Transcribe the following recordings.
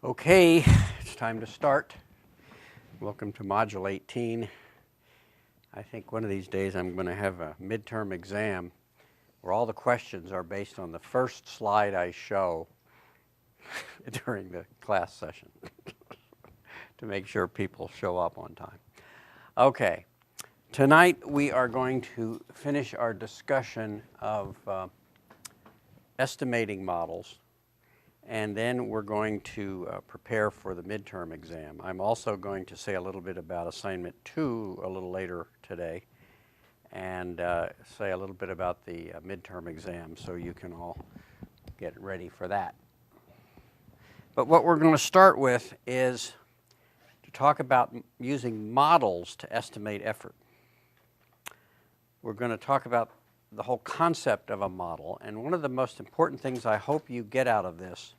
Okay, it's time to start. Welcome to Module 18. I think one of these days I'm going to have a midterm exam where all the questions are based on the first slide I show during the class session to make sure people show up on time. Okay, tonight we are going to finish our discussion of estimating models. And then we're going to prepare for the midterm exam. I'm also going to say a little bit about assignment 2 a little later today and say a little bit about the midterm exam so you can all get ready for that. But what we're going to start with is to talk about using models to estimate effort. We're going to talk about the whole concept of a model, and one of the most important things I hope you get out of this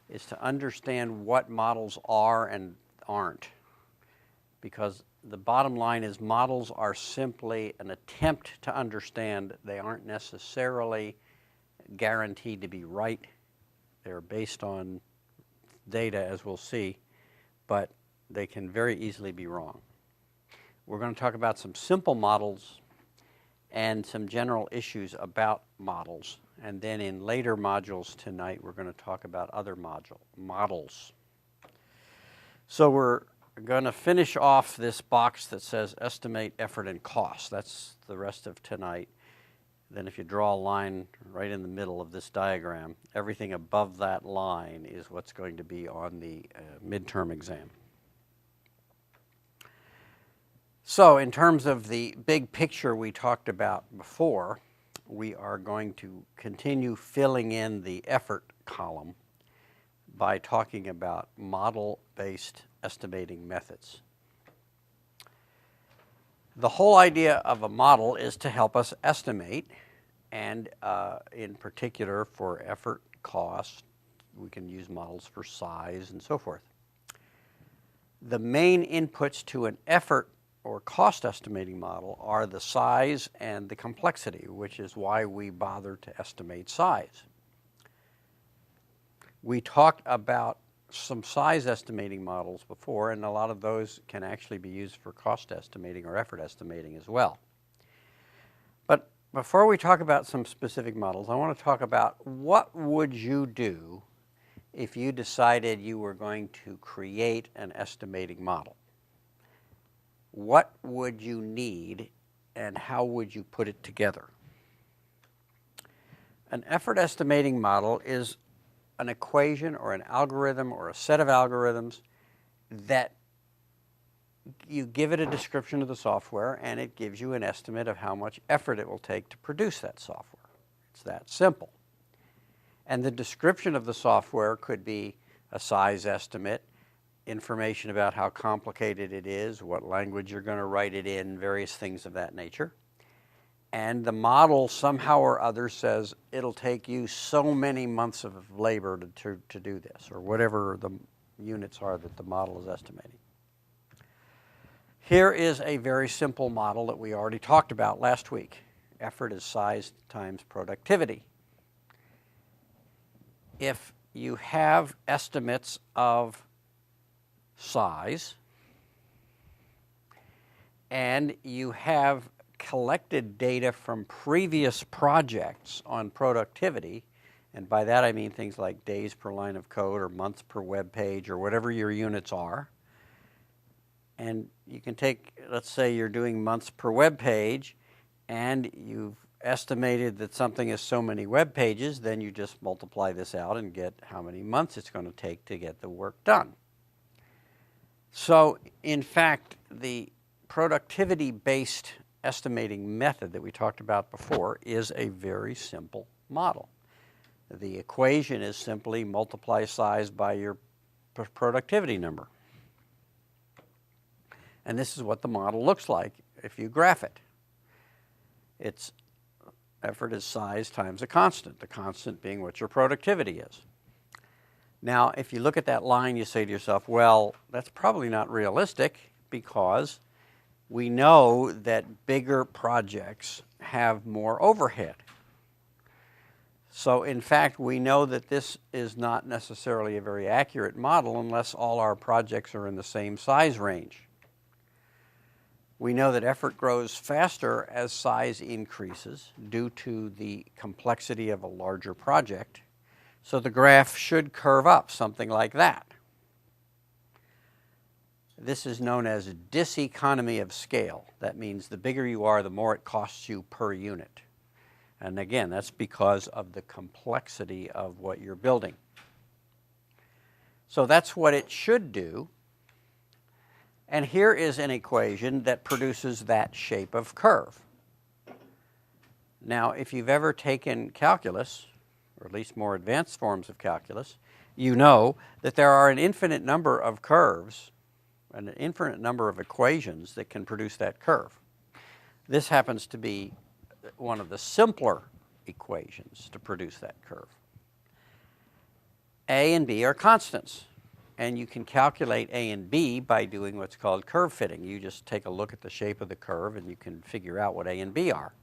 is to understand what models are and aren't, because the bottom line is models are simply an attempt to understand. They aren't necessarily guaranteed to be right. They're based on data, as we'll see, but they can very easily be wrong. We're going to talk about some simple models and some general issues about models. And then in later modules tonight, we're going to talk about other models. So we're going to finish off this box that says estimate effort and cost. That's the rest of tonight. Then if you draw a line right in the middle of this diagram, everything above that line is what's going to be on the midterm exam. So in terms of the big picture we talked about before, we are going to continue filling in the effort column by talking about model-based estimating methods. The whole idea of a model is to help us estimate, and in particular for effort, cost, we can use models for size and so forth. The main inputs to an effort or cost estimating model are the size and the complexity, which is why we bother to estimate size. We talked about some size estimating models before, and a lot of those can actually be used for cost estimating or effort estimating as well. But before we talk about some specific models, I want to talk about what would you do if you decided you were going to create an estimating model. What would you need, and how would you put it together? An effort estimating model is an equation or an algorithm or a set of algorithms that you give it a description of the software, and it gives you an estimate of how much effort it will take to produce that software. It's that simple. And the description of the software could be a size estimate, information about how complicated it is, what language you're going to write it in, various things of that nature. And the model somehow or other says it'll take you so many months of labor to do this, or whatever the units are that the model is estimating. Here is a very simple model that we already talked about last week. Effort is size times productivity. If you have estimates of size, and you have collected data from previous projects on productivity, and by that I mean things like days per line of code or months per web page or whatever your units are. And you can take, let's say you're doing months per web page, and you've estimated that something is so many web pages, then you just multiply this out and get how many months it's going to take to get the work done. So, in fact, the productivity-based estimating method that we talked about before is a very simple model. The equation is simply multiply size by your productivity number. And this is what the model looks like if you graph it. It's effort is size times a constant, the constant being what your productivity is. Now, if you look at that line, you say to yourself, well, that's probably not realistic because we know that bigger projects have more overhead. So in fact, we know that this is not necessarily a very accurate model unless all our projects are in the same size range. We know that effort grows faster as size increases due to the complexity of a larger project. So the graph should curve up, something like that. This is known as diseconomy of scale. That means the bigger you are, the more it costs you per unit. And again, that's because of the complexity of what you're building. So that's what it should do. And here is an equation that produces that shape of curve. Now, if you've ever taken calculus, or at least more advanced forms of calculus, you know that there are an infinite number of curves and an infinite number of equations that can produce that curve. This happens to be one of the simpler equations to produce that curve. A and B are constants, and you can calculate A and B by doing what's called curve fitting. You just take a look at the shape of the curve and you can figure out what A and B are.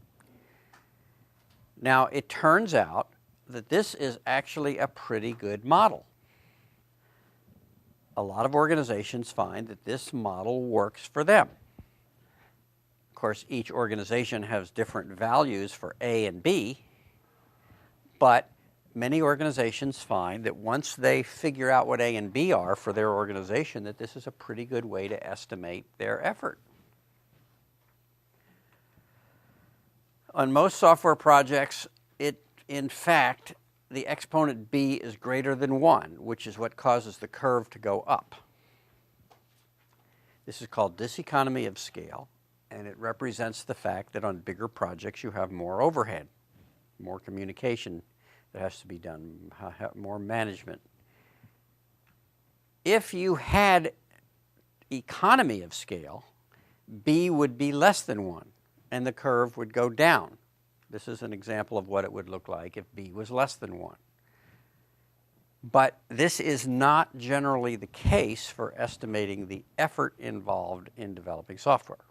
Now, it turns out that this is actually a pretty good model. A lot of organizations find that this model works for them. Of course, each organization has different values for A and B, but many organizations find that once they figure out what A and B are for their organization, that this is a pretty good way to estimate their effort. On most software projects, in fact, the exponent b is greater than 1, which is what causes the curve to go up. This is called diseconomy of scale, and it represents the fact that on bigger projects you have more overhead, more communication that has to be done, more management. If you had economy of scale, b would be less than 1, and the curve would go down. This is an example of what it would look like if b was less than 1. But this is not generally the case for estimating the effort involved in developing software.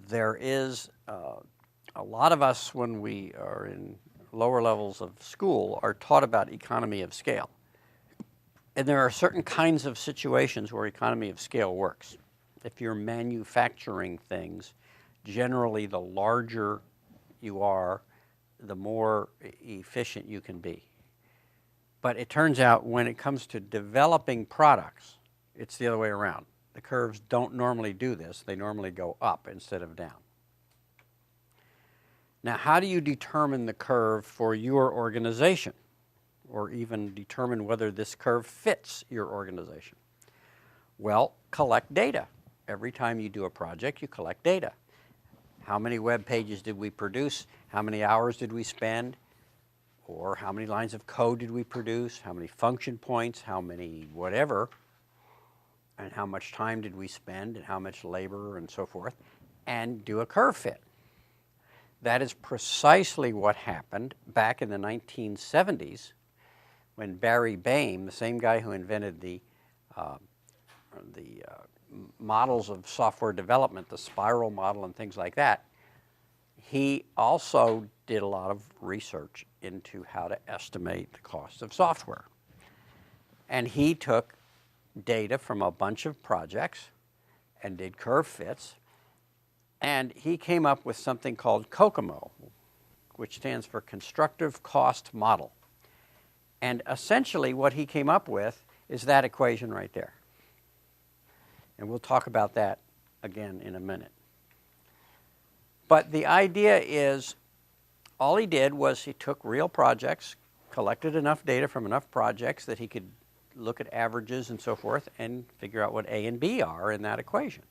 There is a lot of us, when we are in lower levels of school, are taught about economy of scale. And there are certain kinds of situations where economy of scale works. If you're manufacturing things, generally the larger you are, the more efficient you can be. But it turns out when it comes to developing products, it's the other way around. The curves don't normally do this. They normally go up instead of down. Now, how do you determine the curve for your organization, or even determine whether this curve fits your organization? Well, collect data. Every time you do a project, you collect data. How many web pages did we produce? How many hours did we spend? Or how many lines of code did we produce? How many function points? How many whatever? And how much time did we spend? And how much labor and so forth? And do a curve fit. That is precisely what happened back in the 1970s when Barry Boehm, the same guy who invented the models of software development, the spiral model and things like that, he also did a lot of research into how to estimate the cost of software. And he took data from a bunch of projects and did curve fits, and he came up with something called COCOMO, which stands for Constructive Cost Model. And essentially what he came up with is that equation right there. And we'll talk about that again in a minute. But the idea is, all he did was he took real projects, collected enough data from enough projects that he could look at averages and so forth and figure out what A and B are in that equation.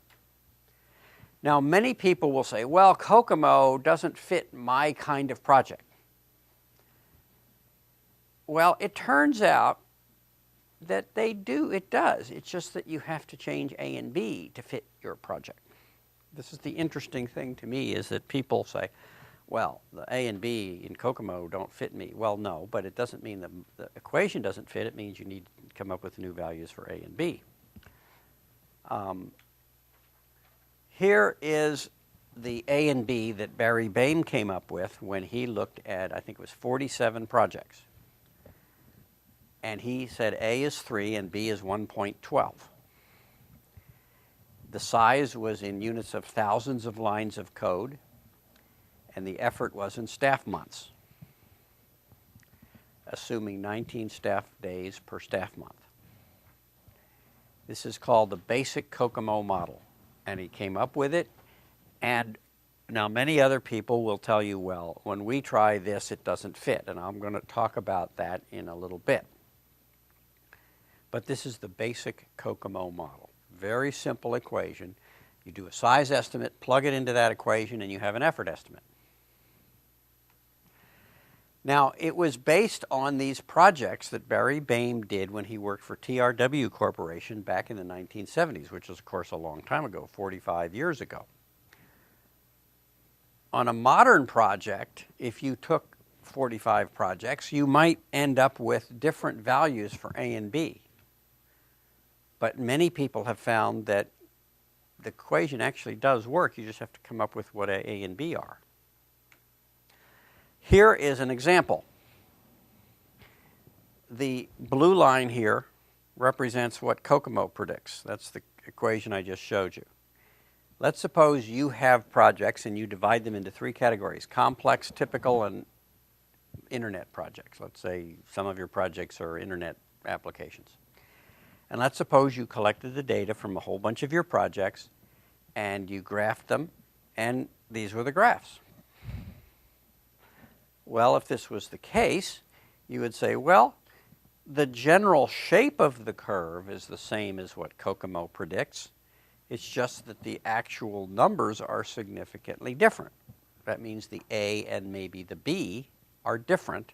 Now, many people will say, well, COCOMO doesn't fit my kind of project. Well, it turns out that it does. It's just that you have to change A and B to fit your project. This is the interesting thing to me, is that people say, well, the A and B in COCOMO don't fit me. Well, no, but it doesn't mean the equation doesn't fit. It means you need to come up with new values for A and B. Here is the A and B that Barry Boehm came up with when he looked at, I think it was 47 projects. And he said A is 3 and B is 1.12. The size was in units of thousands of lines of code, and the effort was in staff months, assuming 19 staff days per staff month. This is called the basic COCOMO model, and he came up with it. And now many other people will tell you, well, when we try this, it doesn't fit, and I'm going to talk about that in a little bit. But this is the basic COCOMO model. Very simple equation. You do a size estimate, plug it into that equation, and you have an effort estimate. Now, it was based on these projects that Barry Boehm did when he worked for TRW Corporation back in the 1970s, which is, of course, a long time ago, 45 years ago. On a modern project, if you took 45 projects, you might end up with different values for A and B. But many people have found that the equation actually does work. You just have to come up with what A and B are. Here is an example. The blue line here represents what COCOMO predicts. That's the equation I just showed you. Let's suppose you have projects and you divide them into 3 categories: complex, typical, and internet projects. Let's say some of your projects are internet applications. And let's suppose you collected the data from a whole bunch of your projects and you graphed them, and these were the graphs. Well, if this was the case, you would say, well, the general shape of the curve is the same as what COCOMO predicts. It's just that the actual numbers are significantly different. That means the A and maybe the B are different,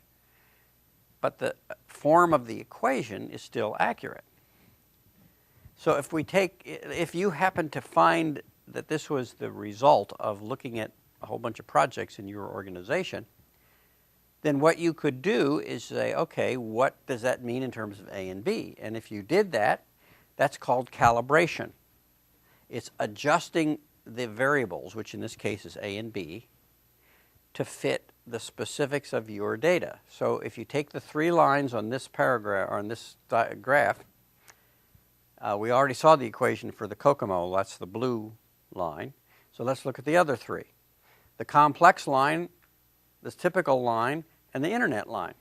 but the form of the equation is still accurate. So if you happen to find that this was the result of looking at a whole bunch of projects in your organization, then what you could do is say, okay, what does that mean in terms of A and B? And if you did that, that's called calibration. It's adjusting the variables, which in this case is A and B, to fit the specifics of your data. So if you take the 3 lines on this paragraph, or on this graph, we already saw the equation for the COCOMO. That's the blue line. So let's look at the other 3. The complex line, the typical line, and the internet line.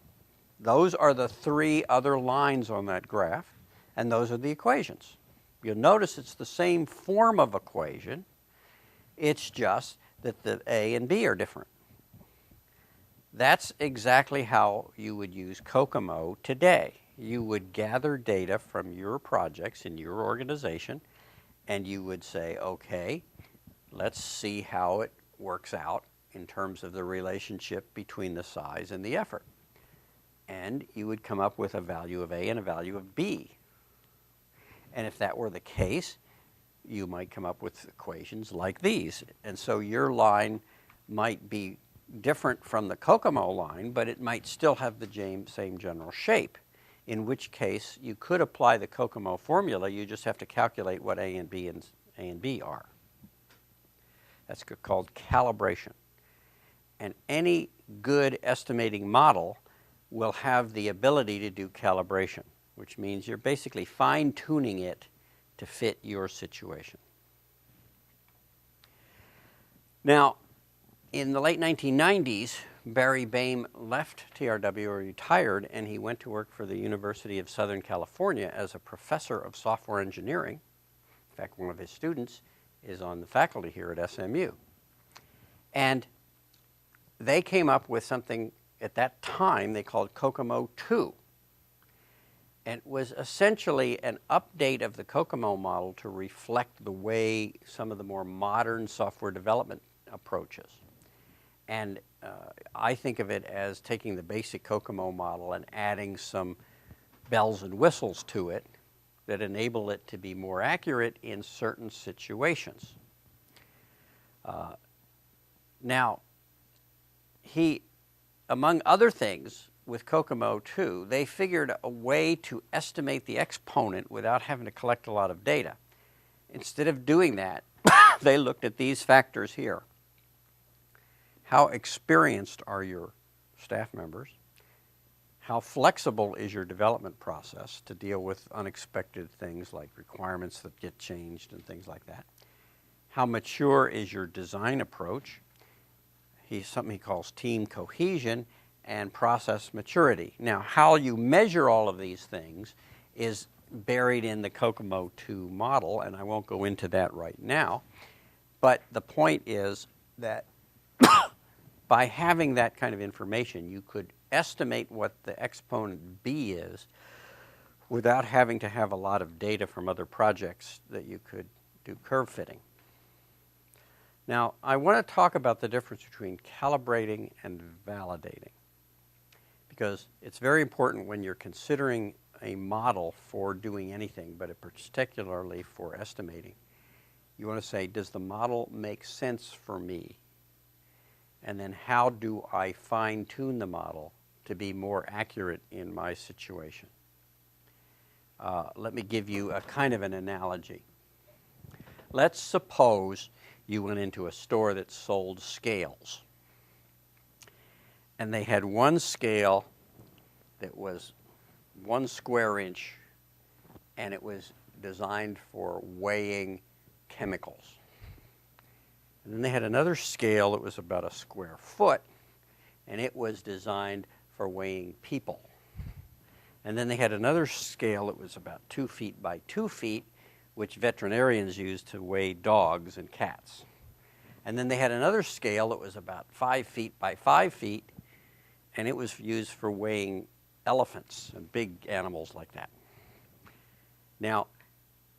Those are the 3 other lines on that graph, and those are the equations. You'll notice it's the same form of equation. It's just that the A and B are different. That's exactly how you would use COCOMO today. You would gather data from your projects in your organization, and you would say, okay, let's see how it works out in terms of the relationship between the size and the effort. And you would come up with a value of A and a value of B. And if that were the case, you might come up with equations like these. And so your line might be different from the COCOMO line, but it might still have the same general shape, in which case you could apply the COCOMO formula. You just have to calculate what A and B are. That's called calibration. And any good estimating model will have the ability to do calibration, which means you're basically fine-tuning it to fit your situation. Now, in the late 1990s, Barry Boehm left TRW, or retired, and he went to work for the University of Southern California as a professor of software engineering. In fact, one of his students is on the faculty here at SMU. And they came up with something at that time they called COCOMO 2. And it was essentially an update of the COCOMO model to reflect the way some of the more modern software development approaches. And I think of it as taking the basic COCOMO model and adding some bells and whistles to it that enable it to be more accurate in certain situations. Now, among other things, with COCOMO 2, they figured a way to estimate the exponent without having to collect a lot of data. Instead of doing that, they looked at these factors here. How experienced are your staff members? How flexible is your development process to deal with unexpected things like requirements that get changed and things like that? How mature is your design approach? Something he calls team cohesion and process maturity. Now, how you measure all of these things is buried in the Kokomo 2 model, and I won't go into that right now. But the point is that by having that kind of information, you could estimate what the exponent B is without having to have a lot of data from other projects that you could do curve fitting. Now, I want to talk about the difference between calibrating and validating, because it's very important when you're considering a model for doing anything, but particularly for estimating. You want to say, does the model make sense for me? And then how do I fine-tune the model to be more accurate in my situation? Let me give you a kind of an analogy. Let's suppose you went into a store that sold scales. And they had one scale that was 1 square inch, and it was designed for weighing chemicals. And then they had another scale that was about 1 square foot, and it was designed for weighing people. And then they had another scale that was about 2 feet by 2 feet, which veterinarians use to weigh dogs and cats. And then they had another scale that was about 5 feet by 5 feet, and it was used for weighing elephants and big animals like that. Now,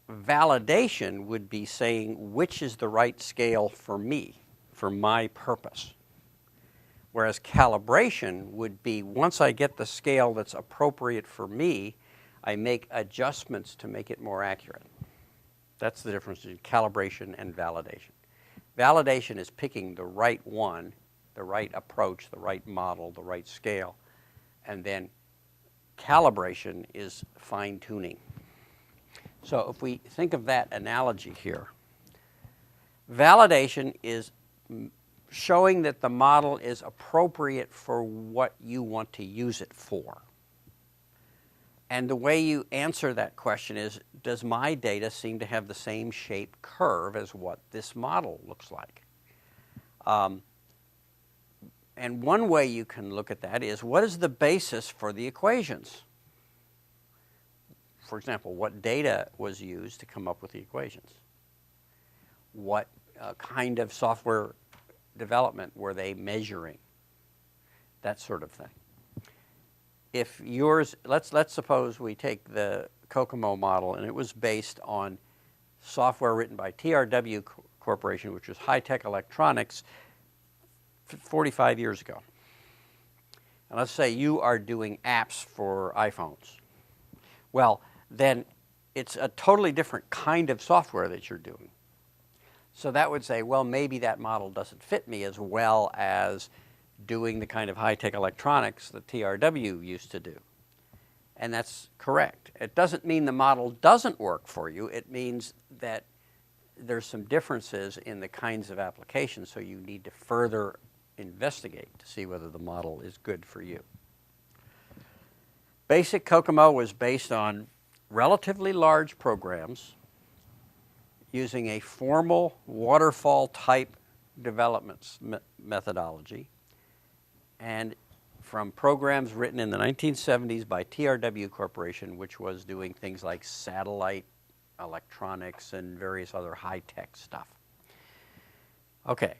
validation would be saying which is the right scale for me, for my purpose. Whereas calibration would be, once I get the scale that's appropriate for me, I make adjustments to make it more accurate. That's the difference between calibration and validation. Validation is picking the right one, the right approach, the right model, the right scale, and then calibration is fine-tuning. So if we think of that analogy here, validation is showing that the model is appropriate for what you want to use it for. And the way you answer that question is, does my data seem to have the same shape curve as what this model looks like? And one way you can look at that is, what is the basis for the equations? For example, what data was used to come up with the equations? What kind of software development were they measuring? That sort of thing. If yours, let's suppose we take the Kokomo model, and it was based on software written by TRW Corporation, which was High-Tech Electronics, 45 years ago. And let's say you are doing apps for iPhones. Well, then it's a totally different kind of software that you're doing. So that would say, well, maybe that model doesn't fit me as well as doing the kind of high-tech electronics that TRW used to do. And that's correct. It doesn't mean the model doesn't work for you. It means that there's some differences in the kinds of applications, so you need to further investigate to see whether the model is good for you. Basic Kokomo was based on relatively large programs using a formal waterfall type development methodology, and from programs written in the 1970s by TRW Corporation, which was doing things like satellite electronics and various other high-tech stuff. Okay.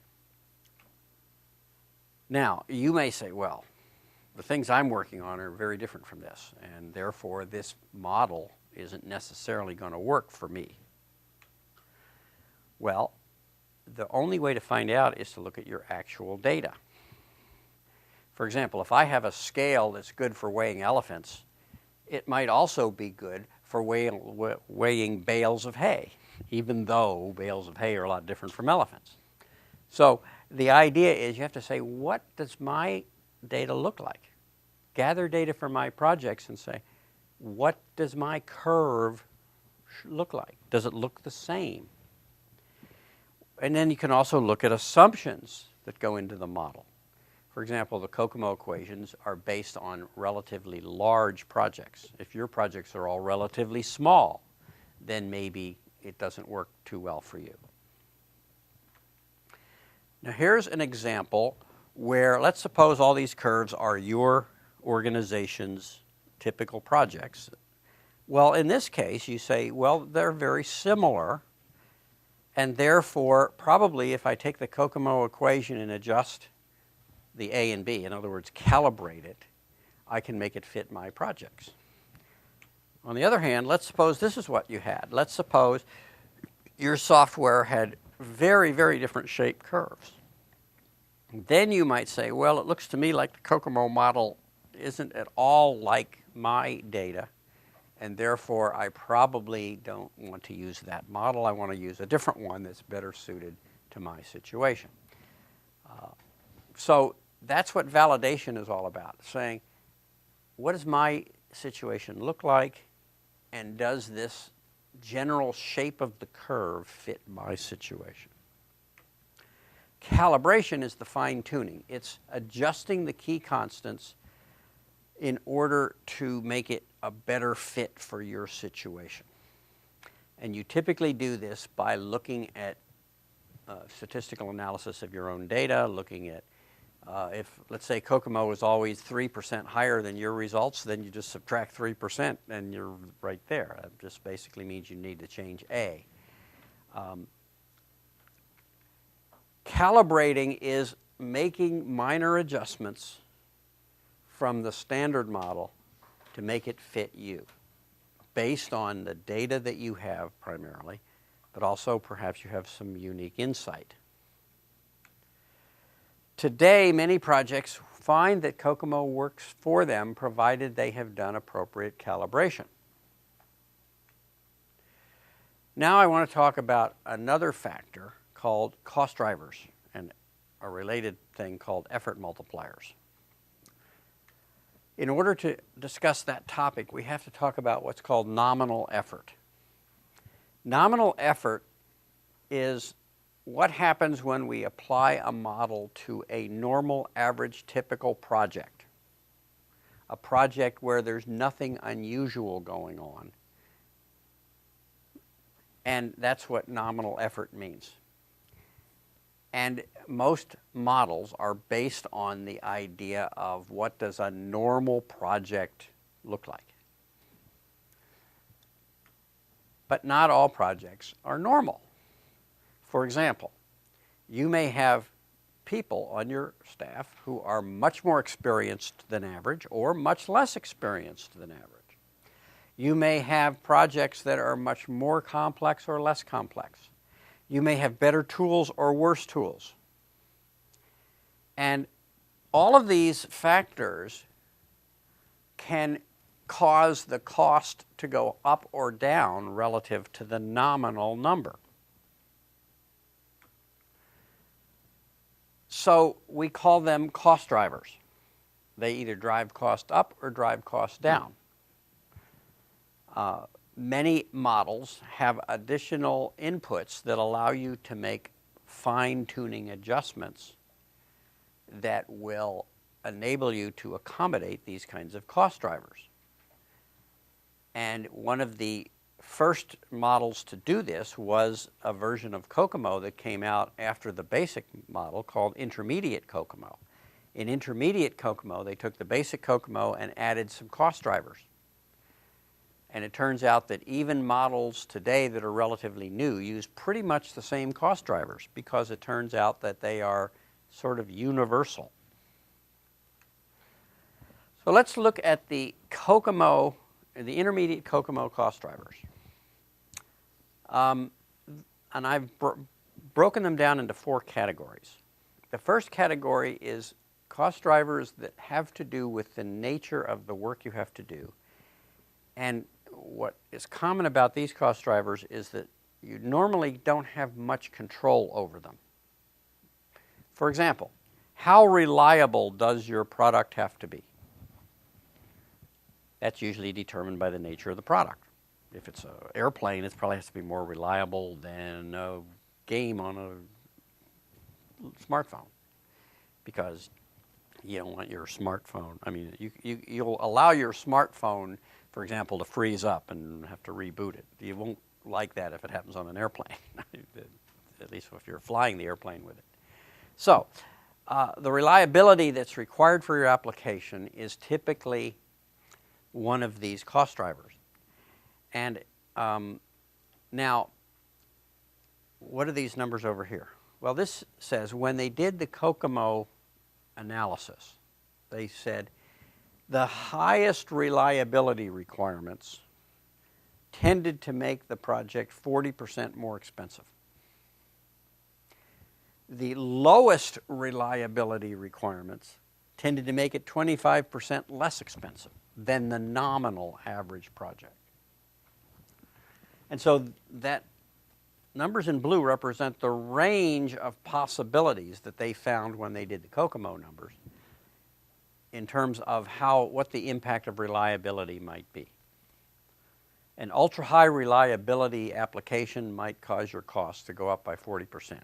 Now, you may say, well, the things I'm working on are very different from this, and therefore this model isn't necessarily going to work for me. Well, the only way to find out is to look at your actual data. For example, if I have a scale that's good for weighing elephants, it might also be good for weighing bales of hay, even though bales of hay are a lot different from elephants. So the idea is you have to say, what does my data look like? Gather data from my projects and say, what does my curve look like? Does it look the same? And then you can also look at assumptions that go into the model. For example, the COCOMO equations are based on relatively large projects. If your projects are all relatively small, then maybe it doesn't work too well for you. Now here's an example where, let's suppose all these curves are your organization's typical projects. Well, in this case, you say, well, they're very similar, and therefore, probably if I take the COCOMO equation and adjust the A and B, in other words, calibrate it, I can make it fit my projects. On the other hand, let's suppose this is what you had. Let's suppose your software had very, very different shaped curves. Then you might say, well, it looks to me like the COCOMO model isn't at all like my data, and therefore I probably don't want to use that model. I want to use a different one that's better suited to my situation. So that's what validation is all about, saying, what does my situation look like, and does this general shape of the curve fit my situation? Calibration is the fine-tuning. It's adjusting the key constants in order to make it a better fit for your situation. And you typically do this by looking at statistical analysis of your own data, looking at if, let's say, COCOMO is always 3% higher than your results, then you just subtract 3% and you're right there. That just basically means you need to change A. Calibrating is making minor adjustments from the standard model to make it fit you, based on the data that you have primarily, but also perhaps you have some unique insight. Today, many projects find that COCOMO works for them provided they have done appropriate calibration. Now I want to talk about another factor called cost drivers and a related thing called effort multipliers. In order to discuss that topic, we have to talk about what's called nominal effort. Nominal effort is what happens when we apply a model to a normal, average, typical project, a project where there's nothing unusual going on. And that's what nominal effort means. And most models are based on the idea of what does a normal project look like. But not all projects are normal. For example, you may have people on your staff who are much more experienced than average or much less experienced than average. You may have projects that are much more complex or less complex. You may have better tools or worse tools. And all of these factors can cause the cost to go up or down relative to the nominal number. So we call them cost drivers. They either drive cost up or drive cost down. Many models have additional inputs that allow you to make fine-tuning adjustments that will enable you to accommodate these kinds of cost drivers. And one of the first models to do this was a version of COCOMO that came out after the basic model called intermediate COCOMO. In intermediate COCOMO, they took the basic COCOMO and added some cost drivers. And it turns out that even models today that are relatively new use pretty much the same cost drivers because it turns out that they are sort of universal. So let's look at the COCOMO, the intermediate COCOMO cost drivers. And I've broken them down into 4 categories. The first category is cost drivers that have to do with the nature of the work you have to do. And what is common about these cost drivers is that you normally don't have much control over them. For example, how reliable does your product have to be? That's usually determined by the nature of the product. If it's an airplane, it probably has to be more reliable than a game on a smartphone, because you don't want your smartphone. I mean, you'll allow your smartphone, for example, to freeze up and have to reboot it. You won't like that if it happens on an airplane, at least if you're flying the airplane with it. So the reliability that's required for your application is typically one of these cost drivers. And now, what are these numbers over here? Well, this says when they did the Kokomo analysis, they said the highest reliability requirements tended to make the project 40% more expensive. The lowest reliability requirements tended to make it 25% less expensive than the nominal average project. And so that numbers in blue represent the range of possibilities that they found when they did the Kokomo numbers in terms of what the impact of reliability might be. An ultra-high reliability application might cause your costs to go up by 40%,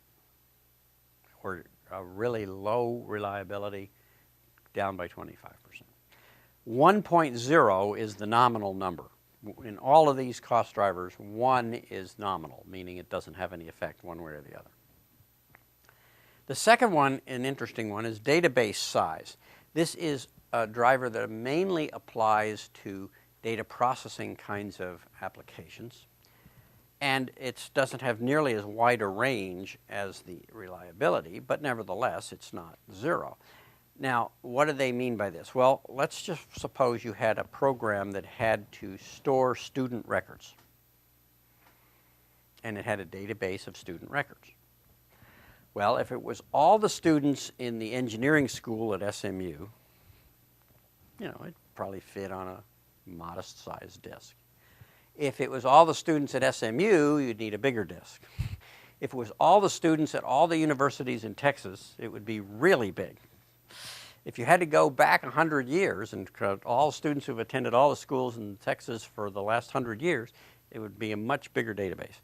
or a really low reliability down by 25%. 1.0 is the nominal number. In all of these cost drivers, 1 is nominal, meaning it doesn't have any effect one way or the other. The second one, an interesting one, is database size. This is a driver that mainly applies to data processing kinds of applications, and it doesn't have nearly as wide a range as the reliability, but nevertheless, it's not zero. Now, what do they mean by this? Well, let's just suppose you had a program that had to store student records, and it had a database of student records. Well, if it was all the students in the engineering school at SMU, it'd probably fit on a modest-sized disk. If it was all the students at SMU, you'd need a bigger disk. If it was all the students at all the universities in Texas, it would be really big. If you had to go back 100 years and all students who've attended all the schools in Texas for the last 100 years, it would be a much bigger database.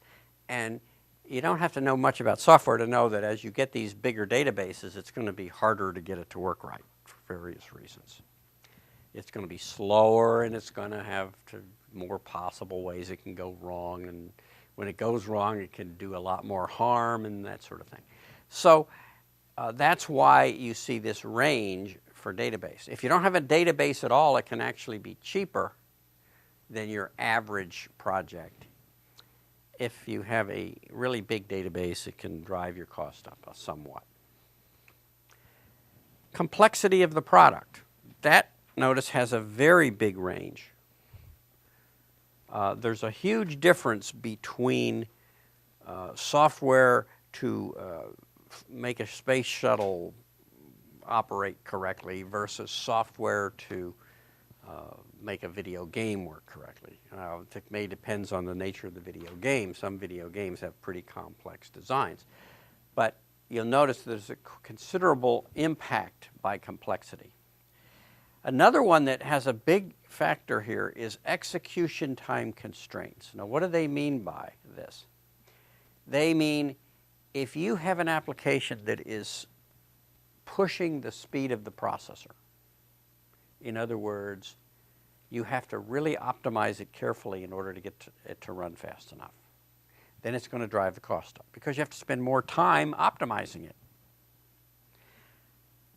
And you don't have to know much about software to know that as you get these bigger databases, it's going to be harder to get it to work right for various reasons. It's going to be slower, and it's going to have more possible ways it can go wrong. And when it goes wrong, it can do a lot more harm and that sort of thing. So that's why you see this range for database. If you don't have a database at all, it can actually be cheaper than your average project. If you have a really big database, it can drive your cost up somewhat. Complexity of the product. That, notice, has a very big range. There's a huge difference between software to make a space shuttle operate correctly versus software to make a video game work correctly. It may depend on the nature of the video game. Some video games have pretty complex designs. But you'll notice there's a considerable impact by complexity. Another one that has a big factor here is execution time constraints. Now, what do they mean by this? They mean if you have an application that is pushing the speed of the processor, in other words, you have to really optimize it carefully in order to get it to run fast enough, then it's going to drive the cost up because you have to spend more time optimizing it.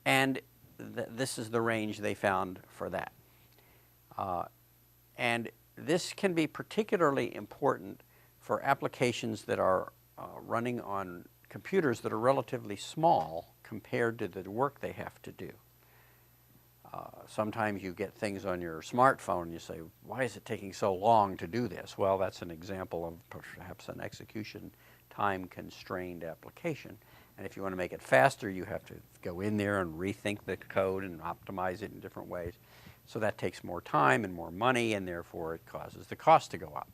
And this is the range they found for that. And this can be particularly important for applications that are running on computers that are relatively small compared to the work they have to do. Sometimes you get things on your smartphone and you say, why is it taking so long to do this? Well, that's an example of perhaps an execution time constrained application. And if you want to make it faster, you have to go in there and rethink the code and optimize it in different ways. So that takes more time and more money, and therefore it causes the cost to go up.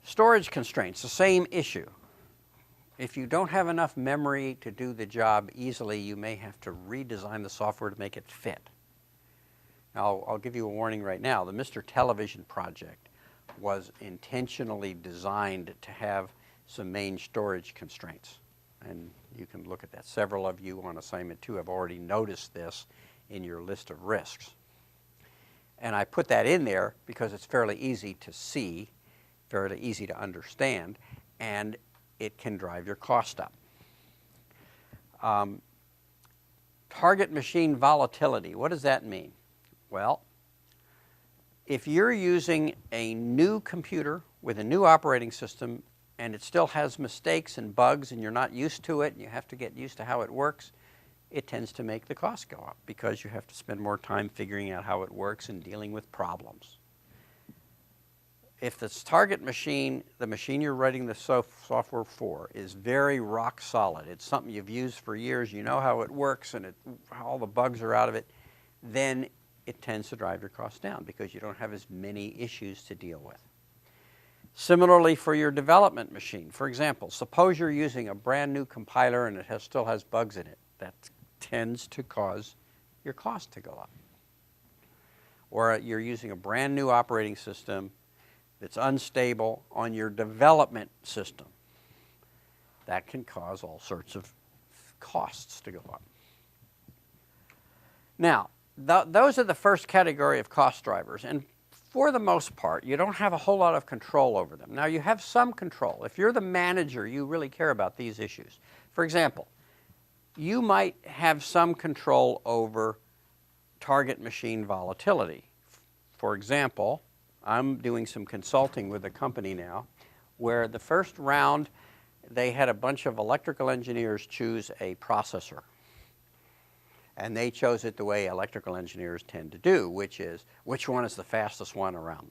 Storage constraints, the same issue. If you don't have enough memory to do the job easily, you may have to redesign the software to make it fit. Now, I'll give you a warning right now. The Mr. Television project was intentionally designed to have some main storage constraints. And you can look at that. Several of you on assignment 2 have already noticed this in your list of risks. And I put that in there because it's fairly easy to see, fairly easy to understand, and it can drive your cost up. Target machine volatility, what does that mean? Well, if you're using a new computer with a new operating system and it still has mistakes and bugs and you're not used to it and you have to get used to how it works, it tends to make the cost go up because you have to spend more time figuring out how it works and dealing with problems. If this target machine, the machine you're writing the software for, is very rock solid, it's something you've used for years, you know how it works and all the bugs are out of it, then it tends to drive your costs down because you don't have as many issues to deal with. Similarly for your development machine. For example, suppose you're using a brand new compiler and it still has bugs in it. That tends to cause your cost to go up. Or you're using a brand new operating system that's unstable on your development system. That can cause all sorts of costs to go up. Now, those are the first category of cost drivers, and for the most part, you don't have a whole lot of control over them. Now, you have some control. If you're the manager, you really care about these issues. For example, you might have some control over target machine volatility. For example, I'm doing some consulting with a company now where the first round they had a bunch of electrical engineers choose a processor. And they chose it the way electrical engineers tend to do, which is, which one is the fastest one around?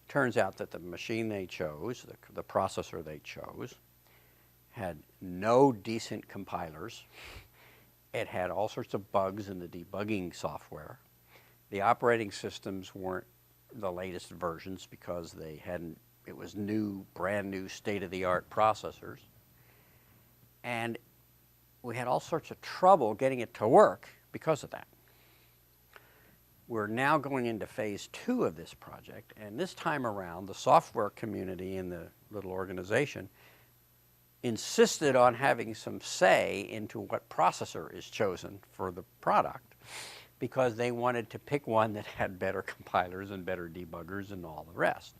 Turns out that the machine they chose, the processor they chose, had no decent compilers. It had all sorts of bugs in the debugging software. The operating systems weren't the latest versions because they hadn't, it was new, brand new, state-of-the-art processors. And we had all sorts of trouble getting it to work because of that. We're now going into phase 2 of this project, and this time around, the software community in the little organization insisted on having some say into what processor is chosen for the product because they wanted to pick one that had better compilers and better debuggers and all the rest.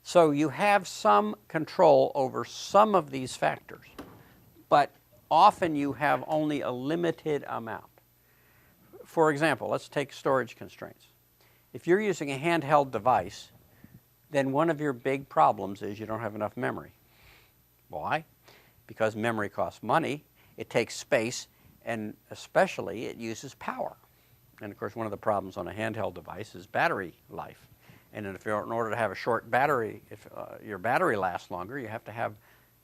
So you have some control over some of these factors, but often you have only a limited amount. For example, let's take storage constraints. If you're using a handheld device, then one of your big problems is you don't have enough memory. Why? Because memory costs money, it takes space, and especially it uses power. And of course, one of the problems on a handheld device is battery life. And if you're, in order to have a short battery, if your battery lasts longer, you have to have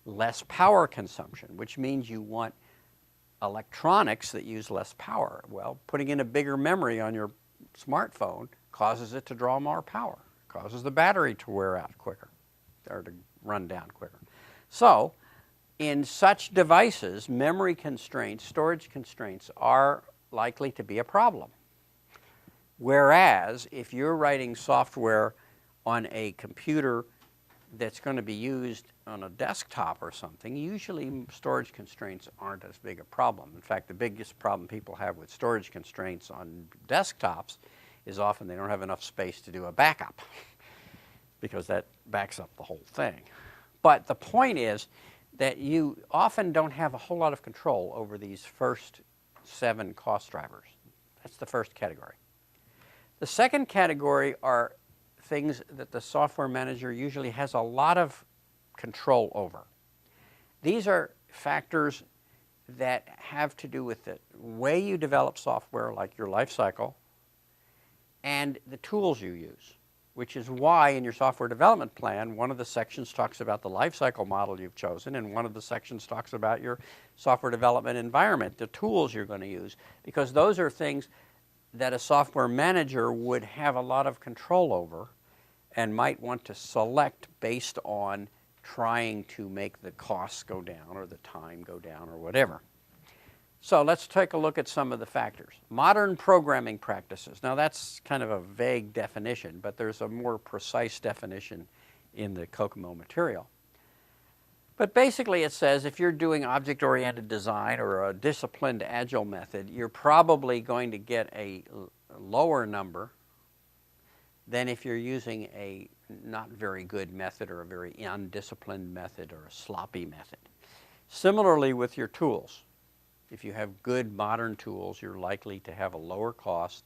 less power consumption, which means you want electronics that use less power. Well, putting in a bigger memory on your smartphone causes it to draw more power, causes the battery to wear out quicker, or to run down quicker. So, in such devices, memory constraints, storage constraints are likely to be a problem. Whereas, if you're writing software on a computer that's going to be used on a desktop or something, usually storage constraints aren't as big a problem. In fact, the biggest problem people have with storage constraints on desktops is often they don't have enough space to do a backup because that backs up the whole thing. But the point is that you often don't have a whole lot of control over these first 7 cost drivers. That's the first category. The second category are things that the software manager usually has a lot of control over. These are factors that have to do with the way you develop software, like your life cycle, and the tools you use, which is why in your software development plan, one of the sections talks about the life cycle model you've chosen, and one of the sections talks about your software development environment, the tools you're going to use, because those are things that a software manager would have a lot of control over and might want to select based on trying to make the costs go down or the time go down or whatever. So let's take a look at some of the factors. Modern programming practices. Now that's kind of a vague definition, but there's a more precise definition in the Kokomo material. But basically it says if you're doing object-oriented design or a disciplined agile method, you're probably going to get a lower number than if you're using a not very good method or a very undisciplined method or a sloppy method. Similarly with your tools. If you have good modern tools, you're likely to have a lower cost.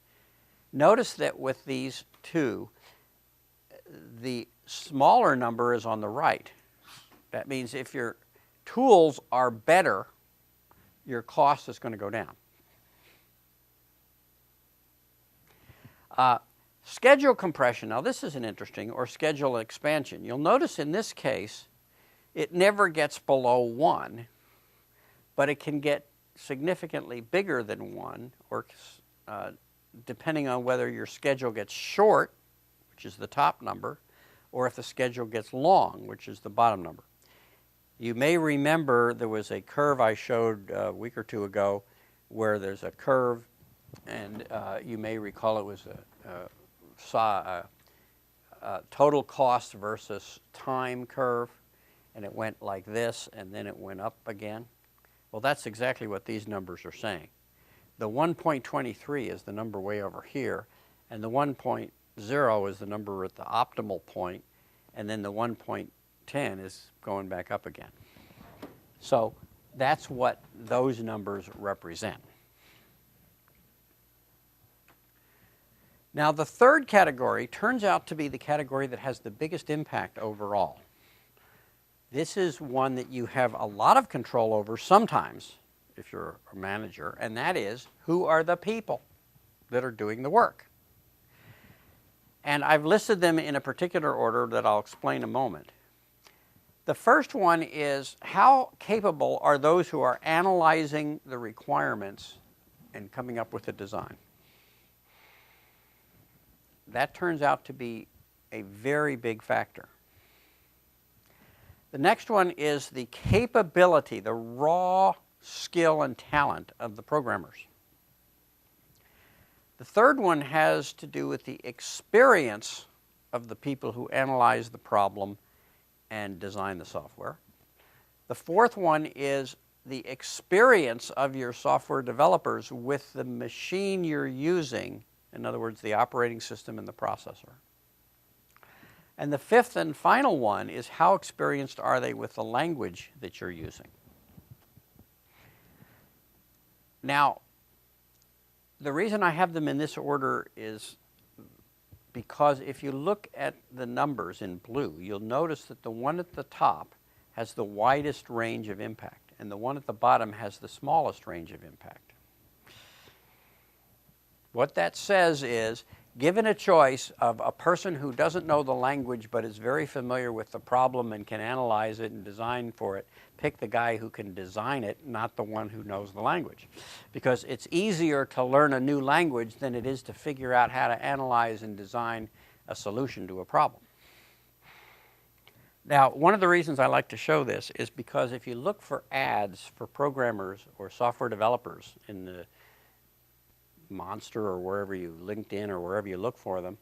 Notice that with these two, the smaller number is on the right. That means if your tools are better, your cost is going to go down. Schedule compression. Now this is an interesting, or schedule expansion. You'll notice in this case, it never gets below 1, but it can get significantly bigger than 1, or depending on whether your schedule gets short, which is the top number, or if the schedule gets long, which is the bottom number. You may remember there was a curve I showed a week or two ago where there's a curve, and you may recall it was a total cost versus time curve, and it went like this, and then it went up again. Well, that's exactly what these numbers are saying. The 1.23 is the number way over here, and the 1.0 is the number at the optimal point, and then the 1.10 is going back up again. So that's what those numbers represent. Now, the third category turns out to be the category that has the biggest impact overall. This is one that you have a lot of control over sometimes, if you're a manager, and that is, who are the people that are doing the work? And I've listed them in a particular order that I'll explain in a moment. The first one is, how capable are those who are analyzing the requirements and coming up with a design? That turns out to be a very big factor. The next one is the capability, the raw skill and talent of the programmers. The third one has to do with the experience of the people who analyze the problem and design the software. The fourth one is the experience of your software developers with the machine you're using, in other words, the operating system and the processor. And the fifth and final one is, how experienced are they with the language that you're using? Now, the reason I have them in this order is because if you look at the numbers in blue, you'll notice that the one at the top has the widest range of impact, and the one at the bottom has the smallest range of impact. What that says is, given a choice of a person who doesn't know the language but is very familiar with the problem and can analyze it and design for it, pick the guy who can design it, not the one who knows the language. Because it's easier to learn a new language than it is to figure out how to analyze and design a solution to a problem. Now, one of the reasons I like to show this is because if you look for ads for programmers or software developers in the Monster or wherever you, LinkedIn or wherever you look for them,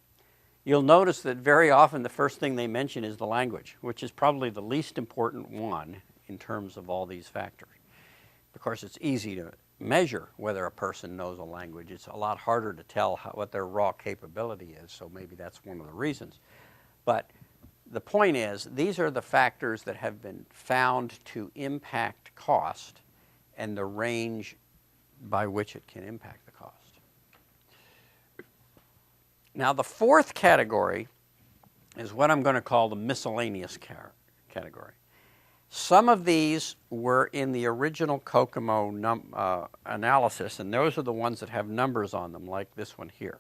you'll notice that very often the first thing they mention is the language, which is probably the least important one in terms of all these factors. Of course, it's easy to measure whether a person knows a language. It's a lot harder to tell what their raw capability is, so maybe that's one of the reasons. But the point is, these are the factors that have been found to impact cost and the range by which it can impact the cost. Now, the fourth category is what I'm going to call the miscellaneous category. Some of these were in the original Kokomo analysis, and those are the ones that have numbers on them, like this one here.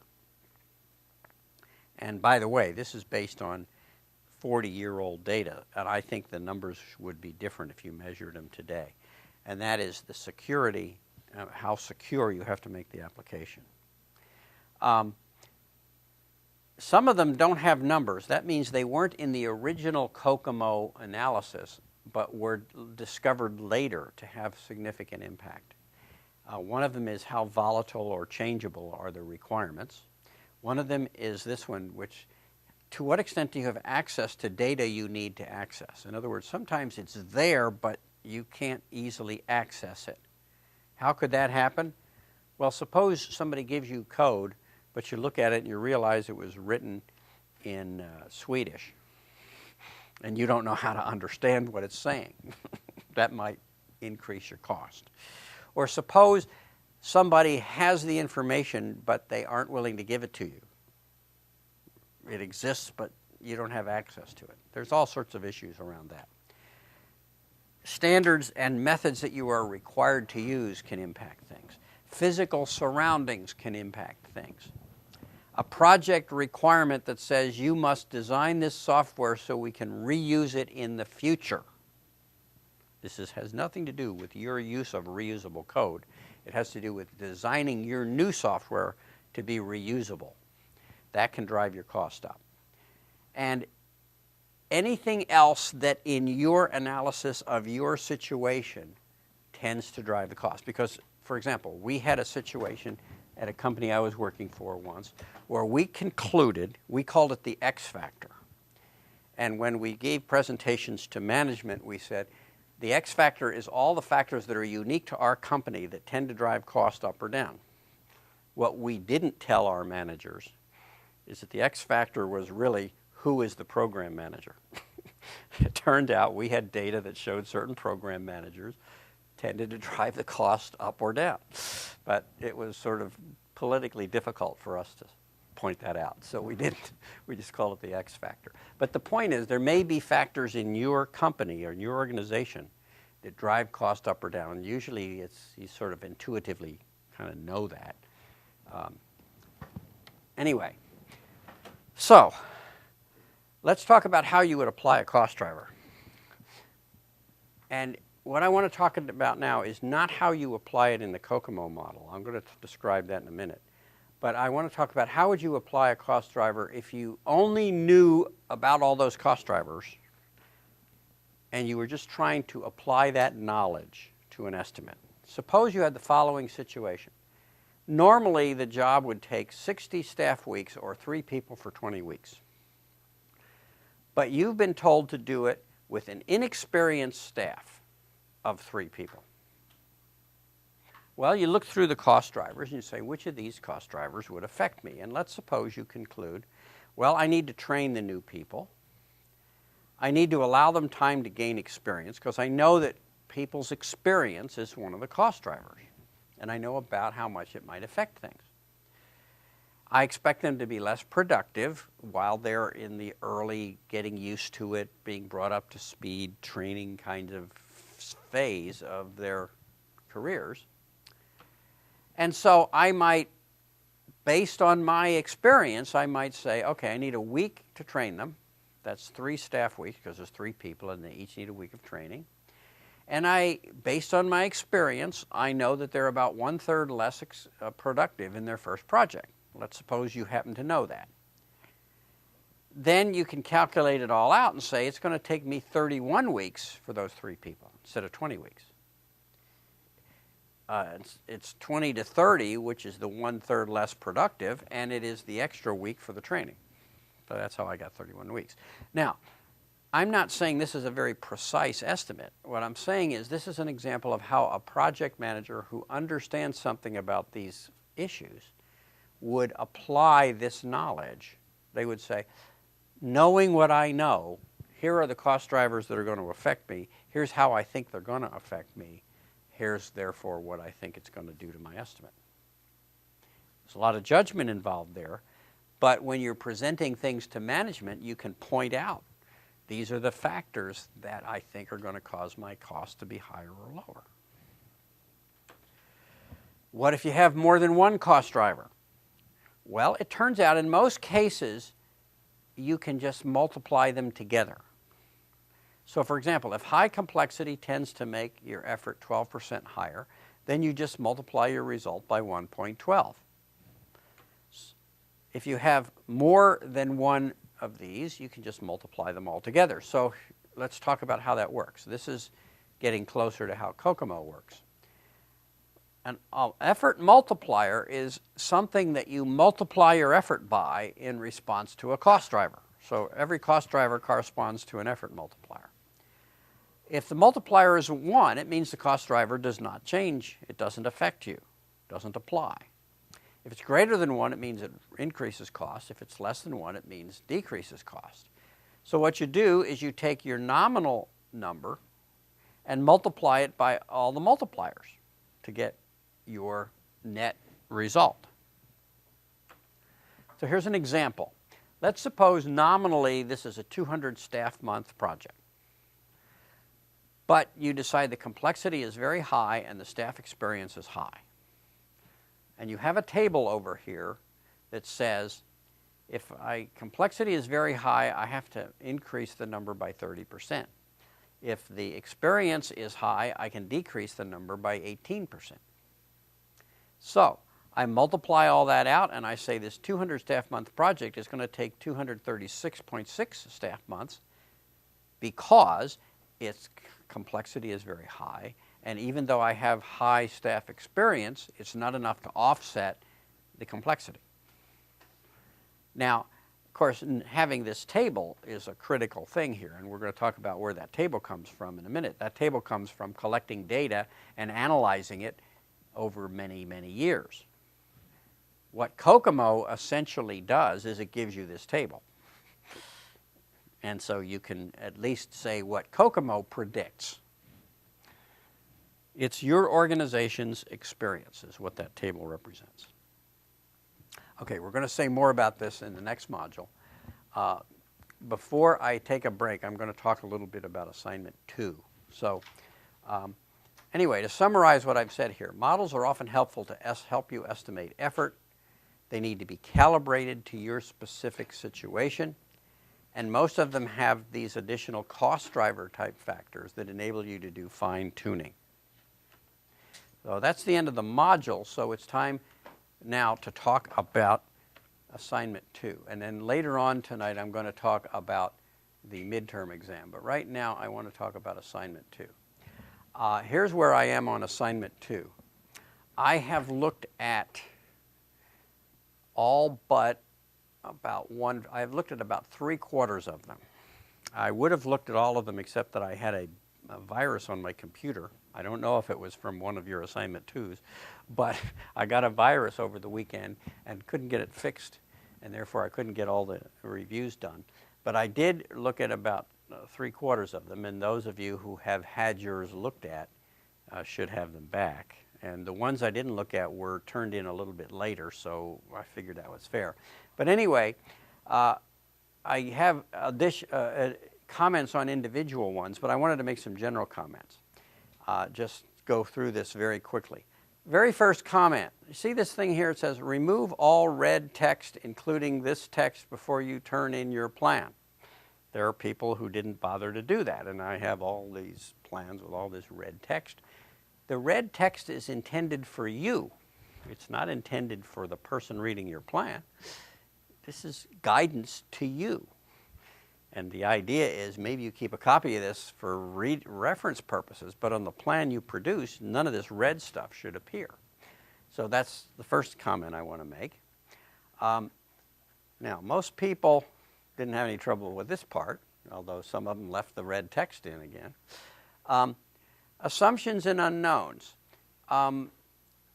And by the way, this is based on 40-year-old data, and I think the numbers would be different if you measured them today. And that is the security, how secure you have to make the application. Some of them don't have numbers. That means they weren't in the original Kokomo analysis, but were discovered later to have significant impact. One of them is how volatile or changeable are the requirements. One of them is this one, which to what extent do you have access to data you need to access? In other words, sometimes it's there, but you can't easily access it. How could that happen? Well, suppose somebody gives you code, but you look at it and you realize it was written in Swedish, and you don't know how to understand what it's saying. That might increase your cost. Or suppose somebody has the information, but they aren't willing to give it to you. It exists, but you don't have access to it. There's all sorts of issues around that. Standards and methods that you are required to use can impact things. Physical surroundings can impact things. A project requirement that says you must design this software so we can reuse it in the future. This has nothing to do with your use of reusable code. It has to do with designing your new software to be reusable. That can drive your cost up. And anything else that in your analysis of your situation tends to drive the cost. Because, for example, we had a situation at a company I was working for once where we concluded, we called it the X factor. And when we gave presentations to management, we said, the X factor is all the factors that are unique to our company that tend to drive cost up or down. What we didn't tell our managers is that the X factor was really who is the program manager. It turned out we had data that showed certain program managers tended to drive the cost up or down. But it was sort of politically difficult for us to point that out. So we didn't. We just called it the X factor. But the point is there may be factors in your company or in your organization that drive cost up or down. Usually you sort of intuitively kind of know that. Anyway, so let's talk about how you would apply a cost driver. And what I want to talk about now is not how you apply it in the Kokomo model. I'm going to describe that in a minute. But I want to talk about how would you apply a cost driver if you only knew about all those cost drivers and you were just trying to apply that knowledge to an estimate. Suppose you had the following situation. Normally, the job would take 60 staff weeks or 3 people for 20 weeks. But you've been told to do it with an inexperienced staff of 3 people. Well, you look through the cost drivers and you say, which of these cost drivers would affect me? And let's suppose you conclude, well, I need to train the new people. I need to allow them time to gain experience because I know that people's experience is one of the cost drivers. And I know about how much it might affect things. I expect them to be less productive while they're in the early getting used to it, being brought up to speed, training kind of phase of their careers. And so I might, based on my experience, I might say, okay, I need a week to train them. That's 3 staff weeks because there's 3 people and they each need a week of training. And based on my experience, I know that they're about 1/3 less productive in their first project. Let's suppose you happen to know that. Then you can calculate it all out and say it's going to take me 31 weeks for those 3 people instead of 20 weeks. It's 20 to 30, which is the 1/3 less productive, and it is the extra week for the training. So that's how I got 31 weeks. Now, I'm not saying this is a very precise estimate. What I'm saying is this is an example of how a project manager who understands something about these issues would apply this knowledge. They would say, knowing what I know, here are the cost drivers that are going to affect me. Here's how I think they're going to affect me. Here's, therefore, what I think it's going to do to my estimate. There's a lot of judgment involved there, but when you're presenting things to management, you can point out, these are the factors that I think are going to cause my cost to be higher or lower. What if you have more than one cost driver? Well, it turns out in most cases, you can just multiply them together. So for example, if high complexity tends to make your effort 12% higher, then you just multiply your result by 1.12. If you have more than one of these, you can just multiply them all together. So let's talk about how that works. This is getting closer to how Kokomo works. An effort multiplier is something that you multiply your effort by in response to a cost driver. So every cost driver corresponds to an effort multiplier. If the multiplier is 1, it means the cost driver does not change. It doesn't affect you, doesn't apply. If it's greater than 1, it means it increases cost. If it's less than 1, it means decreases cost. So what you do is you take your nominal number and multiply it by all the multipliers to get your net result. So here's an example. Let's suppose nominally this is a 200 staff month project. But you decide the complexity is very high and the staff experience is high. And you have a table over here that says if complexity is very high, I have to increase the number by 30%. If the experience is high, I can decrease the number by 18%. So I multiply all that out and I say this 200 staff month project is going to take 236.6 staff months because its complexity is very high, and even though I have high staff experience, it's not enough to offset the complexity. Now, of course, having this table is a critical thing here, and we're going to talk about where that table comes from in a minute. That table comes from collecting data and analyzing it over many, many years. What Kokomo essentially does is it gives you this table. And so you can at least say what Kokomo predicts. It's your organization's experience is what that table represents. Okay, we're going to say more about this in the next module. Before I take a break, I'm going to talk a little bit about assignment 2. So anyway, to summarize what I've said here, models are often helpful to help you estimate effort. They need to be calibrated to your specific situation. And most of them have these additional cost driver type factors that enable you to do fine tuning. So that's the end of the module, so it's time now to talk about assignment 2. And then later on tonight I'm going to talk about the midterm exam. But right now I want to talk about assignment 2. Here's where I am on assignment 2. I have looked at all but I've looked at about 3/4 of them. I would have looked at all of them except that I had a virus on my computer. I don't know if it was from one of your assignment 2s, but I got a virus over the weekend and couldn't get it fixed, and therefore I couldn't get all the reviews done. But I did look at about 3/4 of them, and those of you who have had yours looked at should have them back. And the ones I didn't look at were turned in a little bit later, so I figured that was fair. But anyway, I have comments on individual ones, but I wanted to make some general comments. Just go through this very quickly. Very first comment. You see this thing here? It says, remove all red text, including this text, before you turn in your plan. There are people who didn't bother to do that, and I have all these plans with all this red text. The red text is intended for you. It's not intended for the person reading your plan. This is guidance to you. And the idea is maybe you keep a copy of this for reference purposes, but on the plan you produce, none of this red stuff should appear. So that's the first comment I want to make. Now, most people didn't have any trouble with this part, although some of them left the red text in again. Assumptions and unknowns.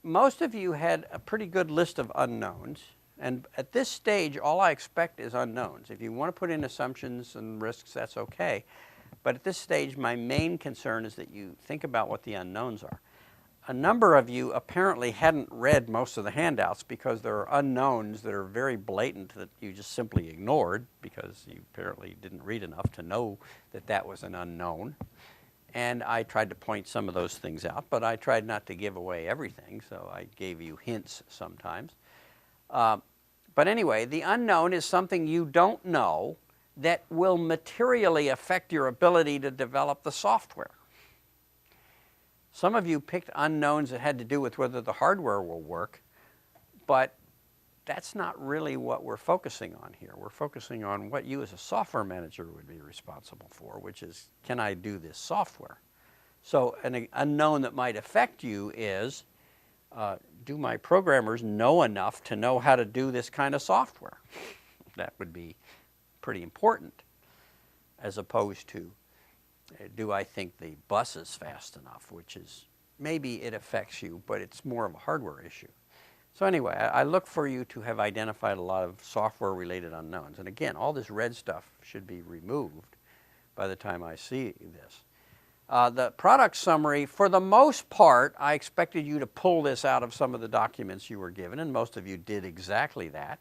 Most of you had a pretty good list of unknowns. And at this stage, all I expect is unknowns. If you want to put in assumptions and risks, that's okay. But at this stage, my main concern is that you think about what the unknowns are. A number of you apparently hadn't read most of the handouts because there are unknowns that are very blatant that you just simply ignored because you apparently didn't read enough to know that that was an unknown. And I tried to point some of those things out, but I tried not to give away everything, so I gave you hints sometimes. But anyway, the unknown is something you don't know that will materially affect your ability to develop the software. Some of you picked unknowns that had to do with whether the hardware will work, but that's not really what we're focusing on here. We're focusing on what you as a software manager would be responsible for, which is, can I do this software? So an unknown that might affect you is, do my programmers know enough to know how to do this kind of software? That would be pretty important, as opposed to, do I think the bus is fast enough, which is, maybe it affects you, but it's more of a hardware issue. So anyway, I look for you to have identified a lot of software-related unknowns. And again, all this red stuff should be removed by the time I see this. The product summary, for the most part, I expected you to pull this out of some of the documents you were given, and most of you did exactly that.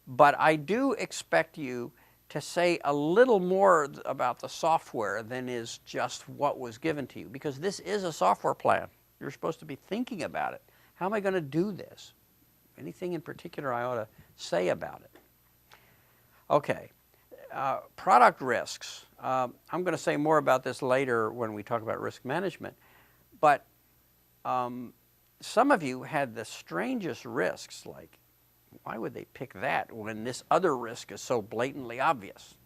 But I do expect you to say a little more about the software than is just what was given to you, because this is a software plan. You're supposed to be thinking about it. How am I going to do this? Anything in particular I ought to say about it? Okay, product risks. I'm going to say more about this later when we talk about risk management, but some of you had the strangest risks, like, why would they pick that when this other risk is so blatantly obvious?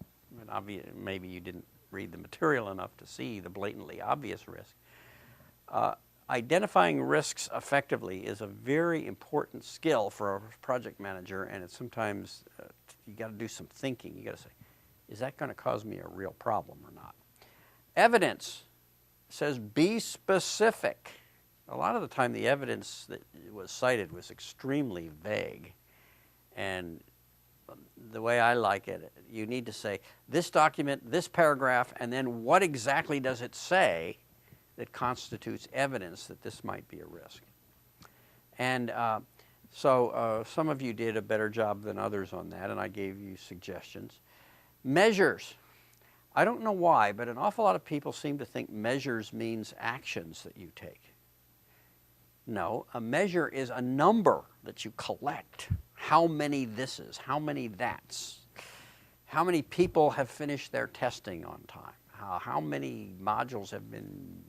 Maybe you didn't read the material enough to see the blatantly obvious risk. Identifying risks effectively is a very important skill for a project manager, and it's sometimes you got to do some thinking. You got to say, is that going to cause me a real problem or not? Evidence says be specific. A lot of the time the evidence that was cited was extremely vague. And the way I like it, you need to say this document, this paragraph, and then what exactly does it say that constitutes evidence that this might be a risk. And so some of you did a better job than others on that, and I gave you suggestions. Measures. I don't know why, but an awful lot of people seem to think measures means actions that you take. No, a measure is a number that you collect. How many thises, how many that's, how many people have finished their testing on time, how many modules have been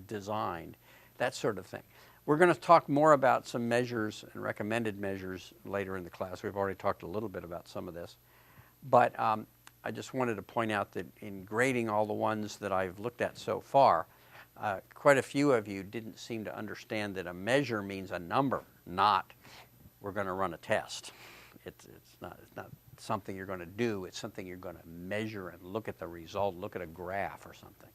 designed, that sort of thing. We're going to talk more about some measures and recommended measures later in the class. We've already talked a little bit about some of this. But I just wanted to point out that in grading all the ones that I've looked at so far, quite a few of you didn't seem to understand that a measure means a number, not we're going to run a test. It's not something you're going to do. It's something you're going to measure and look at the result, look at a graph or something.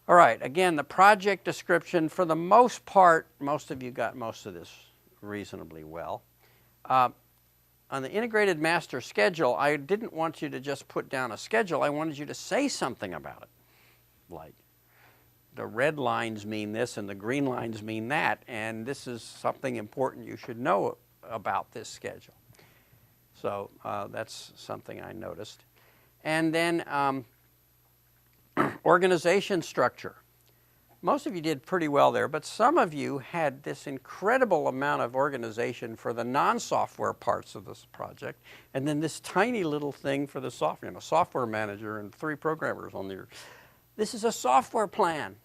All right, again, the project description, for the most part, most of you got most of this reasonably well. On the integrated master schedule, I didn't want you to just put down a schedule. I wanted you to say something about it, like the red lines mean this and the green lines mean that, and this is something important you should know about this schedule. So that's something I noticed. And then organization structure. Most of you did pretty well there, but some of you had this incredible amount of organization for the non-software parts of this project, and then this tiny little thing for the software, software manager and 3 programmers on there. This is a software plan.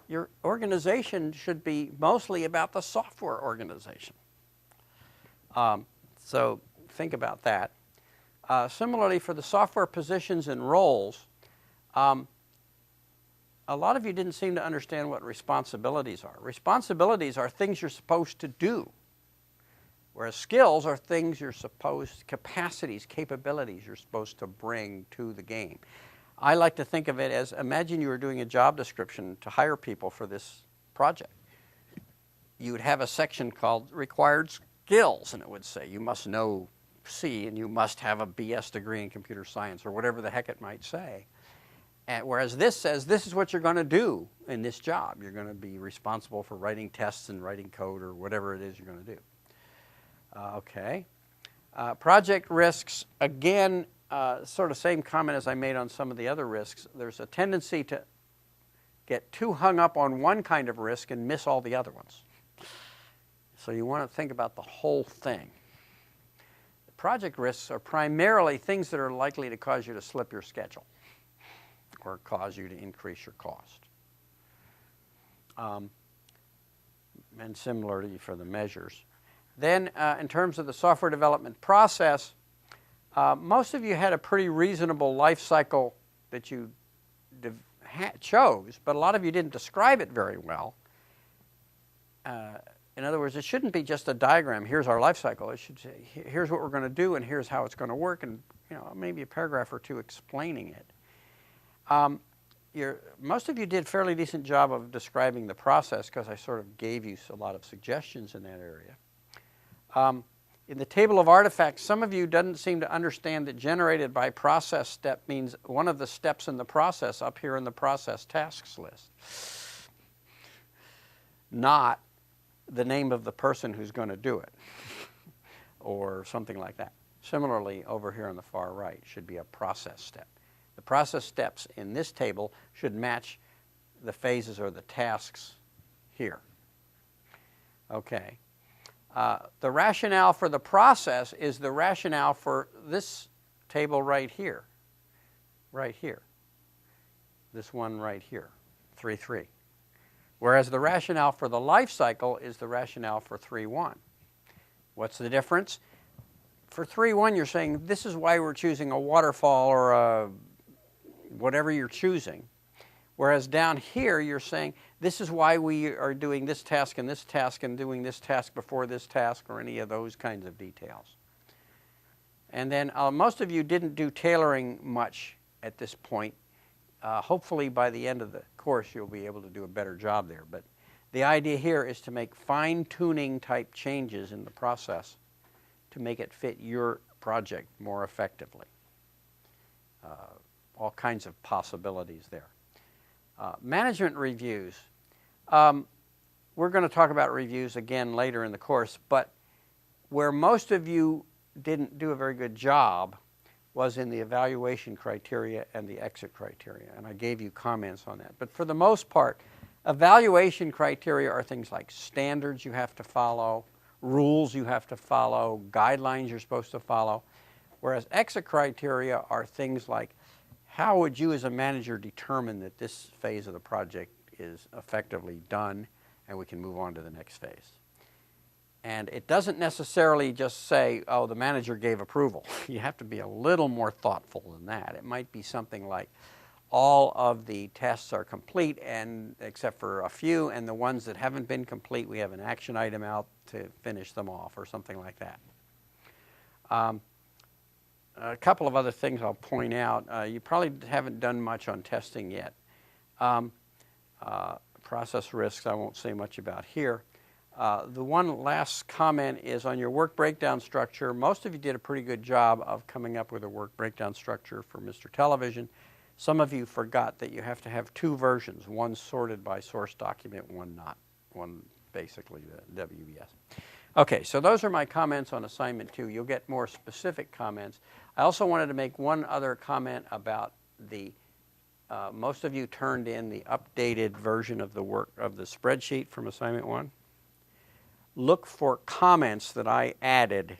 Your organization should be mostly about the software organization. So think about that. Similarly, for the software positions and roles, a lot of you didn't seem to understand what responsibilities are. Responsibilities are things you're supposed to do, whereas skills are things you're supposed, capacities, capabilities you're supposed to bring to the game. I like to think of it as, imagine you were doing a job description to hire people for this project. You would have a section called required skills, and it would say you must know C and you must have a BS degree in computer science, or whatever the heck it might say. And whereas this says this is what you're going to do in this job. You're going to be responsible for writing tests and writing code or whatever it is you're going to do. Okay. Project risks, again, sort of same comment as I made on some of the other risks. There's a tendency to get too hung up on one kind of risk and miss all the other ones. So you want to think about the whole thing. The project risks are primarily things that are likely to cause you to slip your schedule or cause you to increase your cost. And similarly for the measures. Then in terms of the software development process, most of you had a pretty reasonable life cycle that you chose, but a lot of you didn't describe it very well. in other words, it shouldn't be just a diagram. Here's our life cycle. It should say, here's what we're going to do, and here's how it's going to work, and maybe a paragraph or two explaining it. Most of you did a fairly decent job of describing the process because I sort of gave you a lot of suggestions in that area. In the table of artifacts, some of you doesn't seem to understand that generated by process step means one of the steps in the process up here in the process tasks list, not the name of the person who's going to do it or something like that. Similarly, over here on the far right should be a process step. The process steps in this table should match the phases or the tasks here. Okay. The rationale for the process is the rationale for this table right here. Right here. This one right here, 3.3. Whereas the rationale for the life cycle is the rationale for 3.1. What's the difference? For 3.1, you're saying this is why we're choosing a waterfall or a whatever you're choosing. Whereas down here, you're saying this is why we are doing this task and doing this task before this task, or any of those kinds of details. And then most of you didn't do tailoring much at this point. Hopefully by the end of the course you'll be able to do a better job there. But the idea here is to make fine-tuning type changes in the process to make it fit your project more effectively. All kinds of possibilities there. Management reviews. We're going to talk about reviews again later in the course, but where most of you didn't do a very good job was in the evaluation criteria and the exit criteria, and I gave you comments on that. But for the most part, evaluation criteria are things like standards you have to follow, rules you have to follow, guidelines you're supposed to follow, whereas exit criteria are things like how would you as a manager determine that this phase of the project is effectively done and we can move on to the next phase. And it doesn't necessarily just say, oh, the manager gave approval. You have to be a little more thoughtful than that. It might be something like all of the tests are complete and except for a few, and the ones that haven't been complete, we have an action item out to finish them off or something like that. A couple of other things I'll point out. You probably haven't done much on testing yet. Process risks I won't say much about here. The one last comment is on your work breakdown structure. Most of you did a pretty good job of coming up with a work breakdown structure for Mr. Television. Some of you forgot that you have to have two versions, one sorted by source document, one not, one basically the WBS. Okay, so those are my comments on assignment 2. You'll get more specific comments. I also wanted to make one other comment about the most of you turned in the updated version of the spreadsheet from assignment 1. Look for comments that I added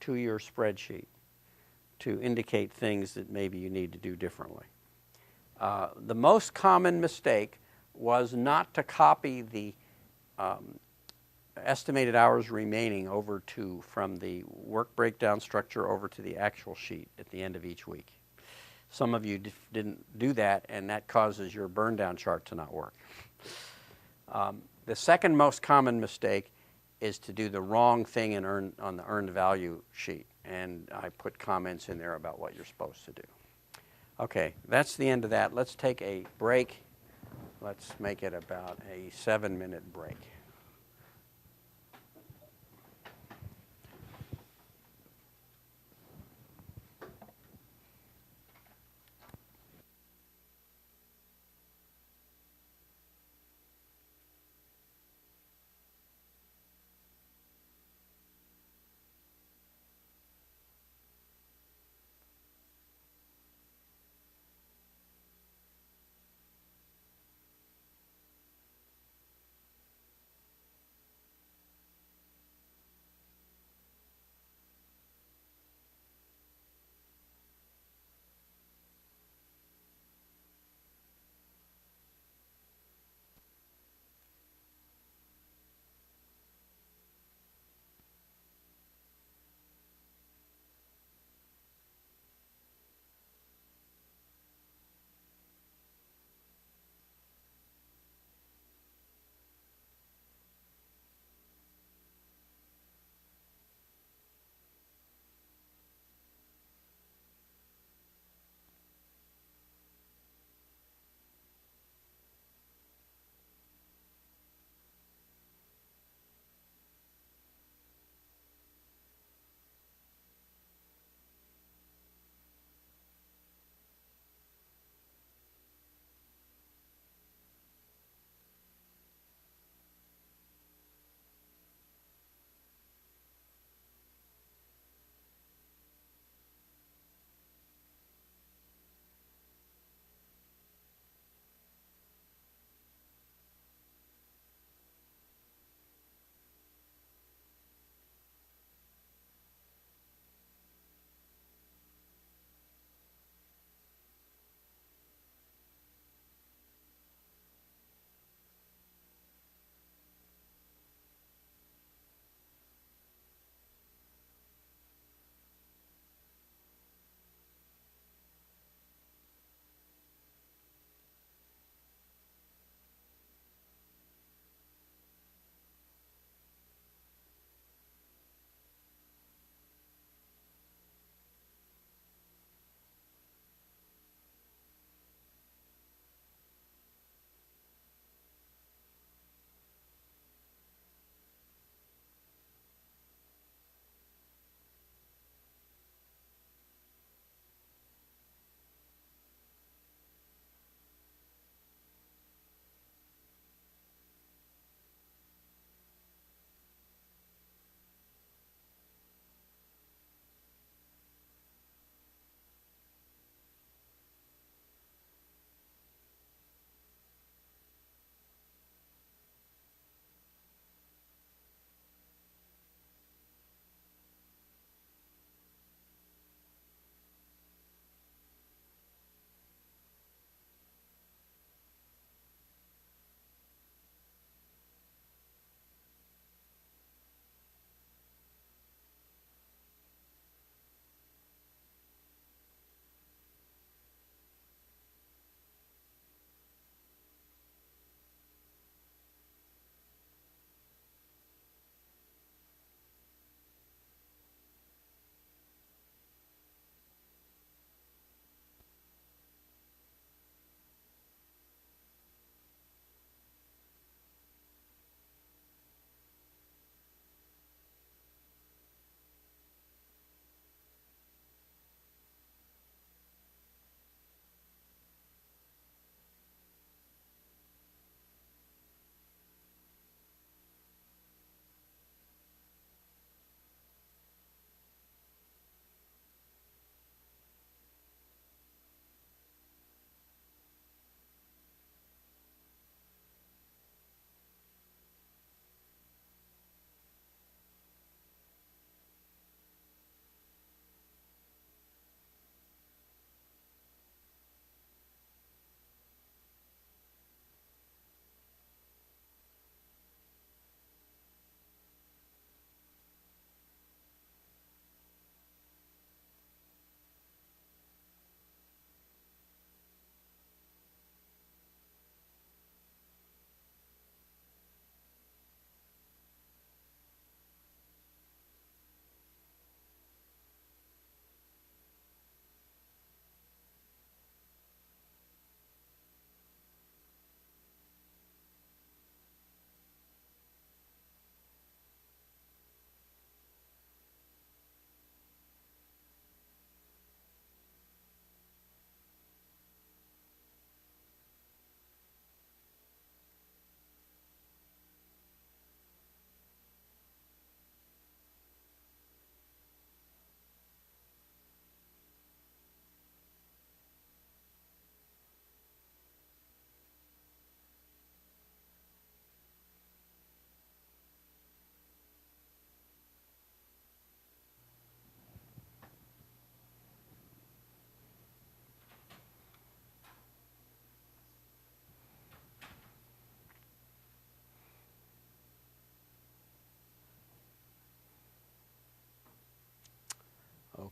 to your spreadsheet to indicate things that maybe you need to do differently. The most common mistake was not to copy the estimated hours remaining from the work breakdown structure over to the actual sheet at the end of each week. Some of you didn't do that, and that causes your burn down chart to not work. The second most common mistake is to do the wrong thing on the earned value sheet, and I put comments in there about what you're supposed to do. Okay, that's the end of that. Let's take a break. Let's make it about a 7-minute break.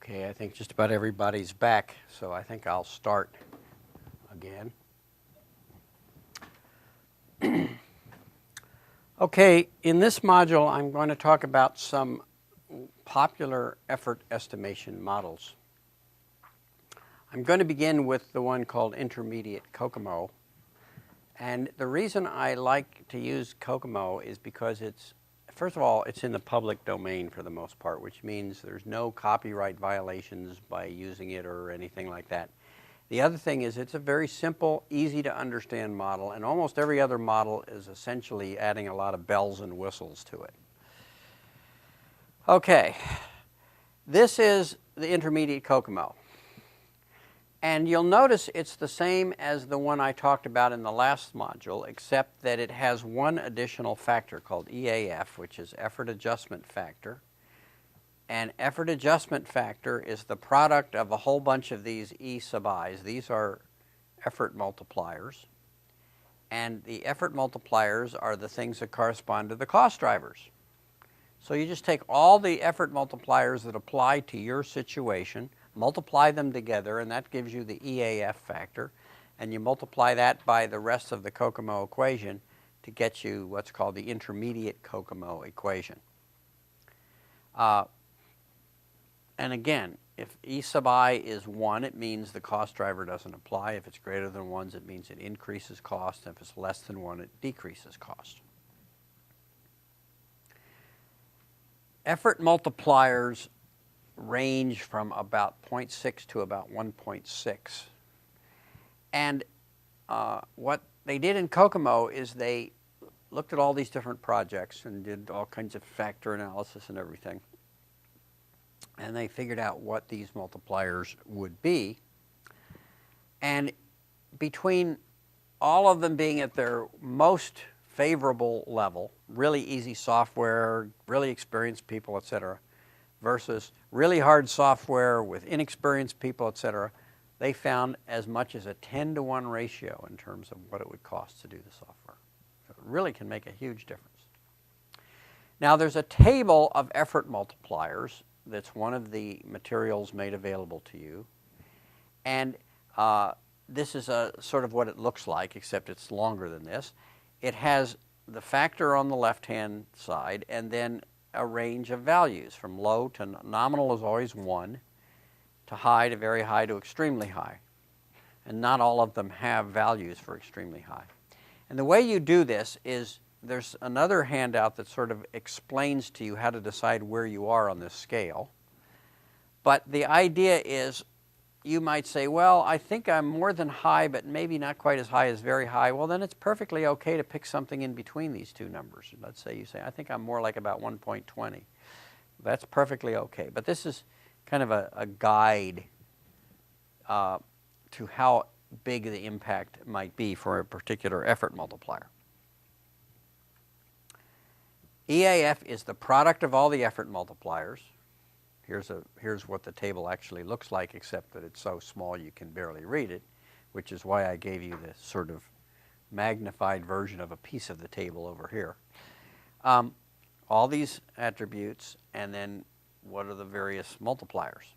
Okay, I think just about everybody's back, so I think I'll start again. Okay, in this module I'm going to talk about some popular effort estimation models. I'm going to begin with the one called Intermediate COCOMO. And the reason I like to use COCOMO is because first of all, it's in the public domain for the most part, which means there's no copyright violations by using it or anything like that. The other thing is it's a very simple, easy to understand model, and almost every other model is essentially adding a lot of bells and whistles to it. Okay, this is the Intermediate COCOMO. And you'll notice it's the same as the one I talked about in the last module, except that it has one additional factor called EAF, which is effort adjustment factor. And effort adjustment factor is the product of a whole bunch of these E sub i's. These are effort multipliers. And the effort multipliers are the things that correspond to the cost drivers. So you just take all the effort multipliers that apply to your situation, multiply them together, and that gives you the EAF factor. And you multiply that by the rest of the COCOMO equation to get you what's called the intermediate COCOMO equation. And again, if E sub I is 1, it means the cost driver doesn't apply. If it's greater than 1, it means it increases cost. If it's less than 1, it decreases cost. Effort multipliers range from about 0.6 to about 1.6. And what they did in COCOMO is they looked at all these different projects and did all kinds of factor analysis and everything. And they figured out what these multipliers would be. And between all of them being at their most favorable level, really easy software, really experienced people, etc., versus really hard software with inexperienced people, etc., they found as much as a 10-to-1 ratio in terms of what it would cost to do the software. So it really can make a huge difference. Now there's a table of effort multipliers that's one of the materials made available to you. And this is sort of what it looks like, except it's longer than this. It has the factor on the left-hand side and then a range of values from low to nominal is always 1, to high to very high to extremely high. And not all of them have values for extremely high. And the way you do this is there's another handout that sort of explains to you how to decide where you are on this scale. But the idea is you might say, well, I think I'm more than high, but maybe not quite as high as very high. Well, then it's perfectly okay to pick something in between these two numbers. Let's say you say, I think I'm more like about 1.20. That's perfectly okay. But this is kind of a guide to how big the impact might be for a particular effort multiplier. EAF is the product of all the effort multipliers. Here's what the table actually looks like, except that it's so small you can barely read it, which is why I gave you this sort of magnified version of a piece of the table over here. All these attributes, and then what are the various multipliers?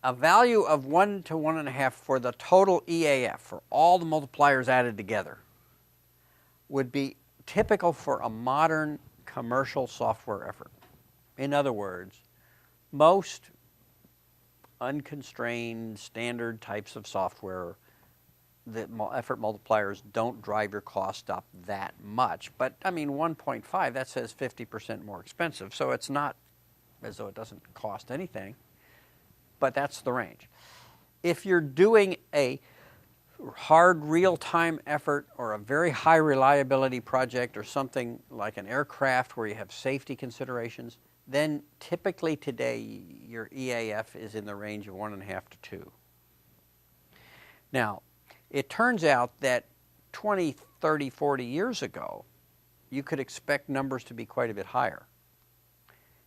A value of 1 to 1.5 for the total EAF, for all the multipliers added together, would be typical for a modern commercial software effort. In other words, most unconstrained standard types of software, the effort multipliers don't drive your cost up that much. But I mean, 1.5, that says 50% more expensive. So it's not as though it doesn't cost anything, but that's the range. If you're doing a hard real-time effort or a very high reliability project or something like an aircraft where you have safety considerations, then typically today your EAF is in the range of 1.5 to 2. Now, it turns out that 20, 30, 40 years ago, you could expect numbers to be quite a bit higher,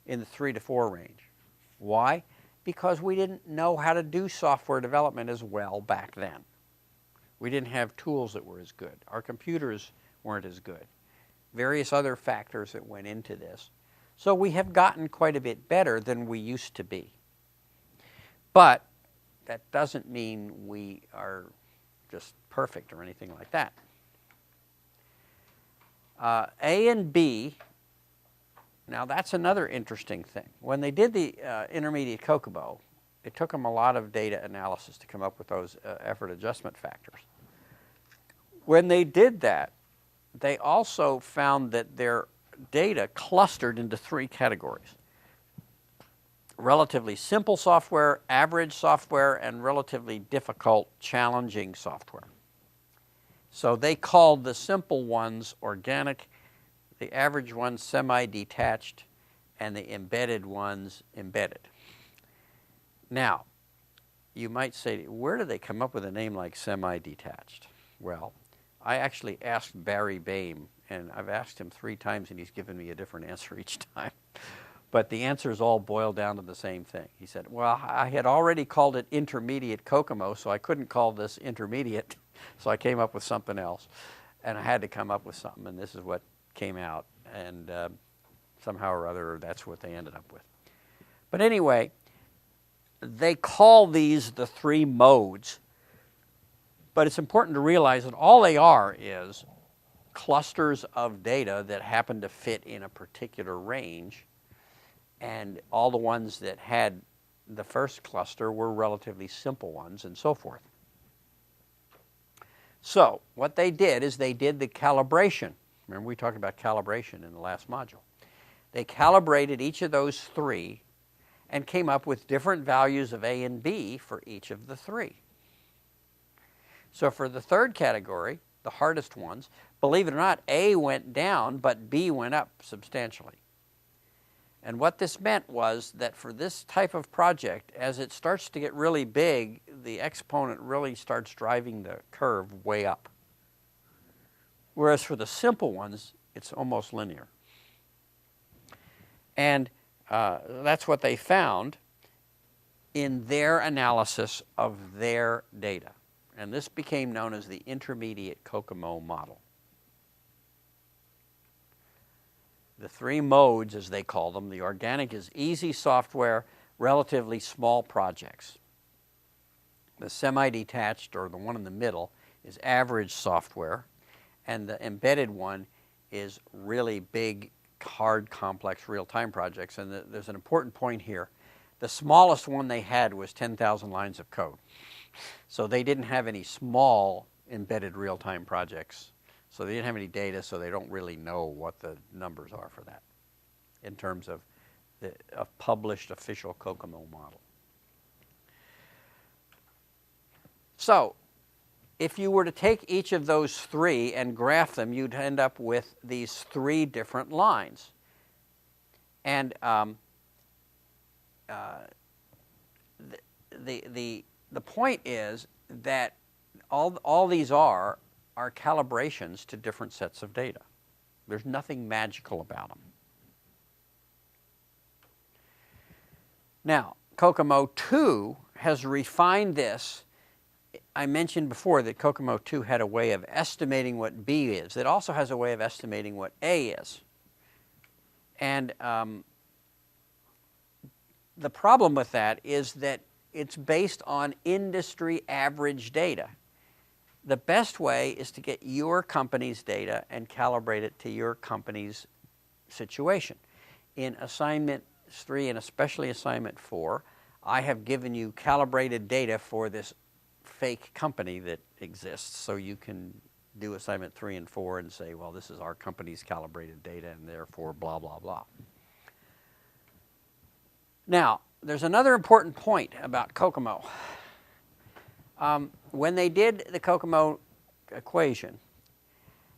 in the 3 to 4 range. Why? Because we didn't know how to do software development as well back then. We didn't have tools that were as good. Our computers weren't as good. Various other factors that went into this. So we have gotten quite a bit better than we used to be. But that doesn't mean we are just perfect or anything like that. A and B, now that's another interesting thing. When they did the intermediate COCOMO, it took them a lot of data analysis to come up with those effort adjustment factors. When they did that, they also found that their data clustered into three categories: relatively simple software, average software, and relatively difficult, challenging software. So they called the simple ones organic, the average ones semi-detached, and the embedded ones embedded. Now, you might say, where did they come up with a name like semi-detached? Well, I actually asked Barry Boehm, and I've asked him 3 times, and he's given me a different answer each time. But the answers all boil down to the same thing. He said, well, I had already called it intermediate COCOMO, so I couldn't call this intermediate, so I came up with something else. And I had to come up with something, and this is what came out. And somehow or other, that's what they ended up with. But anyway, they call these the 3 modes. But it's important to realize that all they are is clusters of data that happen to fit in a particular range. And all the ones that had the first cluster were relatively simple ones, and so forth. So what they did is they did the calibration. Remember, we talked about calibration in the last module. They calibrated each of those 3 and came up with different values of A and B for each of the 3. So for the third category, the hardest ones, believe it or not, A went down, but B went up substantially. And what this meant was that for this type of project, as it starts to get really big, the exponent really starts driving the curve way up. Whereas for the simple ones, it's almost linear. And that's what they found in their analysis of their data. And this became known as the intermediate COCOMO model. The 3 modes, as they call them, the organic is easy software, relatively small projects. The semi-detached, or the one in the middle, is average software. And the embedded one is really big, hard, complex, real-time projects. And there's an important point here. The smallest one they had was 10,000 lines of code. So they didn't have any small embedded real-time projects. So they didn't have any data, so they don't really know what the numbers are for that in terms of the published official COCOMO model. So if you were to take each of those 3 and graph them, you'd end up with these 3 different lines. And the point is that all these are calibrations to different sets of data. There's nothing magical about them. Now, COCOMO 2 has refined this. I mentioned before that COCOMO 2 had a way of estimating what B is. It also has a way of estimating what A is. And the problem with that is that it's based on industry average data. The best way is to get your company's data and calibrate it to your company's situation. In assignment 3 and especially assignment 4, I have given you calibrated data for this fake company that exists, so you can do assignment 3 and 4 and say, well, this is our company's calibrated data and therefore blah, blah, blah. Now, there's another important point about COCOMO. When they did the COCOMO equation,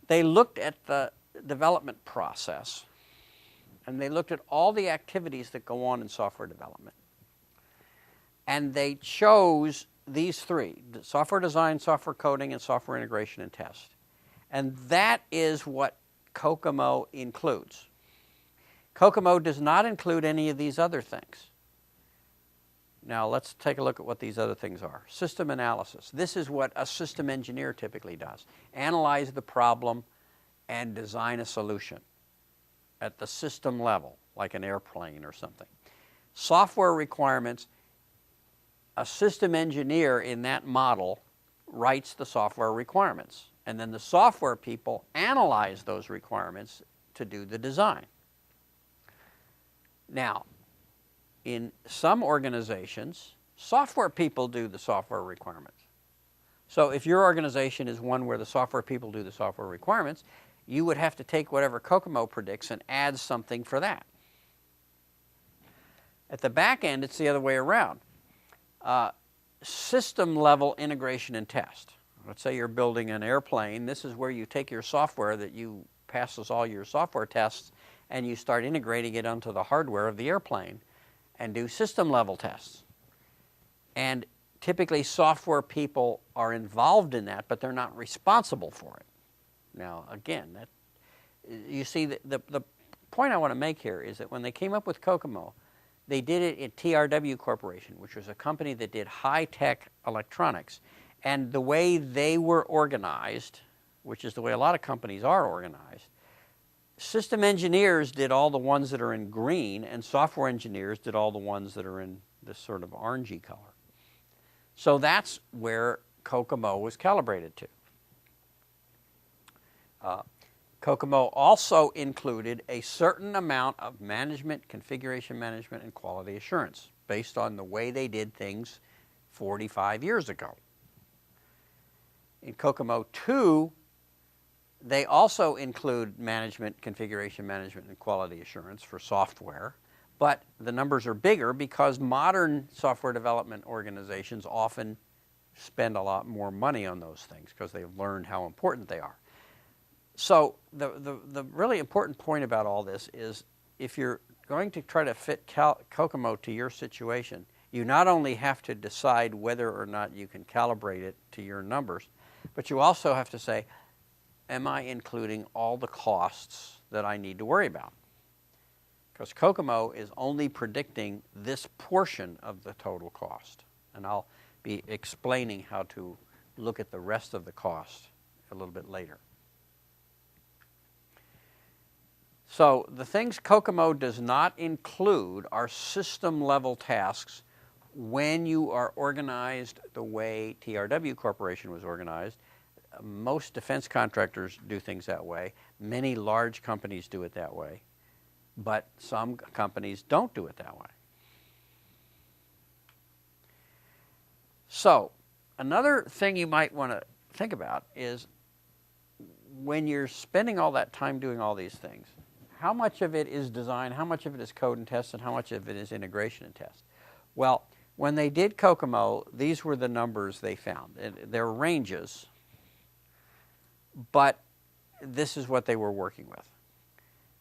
they looked at the development process, and they looked at all the activities that go on in software development. And they chose these 3, software design, software coding, and software integration and test. And that is what COCOMO includes. COCOMO does not include any of these other things. Now let's take a look at what these other things are. System analysis. This is what a system engineer typically does. Analyze the problem and design a solution at the system level. like an airplane or something. Software requirements, a system engineer in that model writes the software requirements, and then the software people analyze those requirements to do the design. Now, in some organizations, software people do the software requirements. So if your organization is one where the software people do the software requirements, you would have to take whatever Kokomo predicts and add something for that. At the back end, it's the other way around. System level integration and test. Let's say you're building an airplane. This is where you take your software that you passes all your software tests and you start integrating it onto the hardware of the airplane and do system level tests. And typically software people are involved in that, but they're not responsible for it. Now, again, you see, the point I want to make here is that when they came up with Kokomo, they did it at TRW Corporation, which was a company that did high-tech electronics. And the way they were organized, which is the way a lot of companies are organized, system engineers did all the ones that are in green, and software engineers did all the ones that are in this sort of orangey color. So that's where Kokomo was calibrated to. Kokomo also included a certain amount of management, configuration management, and quality assurance based on the way they did things 45 years ago. In Kokomo 2, they also include management, configuration management, and quality assurance for software, but the numbers are bigger because modern software development organizations often spend a lot more money on those things because they've learned how important they are. So the really important point about all this is if you're going to try to fit Kokomo to your situation, you not only have to decide whether or not you can calibrate it to your numbers, but you also have to say, am I including all the costs that I need to worry about? Because Kokomo is only predicting this portion of the total cost. And I'll be explaining how to look at the rest of the cost a little bit later. So the things Kokomo does not include are system-level tasks when you are organized the way TRW Corporation was organized. Most defense contractors do things that way. Many large companies do it that way. But some companies don't do it that way. So another thing you might want to think about is when you're spending all that time doing all these things, how much of it is design, how much of it is code and test, and how much of it is integration and test? Well, when they did Kokomo, these were the numbers they found. They're ranges, but this is what they were working with.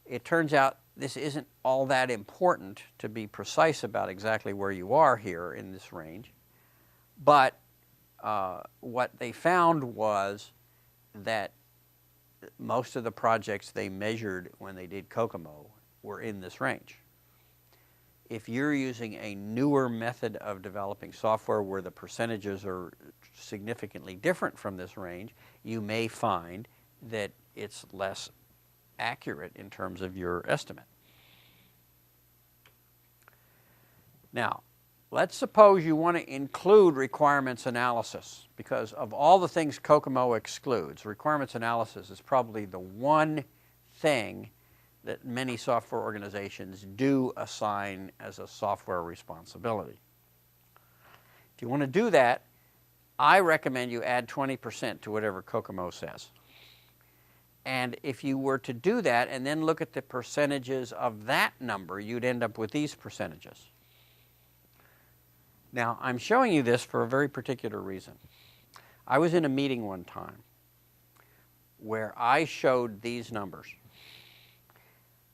It turns out this isn't all that important to be precise about exactly where you are here in this range, but what they found was that most of the projects they measured when they did Kokomo were in this range. If you're using a newer method of developing software where the percentages are significantly different from this range, you may find that it's less accurate in terms of your estimate. Now, let's suppose you want to include requirements analysis, because of all the things Kokomo excludes, requirements analysis is probably the one thing that many software organizations do assign as a software responsibility. If you want to do that, I recommend you add 20% to whatever Kokomo says. And if you were to do that and then look at the percentages of that number, you'd end up with these percentages. Now, I'm showing you this for a very particular reason. I was in a meeting one time where I showed these numbers.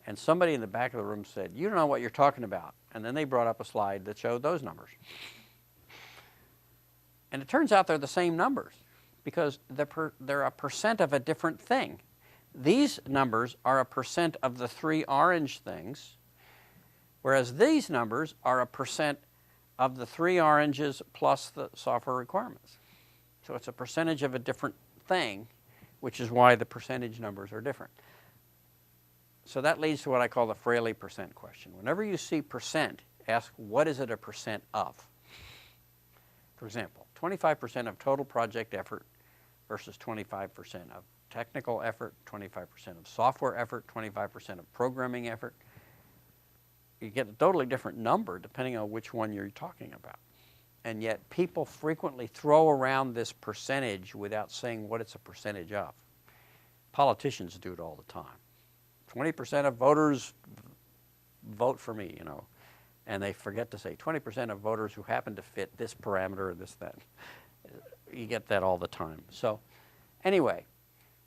And somebody in the back of the room said, "You don't know what you're talking about." And then they brought up a slide that showed those numbers. And it turns out they're the same numbers because they're a percent of a different thing. These numbers are a percent of the three orange things, whereas these numbers are a percent of the three oranges plus the software requirements. So it's a percentage of a different thing, which is why the percentage numbers are different. So that leads to what I call the Fraley percent question. Whenever you see percent, ask what is it a percent of? For example, 25% of total project effort versus 25% of technical effort, 25% of software effort, 25% of programming effort. You get a totally different number depending on which one you're talking about. And yet people frequently throw around this percentage without saying what it's a percentage of. Politicians do it all the time. 20% of voters vote for me, and they forget to say 20% of voters who happen to fit this parameter or this, that. You get that all the time. So anyway,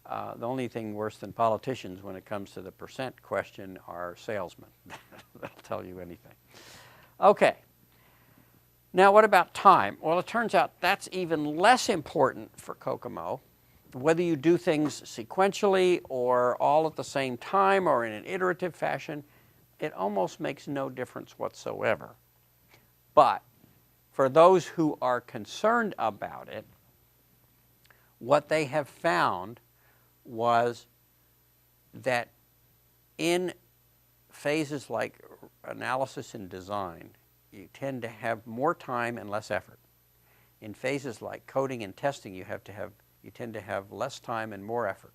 the only thing worse than politicians when it comes to the percent question are salesmen. That'll tell you anything. Okay. Now what about time? Well, it turns out that's even less important for Kokomo. Whether you do things sequentially or all at the same time or in an iterative fashion, it almost makes no difference whatsoever. But for those who are concerned about it, what they have found was that in phases like analysis and design, you tend to have more time and less effort. In phases like coding and testing, you tend to have less time and more effort.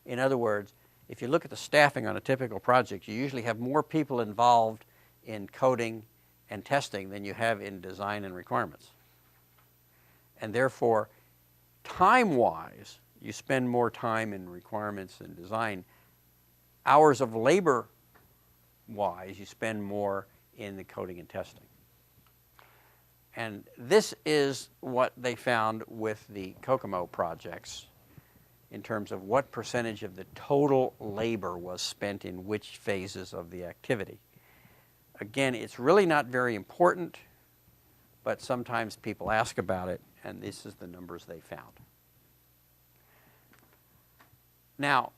In other words, if you look at the staffing on a typical project, you usually have more people involved in coding and testing than you have in design and requirements. And therefore, time-wise, you spend more time in requirements and design. Hours of labor-wise, you spend more in the coding and testing. And this is what they found with the Kokomo projects in terms of what percentage of the total labor was spent in which phases of the activity. Again, it's really not very important, but sometimes people ask about it, and this is the numbers they found. Now,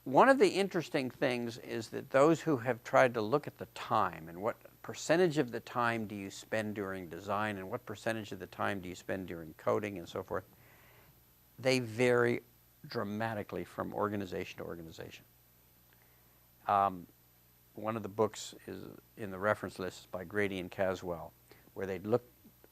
one of the interesting things is that those who have tried to look at the time and what percentage of the time do you spend during design and what percentage of the time do you spend during coding and so forth, they vary dramatically from organization to organization. One of the books is in the reference list by Grady and Caswell, where they looked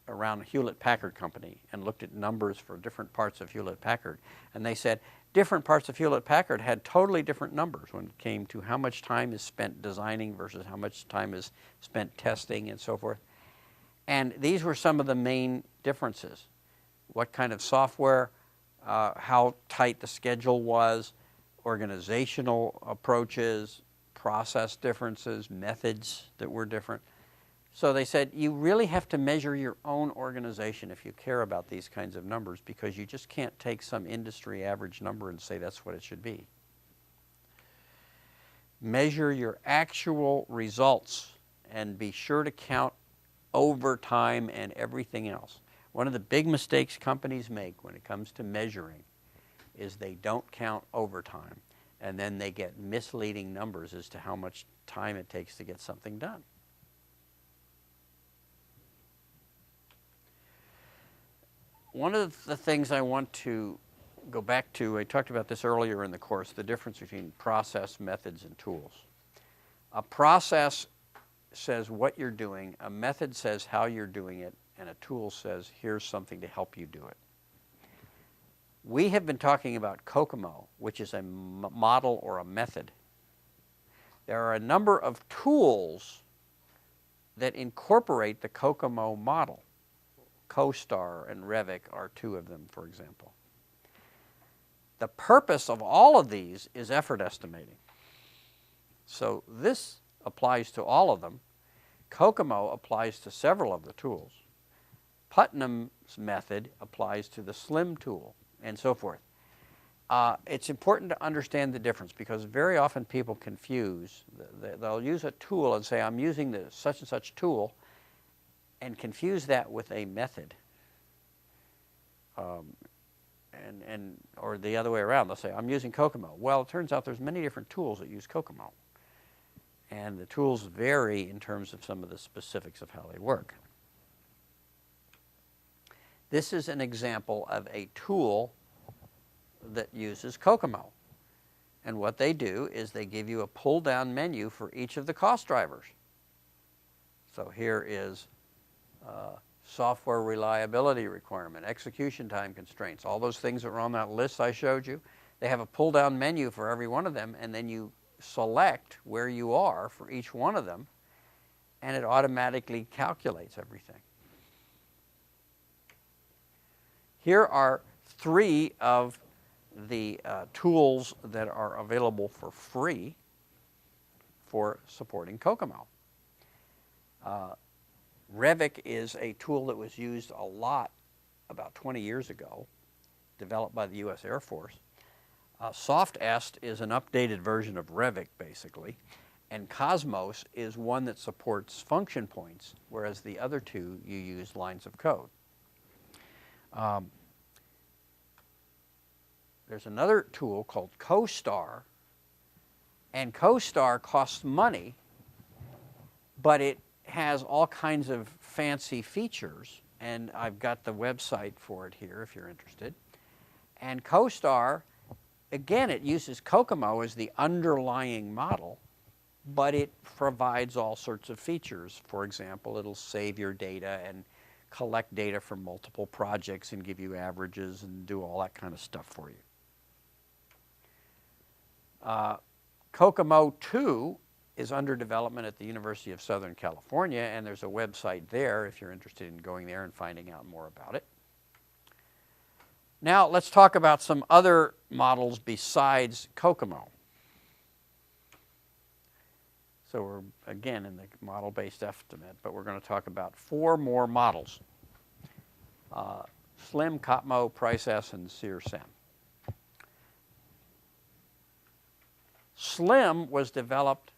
around Hewlett-Packard Company and looked at numbers for different parts of Hewlett-Packard. And they said different parts of Hewlett-Packard had totally different numbers when it came to how much time is spent designing versus how much time is spent testing and so forth. And these were some of the main differences. What kind of software, how tight the schedule was, organizational approaches, process differences, methods that were different. So they said you really have to measure your own organization if you care about these kinds of numbers, because you just can't take some industry average number and say that's what it should be. Measure your actual results and be sure to count overtime and everything else. One of the big mistakes companies make when it comes to measuring is they don't count overtime, and then they get misleading numbers as to how much time it takes to get something done. One of the things I want to go back to, I talked about this earlier in the course, the difference between process, methods, and tools. A process says what you're doing, a method says how you're doing it, and a tool says here's something to help you do it. We have been talking about Kokomo, which is a model or a method. There are a number of tools that incorporate the Kokomo model. CoStar and Revit are two of them, for example. The purpose of all of these is effort estimating. So this applies to all of them. Kokomo applies to several of the tools. Putnam's method applies to the SLIM tool, and so forth. It's important to understand the difference, because very often people confuse. They'll use a tool and say, I'm using the such and such tool, and confuse that with a method. Or the other way around, they'll say, I'm using Kokomo. Well, it turns out there's many different tools that use Kokomo. And the tools vary in terms of some of the specifics of how they work. This is an example of a tool that uses Kokomo. And what they do is they give you a pull-down menu for each of the cost drivers. So here is software reliability requirement, execution time constraints, all those things that were on that list I showed you. They have a pull-down menu for every one of them, and then you select where you are for each one of them, and it automatically calculates everything. Here are 3 of the tools that are available for free for supporting Kokomo. Revit is a tool that was used a lot about 20 years ago, developed by the U.S. Air Force. SoftEst is an updated version of Revit, basically, and Cosmos is one that supports function points, whereas the other 2 you use lines of code. There's another tool called CoStar, and CoStar costs money, but it has all kinds of fancy features, and I've got the website for it here if you're interested. And CoStar, again, it uses Kokomo as the underlying model, but it provides all sorts of features. For example, it'll save your data and collect data from multiple projects and give you averages and do all that kind of stuff for you. Kokomo 2 is under development at the University of Southern California, and there's a website there if you're interested in going there and finding out more about it. Now let's talk about some other models besides Kokomo. So we're again in the model-based estimate, but we're going to talk about 4 more models. SLIM, COTMO, PRICE-S, and SEER-SEM. SLIM was developed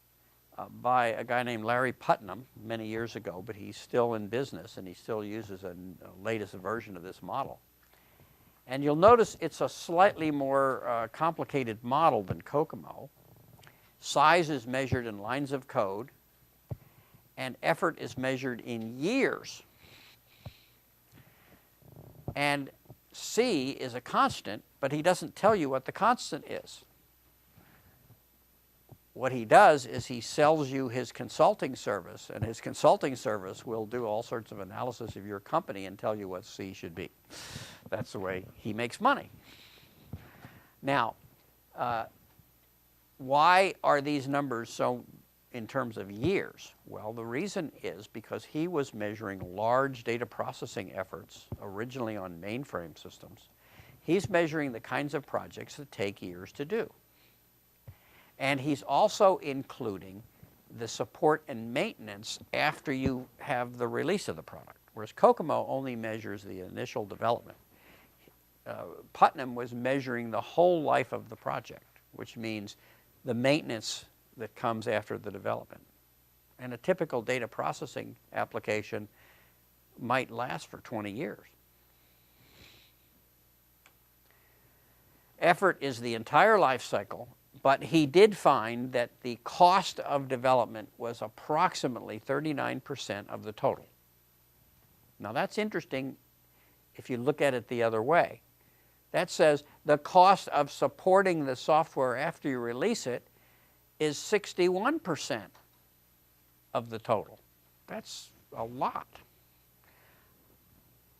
by a guy named Larry Putnam many years ago, but he's still in business and he still uses a latest version of this model. And you'll notice it's a slightly more complicated model than Kokomo. Size is measured in lines of code, and effort is measured in years. And C is a constant, but he doesn't tell you what the constant is. What he does is he sells you his consulting service, and his consulting service will do all sorts of analysis of your company and tell you what C should be. That's the way he makes money. Now, why are these numbers so in terms of years? Well, the reason is because he was measuring large data processing efforts originally on mainframe systems. He's measuring the kinds of projects that take years to do. And he's also including the support and maintenance after you have the release of the product, whereas Kokomo only measures the initial development. Putnam was measuring the whole life of the project, which means the maintenance that comes after the development. And a typical data processing application might last for 20 years. Effort is the entire life cycle, but he did find that the cost of development was approximately 39% of the total. Now that's interesting if you look at it the other way. That says the cost of supporting the software after you release it is 61% of the total. That's a lot.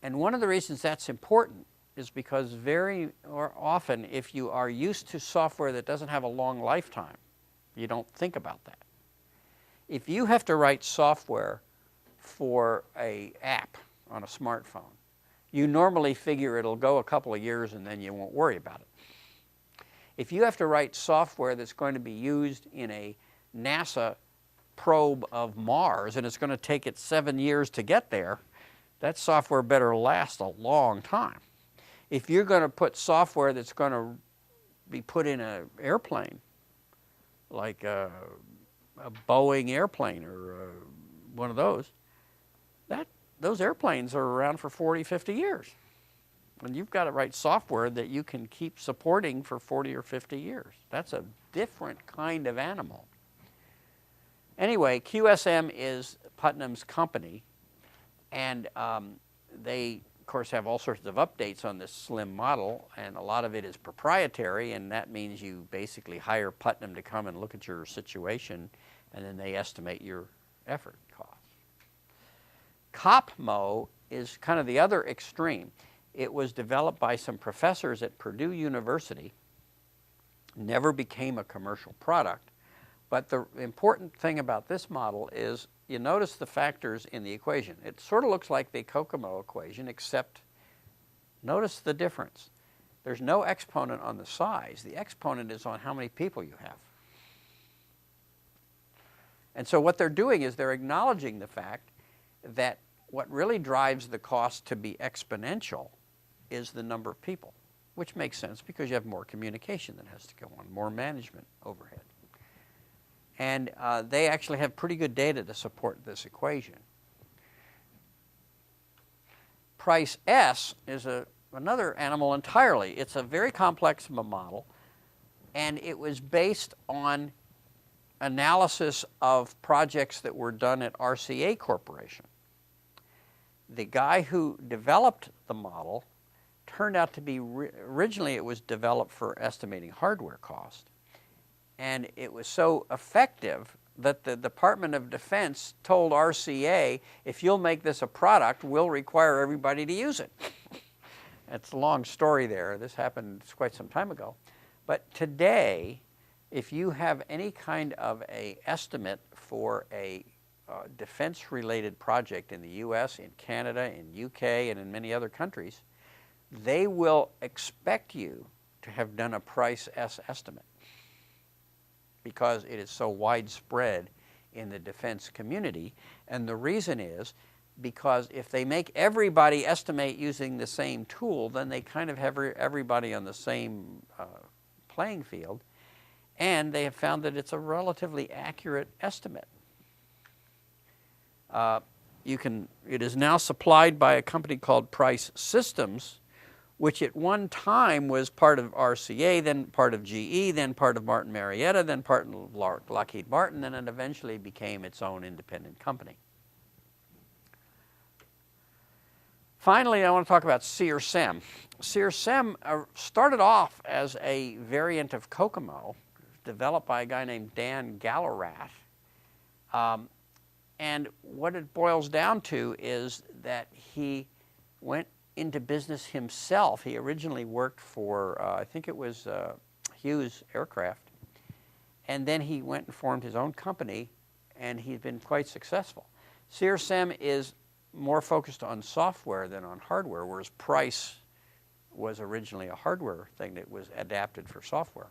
And one of the reasons that's important is because very often if you are used to software that doesn't have a long lifetime, you don't think about that. If you have to write software for an app on a smartphone, you normally figure it'll go a couple of years and then you won't worry about it. If you have to write software that's going to be used in a NASA probe of Mars and it's going to take it 7 years to get there, that software better last a long time. If you're going to put software that's going to be put in an airplane, like a Boeing airplane or one of those airplanes are around for 40, 50 years. And you've got to write software that you can keep supporting for 40 or 50 years. That's a different kind of animal. Anyway, QSM is Putnam's company, and they of course, have all sorts of updates on this SLIM model, and a lot of it is proprietary, and that means you basically hire Putnam to come and look at your situation, and then they estimate your effort cost. COPMO is kind of the other extreme. It was developed by some professors at Purdue University, never became a commercial product, but the important thing about this model is you notice the factors in the equation. It sort of looks like the COCOMO equation, except notice the difference. There's no exponent on the size. The exponent is on how many people you have. And so what they're doing is they're acknowledging the fact that what really drives the cost to be exponential is the number of people, which makes sense because you have more communication that has to go on, more management overhead. And they actually have pretty good data to support this equation. Price S is another animal entirely. It's a very complex model, and it was based on analysis of projects that were done at RCA Corporation. The guy who developed the model turned out to be, originally it was developed for estimating hardware cost. And it was so effective that the Department of Defense told RCA, if you'll make this a product, we'll require everybody to use it. It's a long story there. This happened quite some time ago. But today, if you have any kind of an estimate for a defense-related project in the US, in Canada, in UK, and in many other countries, they will expect you to have done a price S estimate, because it is so widespread in the defense community. And the reason is because if they make everybody estimate using the same tool, then they kind of have everybody on the same playing field, and they have found that it's a relatively accurate estimate. It is now supplied by a company called Price Systems, which at one time was part of RCA, then part of GE, then part of Martin Marietta, then part of Lockheed Martin, and it eventually became its own independent company. Finally, I want to talk about CIRSEM. CIRSEM started off as a variant of COCOMO, developed by a guy named Dan Gallerath. And what it boils down to is that he went into business himself. He originally worked for, I think it was Hughes Aircraft, and then he went and formed his own company, and he's been quite successful. CIRSEM is more focused on software than on hardware, whereas Price was originally a hardware thing that was adapted for software.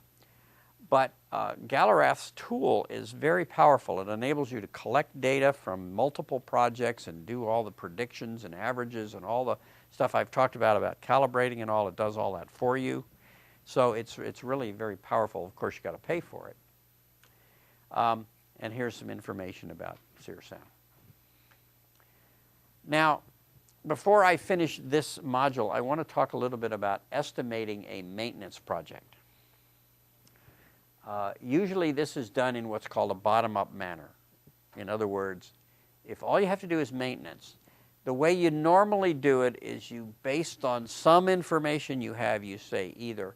But Gallerath's tool is very powerful. It enables you to collect data from multiple projects and do all the predictions and averages and all the stuff I've talked about calibrating and all. It does all that for you. So it's really very powerful. Of course, you've got to pay for it. And here's some information about CIRSEM. Now, before I finish this module, I want to talk a little bit about estimating a maintenance project. Usually this is done in what's called a bottom-up manner. In other words, if all you have to do is maintenance, the way you normally do it is you, based on some information you have, you say either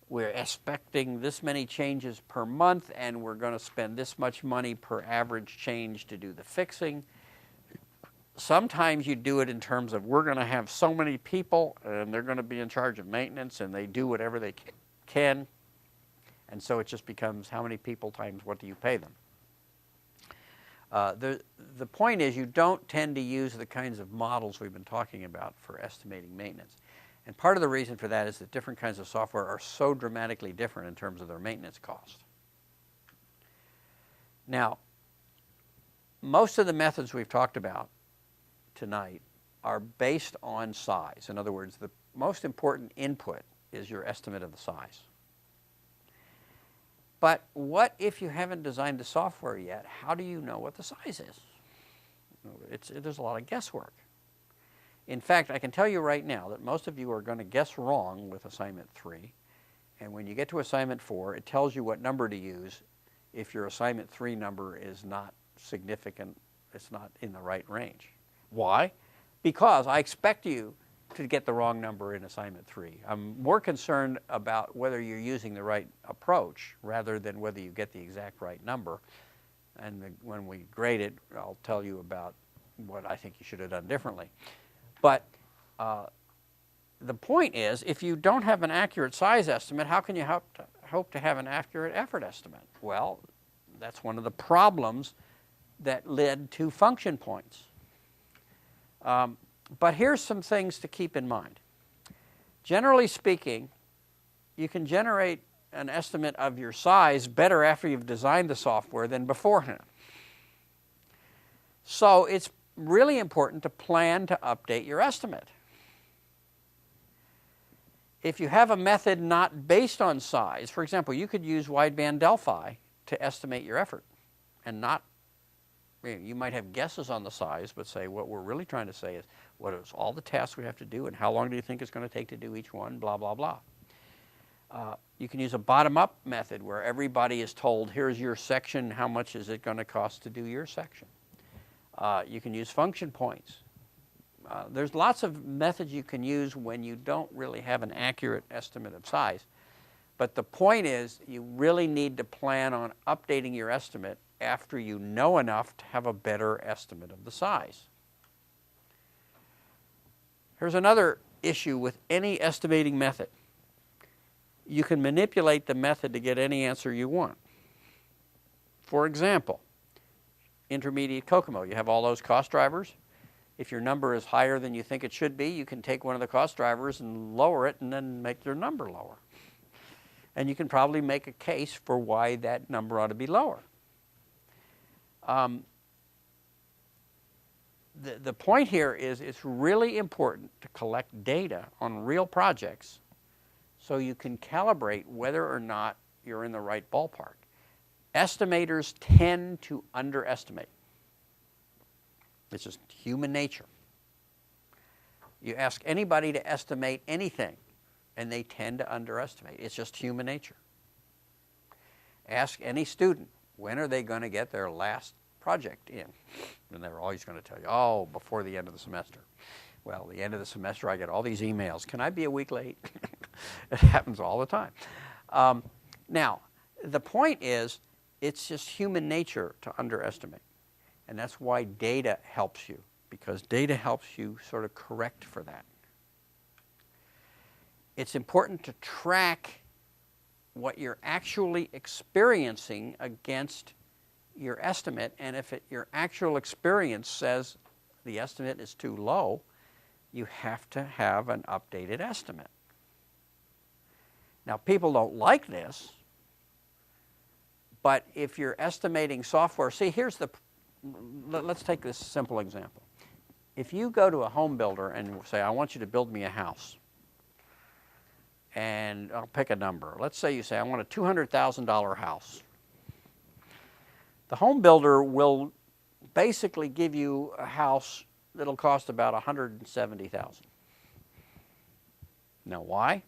we're expecting this many changes per month and we're going to spend this much money per average change to do the fixing. Sometimes you do it in terms of we're going to have so many people and they're going to be in charge of maintenance and they do whatever they can. And so it just becomes how many people times what do you pay them. The point is you don't tend to use the kinds of models we've been talking about for estimating maintenance. And part of the reason for that is that different kinds of software are so dramatically different in terms of their maintenance cost. Now, most of the methods we've talked about tonight are based on size. In other words, the most important input is your estimate of the size. But what if you haven't designed the software yet? How do you know what the size is? There's a lot of guesswork. In fact, I can tell you right now that most of you are going to guess wrong with assignment 3. And when you get to assignment 4, it tells you what number to use if your assignment 3 number is not significant, it's not in the right range. Why? Because I expect you to get the wrong number in assignment 3. I'm more concerned about whether you're using the right approach rather than whether you get the exact right number. And when we grade it, I'll tell you about what I think you should have done differently. But the point is, if you don't have an accurate size estimate, how can you hope to have an accurate effort estimate? Well, that's one of the problems that led to function points. But here's some things to keep in mind. Generally speaking, you can generate an estimate of your size better after you've designed the software than beforehand. So it's really important to plan to update your estimate. If you have a method not based on size, for example, you could use wideband Delphi to estimate your effort and not, you might have guesses on the size, but say what we're really trying to say is what is all the tasks we have to do and how long do you think it's going to take to do each one, blah, blah, blah. You can use a bottom-up method where everybody is told, here's your section, how much is it going to cost to do your section. You can use function points. There's lots of methods you can use when you don't really have an accurate estimate of size. But the point is, you really need to plan on updating your estimate after you know enough to have a better estimate of the size. Here's another issue with any estimating method. You can manipulate the method to get any answer you want. For example, intermediate COCOMO, you have all those cost drivers. If your number is higher than you think it should be, you can take one of the cost drivers and lower it and then make your number lower. And you can probably make a case for why that number ought to be lower. The point here is it's really important to collect data on real projects so you can calibrate whether or not you're in the right ballpark. Estimators tend to underestimate. It's just human nature. You ask anybody to estimate anything, and they tend to underestimate. It's just human nature. Ask any student, when are they going to get their last project in? And they're always going to tell you, oh, before the end of the semester. Well, the end of the semester, I get all these emails. Can I be a week late? It happens all the time. Now, the point is, it's just human nature to underestimate. And that's why data helps you, because data helps you sort of correct for that. It's important to track what you're actually experiencing against your estimate, and if your actual experience says the estimate is too low, you have to have an updated estimate. Now, people don't like this, but if you're estimating software, see, let's take this simple example. If you go to a home builder and say, I want you to build me a house, and I'll pick a number. Let's say you say, I want a $200,000 house. The home builder will basically give you a house that'll cost about $170,000. Now, why?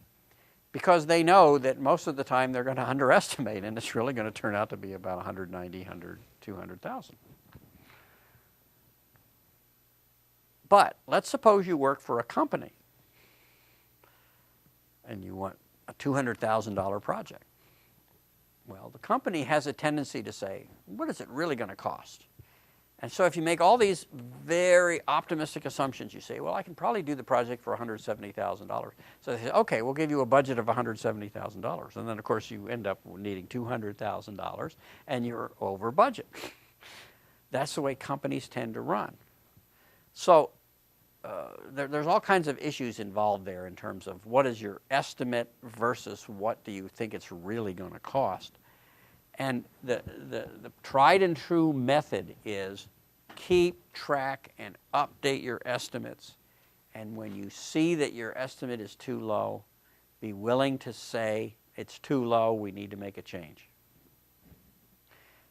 Because they know that most of the time they're going to underestimate, and it's really going to turn out to be about $190,000, $200,000. But let's suppose you work for a company and you want a $200,000 project. Well, the company has a tendency to say, what is it really going to cost? And so if you make all these very optimistic assumptions, you say, well, I can probably do the project for $170,000. So they say, okay, we'll give you a budget of $170,000. And then, of course, you end up needing $200,000, and you're over budget. That's the way companies tend to run. So there's all kinds of issues involved there in terms of what is your estimate versus what do you think it's really going to cost. And the tried and true method is keep track and update your estimates. And when you see that your estimate is too low, be willing to say it's too low, we need to make a change.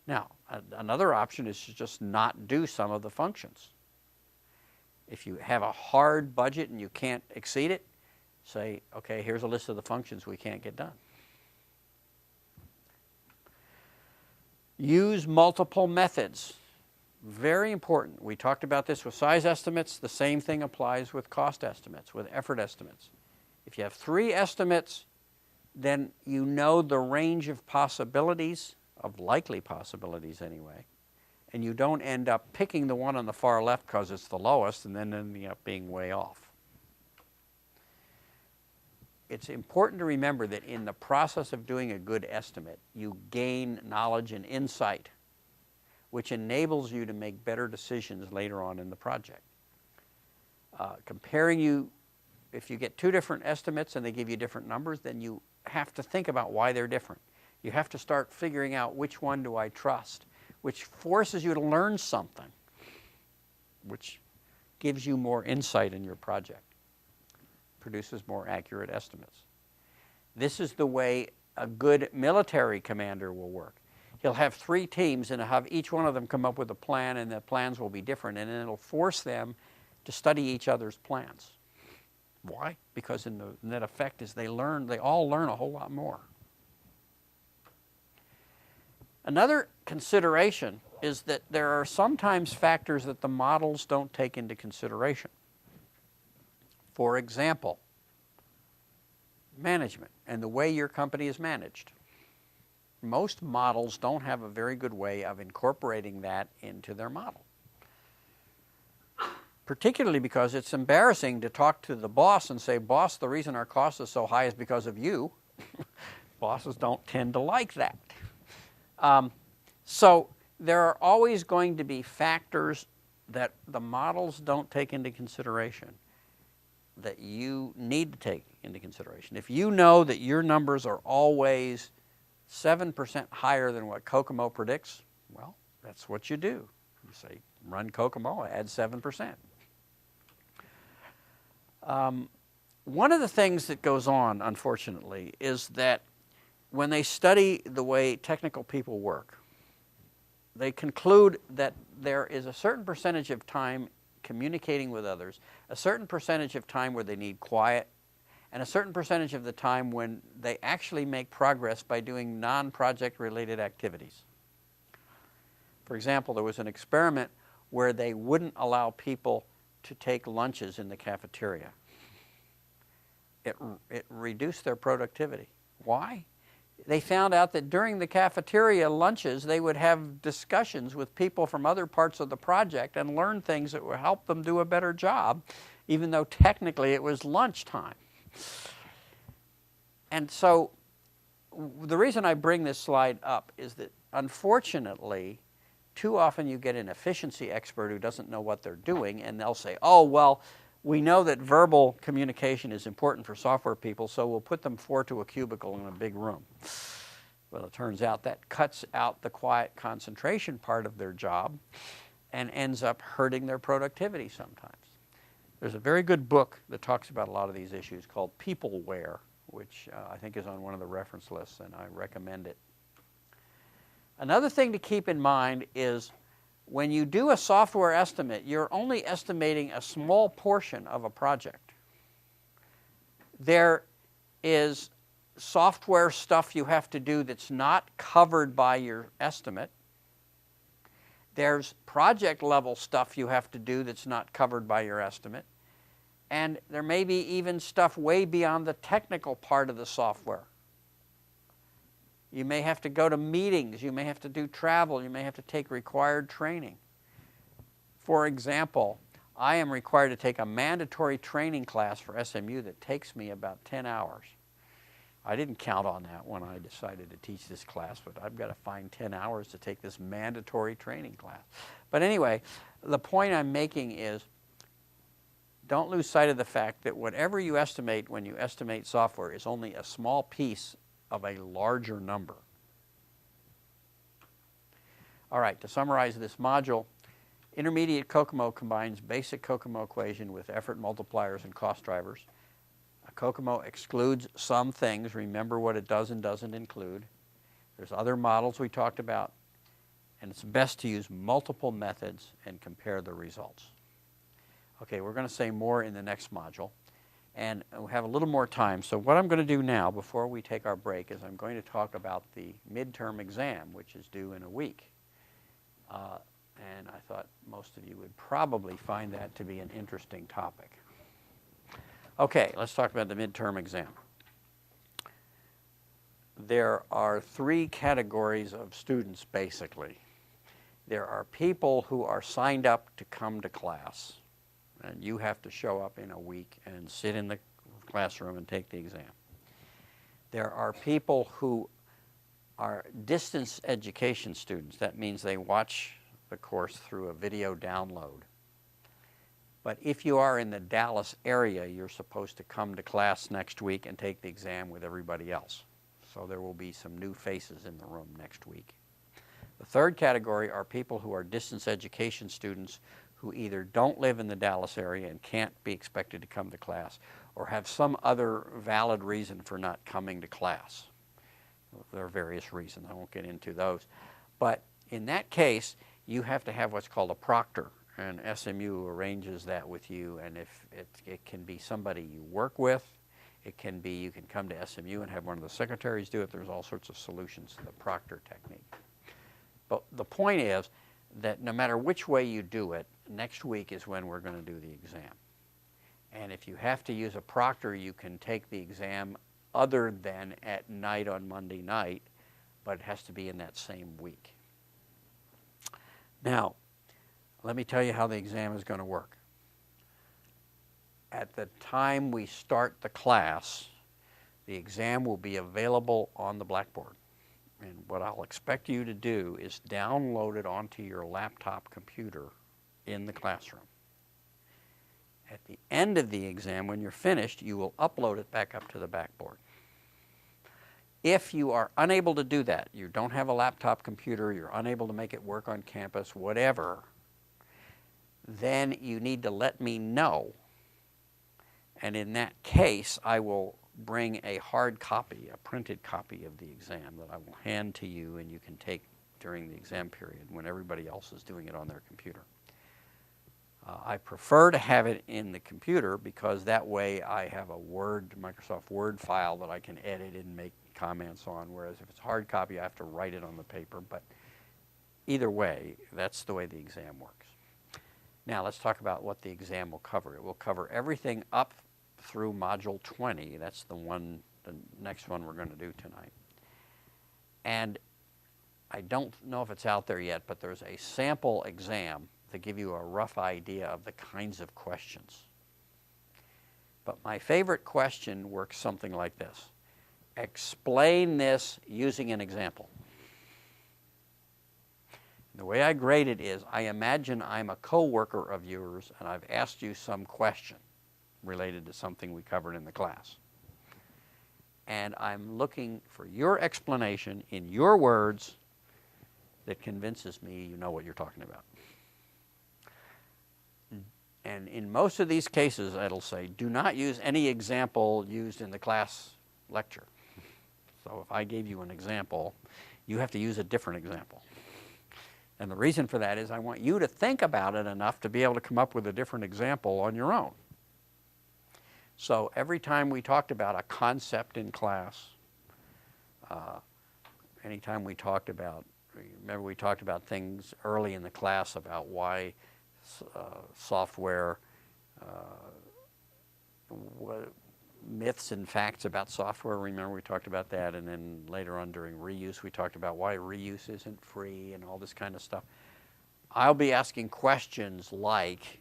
Now, another option is to just not do some of the functions. If you have a hard budget and you can't exceed it, say, okay, here's a list of the functions we can't get done. Use multiple methods. Very important. We talked about this with size estimates. The same thing applies with cost estimates, with effort estimates. If you have 3 estimates, then you know the range of possibilities, of likely possibilities anyway, and you don't end up picking the one on the far left because it's the lowest and then ending up being way off. It's important to remember that in the process of doing a good estimate, you gain knowledge and insight, which enables you to make better decisions later on in the project. If you get 2 different estimates and they give you different numbers, then you have to think about why they're different. You have to start figuring out which one do I trust, which forces you to learn something, which gives you more insight in your project, produces more accurate estimates. This is the way a good military commander will work. He'll have 3 teams and he'll have each one of them come up with a plan, and the plans will be different, and it'll force them to study each other's plans. Why? Because the net effect is they all learn a whole lot more. Another consideration is that there are sometimes factors that the models don't take into consideration. For example, management and the way your company is managed. Most models don't have a very good way of incorporating that into their model. Particularly because it's embarrassing to talk to the boss and say, "Boss, the reason our cost is so high is because of you." Bosses don't tend to like that. So there are always going to be factors that the models don't take into consideration that you need to take into consideration. If you know that your numbers are always 7% higher than what Kokomo predicts, well, that's what you do. You say, run Kokomo, add 7%. One of the things that goes on, unfortunately, is that when they study the way technical people work, they conclude that there is a certain percentage of time communicating with others, a certain percentage of time where they need quiet, and a certain percentage of the time when they actually make progress by doing non-project related activities. For example, there was an experiment where they wouldn't allow people to take lunches in the cafeteria. It reduced their productivity. Why? They found out that during the cafeteria lunches, they would have discussions with people from other parts of the project and learn things that would help them do a better job, even though technically it was lunchtime. And so the reason I bring this slide up is that, unfortunately, too often you get an efficiency expert who doesn't know what they're doing, and they'll say, "Oh, well, we know that verbal communication is important for software people, so we'll put them 4 to a cubicle in a big room." Well, it turns out that cuts out the quiet concentration part of their job and ends up hurting their productivity sometimes. There's a very good book that talks about a lot of these issues called Peopleware, which I think is on one of the reference lists, and I recommend it. Another thing to keep in mind is when you do a software estimate, you're only estimating a small portion of a project. There is software stuff you have to do that's not covered by your estimate. There's project level stuff you have to do that's not covered by your estimate. And there may be even stuff way beyond the technical part of the software. You may have to go to meetings, you may have to do travel, you may have to take required training. For example, I am required to take a mandatory training class for SMU that takes me about 10 hours. I didn't count on that when I decided to teach this class, but I've got to find 10 hours to take this mandatory training class. But anyway, the point I'm making is don't lose sight of the fact that whatever you estimate when you estimate software is only a small piece of a larger number. All right, to summarize this module, intermediate Kokomo combines basic Kokomo equation with effort multipliers and cost drivers. Kokomo excludes some things. Remember what it does and doesn't include. There's other models we talked about, and it's best to use multiple methods and compare the results. Okay, we're going to say more in the next module. And we have a little more time. So what I'm going to do now, before we take our break, is I'm going to talk about the midterm exam, which is due in a week. and I thought most of you would probably find that to be an interesting topic. Okay, let's talk about the midterm exam. There are three categories of students, basically. There are people who are signed up to come to class, and you have to show up in a week and sit in the classroom and take the exam. There are people who are distance education students. That means they watch the course through a video download. But if you are in the Dallas area, you're supposed to come to class next week and take the exam with everybody else. So there will be some new faces in the room next week. The third category are people who are distance education students who either don't live in the Dallas area and can't be expected to come to class, or have some other valid reason for not coming to class. There are various reasons. I won't get into those. But in that case, you have to have what's called a proctor, and SMU arranges that with you. And if it can be somebody you work with, it can be you can come to SMU and have one of the secretaries do it. There's all sorts of solutions to the proctor technique. But the point is that no matter which way you do it, next week is when we're going to do the exam. And if you have to use a proctor, you can take the exam other than at night on Monday night, but it has to be in that same week. Now, let me tell you how the exam is going to work. At the time we start the class, the exam will be available on the blackboard. And what I'll expect you to do is download it onto your laptop computer in the classroom. At the end of the exam, when you're finished, you will upload it back up to the backboard. If you are unable to do that, you don't have a laptop computer, you're unable to make it work on campus, whatever, then you need to let me know. And in that case, I will bring a hard copy, a printed copy of the exam that I will hand to you and you can take during the exam period when everybody else is doing it on their computer. I prefer to have it in the computer because that way I have a Microsoft Word file that I can edit and make comments on, whereas if it's hard copy, I have to write it on the paper. But either way, that's the way the exam works. Now let's talk about what the exam will cover. It will cover everything up through Module 20. That's the next one we're going to do tonight. And I don't know if it's out there yet, but there's a sample exam to give you a rough idea of the kinds of questions. But my favorite question works something like this. Explain this using an example. The way I grade it is, I imagine I'm a coworker of yours and I've asked you some question related to something we covered in the class. And I'm looking for your explanation in your words that convinces me you know what you're talking about. And in most of these cases, it'll say, do not use any example used in the class lecture. So if I gave you an example, you have to use a different example. And the reason for that is I want you to think about it enough to be able to come up with a different example on your own. So every time we talked about a concept in class, anytime we talked about, remember we talked about things early in the class about why software, myths and facts about software. Remember we talked about that, and then later on during reuse we talked about why reuse isn't free and all this kind of stuff. I'll be asking questions like,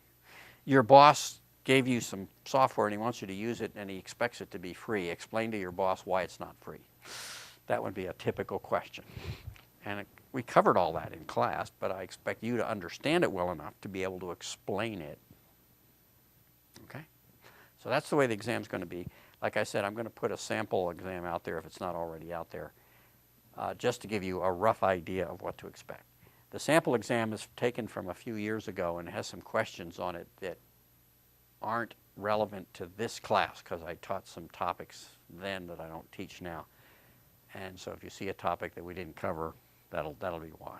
your boss gave you some software and he wants you to use it and he expects it to be free. Explain to your boss why it's not free. That would be a typical question. And we covered all that in class, but I expect you to understand it well enough to be able to explain it. Okay? So that's the way the exam's going to be. Like I said, I'm going to put a sample exam out there if it's not already out there, just to give you a rough idea of what to expect. The sample exam is taken from a few years ago and has some questions on it that aren't relevant to this class because I taught some topics then that I don't teach now. And so if you see a topic that we didn't cover, that'll be why.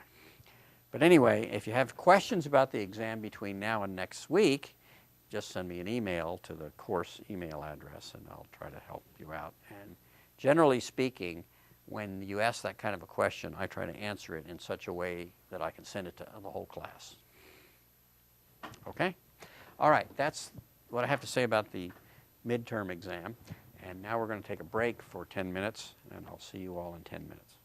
But anyway, if you have questions about the exam between now and next week, just send me an email to the course email address and I'll try to help you out. And generally speaking, when you ask that kind of a question, I try to answer it in such a way that I can send it to the whole class. Okay? All right, that's what I have to say about the midterm exam. And now we're going to take a break for 10 minutes, and I'll see you all in 10 minutes.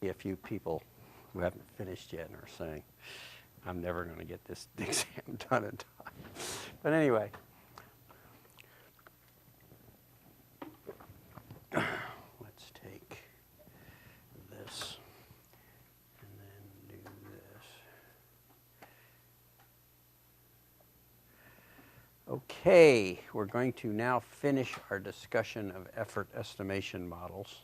A few people who haven't finished yet and are saying, I'm never going to get this exam done in time. But anyway, let's take this and then do this. Okay, we're going to now finish our discussion of effort estimation models.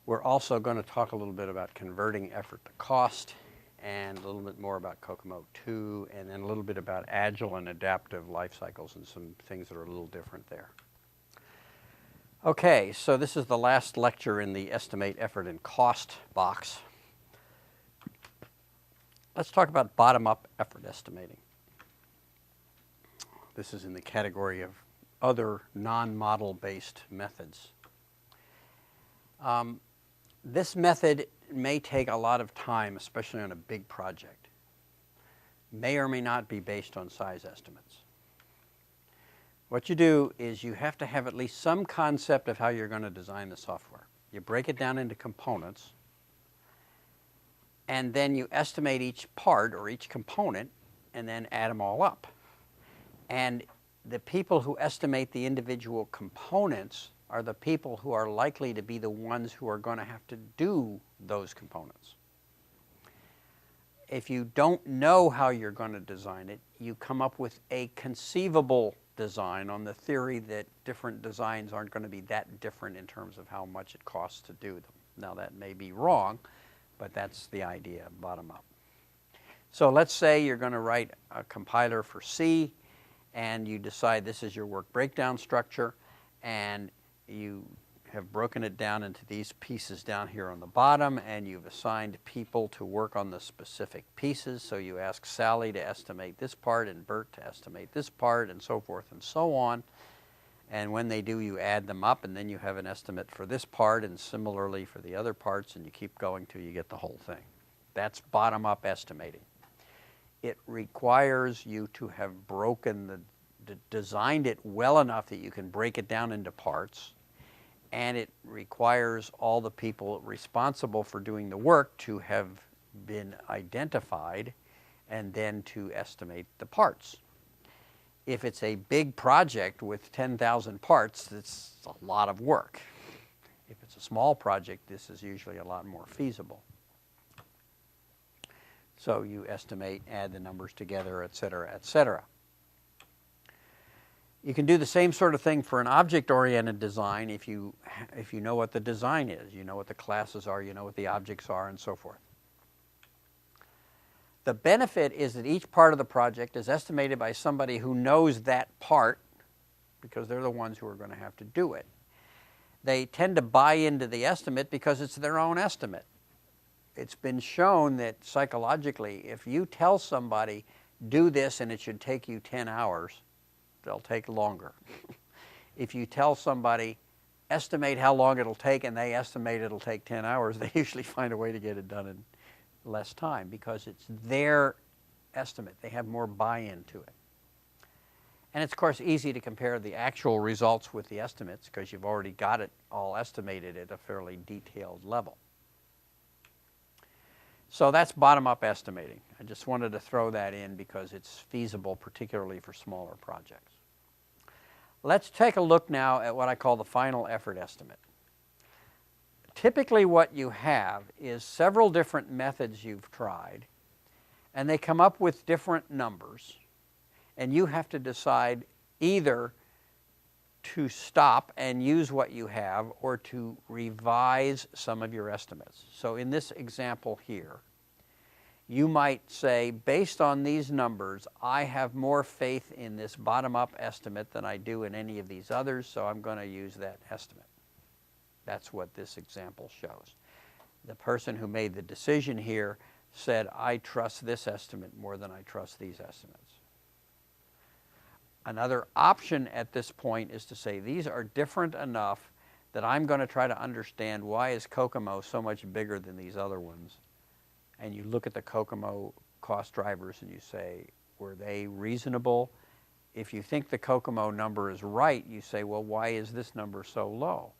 We're also going to talk a little bit about converting effort to cost, and a little bit more about Kokomo 2, and then a little bit about agile and adaptive life cycles and some things that are a little different there. Okay, so this is the last lecture in the estimate effort and cost box. Let's talk about bottom-up effort estimating. This is in the category of other non-model based methods. This method may take a lot of time, especially on a big project. May or may not be based on size estimates. What you do is you have to have at least some concept of how you're going to design the software. You break it down into components, and then you estimate each part or each component, and then add them all up. And the people who estimate the individual components are the people who are likely to be the ones who are going to have to do those components. If you don't know how you're going to design it, you come up with a conceivable design on the theory that different designs aren't going to be that different in terms of how much it costs to do them. Now that may be wrong, but that's the idea, bottom up. So let's say you're going to write a compiler for C, and you decide this is your work breakdown structure, and you have broken it down into these pieces down here on the bottom, and you've assigned people to work on the specific pieces. So you ask Sally to estimate this part and Bert to estimate this part, and so forth and so on. And when they do, you add them up, and then you have an estimate for this part, and similarly for the other parts, and you keep going till you get the whole thing. That's bottom-up estimating. It requires you to have designed it well enough that you can break it down into parts, and it requires all the people responsible for doing the work to have been identified and then to estimate the parts. If it's a big project with 10,000 parts, it's a lot of work. If it's a small project, this is usually a lot more feasible. So you estimate, add the numbers together, et cetera, et cetera. You can do the same sort of thing for an object-oriented design if you know what the design is, you know what the classes are, you know what the objects are, and so forth. The benefit is that each part of the project is estimated by somebody who knows that part, because they're the ones who are going to have to do it. They tend to buy into the estimate because it's their own estimate. It's been shown that psychologically, if you tell somebody, do this and it should take you 10 hours, they'll take longer. If you tell somebody, estimate how long it'll take, and they estimate it'll take 10 hours, they usually find a way to get it done in less time because it's their estimate. They have more buy-in to it. And it's, of course, easy to compare the actual results with the estimates because you've already got it all estimated at a fairly detailed level. So that's bottom-up estimating. I just wanted to throw that in because it's feasible, particularly for smaller projects. Let's take a look now at what I call the final effort estimate. Typically what you have is several different methods you've tried, and they come up with different numbers, and you have to decide either to stop and use what you have or to revise some of your estimates. So in this example here, you might say, based on these numbers, I have more faith in this bottom-up estimate than I do in any of these others, so I'm going to use that estimate. That's what this example shows. The person who made the decision here said, I trust this estimate more than I trust these estimates. Another option at this point is to say, these are different enough that I'm going to try to understand why is Kokomo so much bigger than these other ones. And you look at the Kokomo cost drivers and you say, were they reasonable? if you think the Kokomo number is right, you say, well, why is this number so low?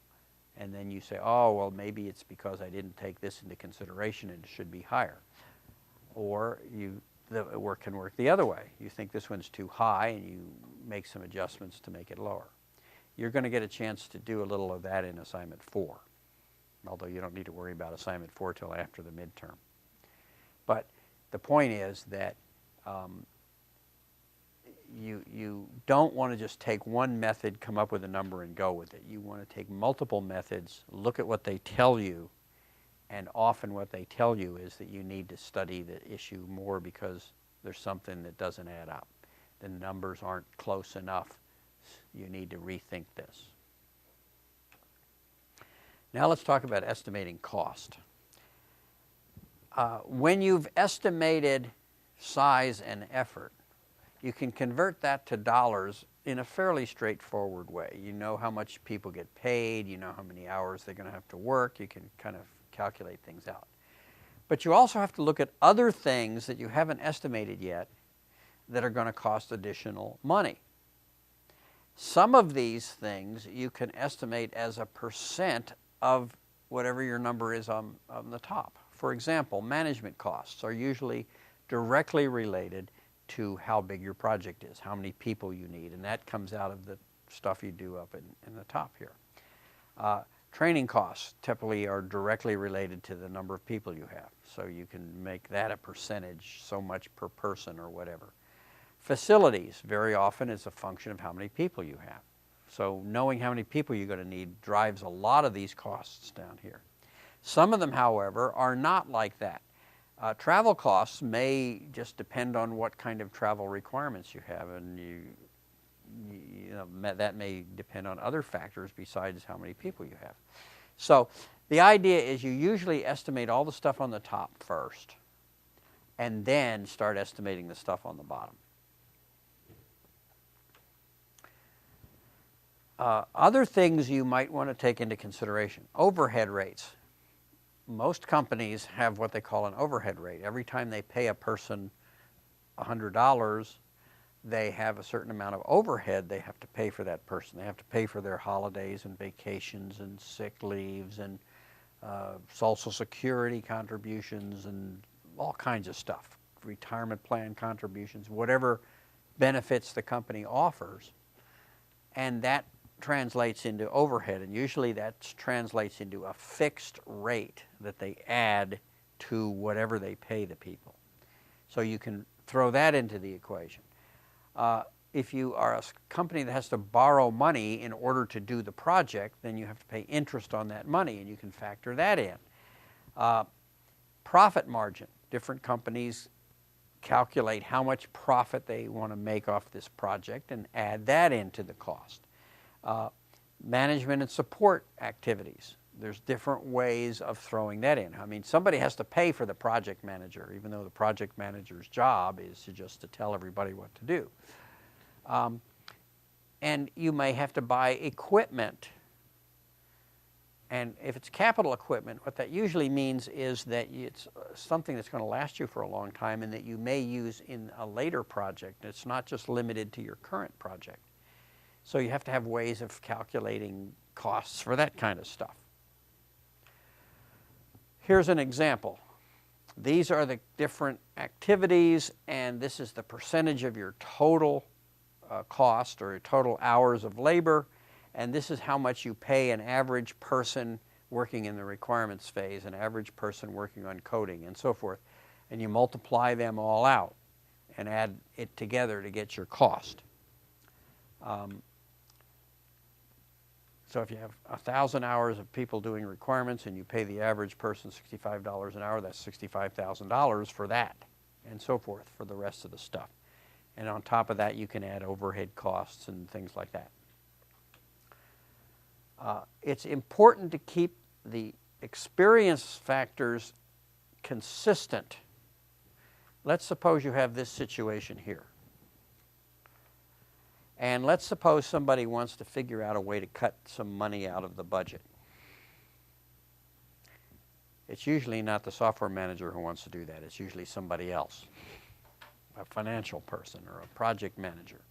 And then you say, oh, well, maybe it's because I didn't take this into consideration and it should be higher. Or the work can work the other way. You think this one's too high and you make some adjustments to make it lower. You're going to get a chance to do a little of that in assignment 4, although you don't need to worry about assignment 4 till after the midterm. But the point is that you don't want to just take one method, come up with a number, and go with it. You want to take multiple methods, look at what they tell you, and often what they tell you is that you need to study the issue more because there's something that doesn't add up. The numbers aren't close enough. You need to rethink this. Now let's talk about estimating cost. When you've estimated size and effort, you can convert that to dollars in a fairly straightforward way. You know how much people get paid, you know how many hours they're going to have to work, you can kind of calculate things out. But you also have to look at other things that you haven't estimated yet that are going to cost additional money. Some of these things you can estimate as a percent of whatever your number is on the top. For example, management costs are usually directly related to how big your project is, how many people you need, and that comes out of the stuff you do up in the top here. Training costs typically are directly related to the number of people you have, so you can make that a percentage, so much per person or whatever. Facilities very often is a function of how many people you have. So knowing how many people you're going to need drives a lot of these costs down here. Some of them, however, are not like that. Travel costs may just depend on what kind of travel requirements you have, and that may depend on other factors besides how many people you have. So the idea is you usually estimate all the stuff on the top first, and then start estimating the stuff on the bottom. Other things you might want to take into consideration. Overhead rates. Most companies have what they call an overhead rate. Every time they pay a person $100, they have a certain amount of overhead they have to pay for that person. They have to pay for their holidays and vacations and sick leaves and Social Security contributions and all kinds of stuff, retirement plan contributions, whatever benefits the company offers. And that translates into overhead, and usually that translates into a fixed rate that they add to whatever they pay the people. So you can throw that into the equation. If you are a company that has to borrow money in order to do the project, then you have to pay interest on that money, and you can factor that in. Profit margin. Different companies calculate how much profit they want to make off this project and add that into the cost. Management and support activities. There's different ways of throwing that in. I mean, somebody has to pay for the project manager, even though the project manager's job is just to tell everybody what to do. And you may have to buy equipment. And if it's capital equipment, what that usually means is that it's something that's going to last you for a long time and that you may use in a later project. It's not just limited to your current project. So you have to have ways of calculating costs for that kind of stuff. Here's an example. These are the different activities, and this is the percentage of your total cost or your total hours of labor, and this is how much you pay an average person working in the requirements phase, an average person working on coding, and so forth. And you multiply them all out and add it together to get your cost. So if you have 1,000 hours of people doing requirements and you pay the average person $65 an hour, that's $65,000 for that, and so forth for the rest of the stuff. And on top of that, you can add overhead costs and things like that. It's important to keep the experience factors consistent. Let's suppose you have this situation here. And let's suppose somebody wants to figure out a way to cut some money out of the budget. It's usually not the software manager who wants to do that. It's usually somebody else, a financial person or a project manager.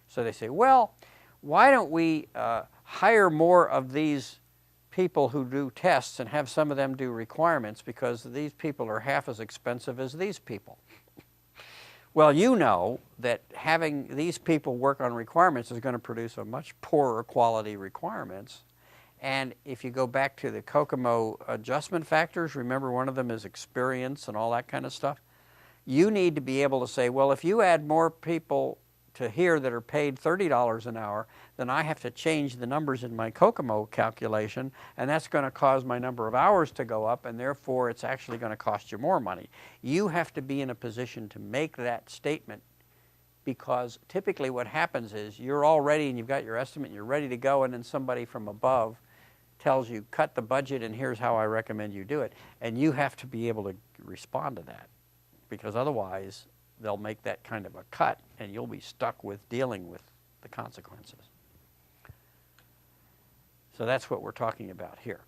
So they say, well, why don't we hire more of these people who do tests and have some of them do requirements, because these people are half as expensive as these people. Well, you know that having these people work on requirements is going to produce a much poorer quality requirements. And if you go back to the Kokomo adjustment factors, remember one of them is experience and all that kind of stuff. You need to be able to say, well, if you add more people to here that are paid $30 an hour, then I have to change the numbers in my Kokomo calculation, and that's going to cause my number of hours to go up, and therefore it's actually going to cost you more money. You have to be in a position to make that statement, because typically what happens is you're all ready and you've got your estimate and you're ready to go, and then somebody from above tells you, cut the budget and here's how I recommend you do it. And you have to be able to respond to that, because otherwise they'll make that kind of a cut and you'll be stuck with dealing with the consequences. So that's what we're talking about here.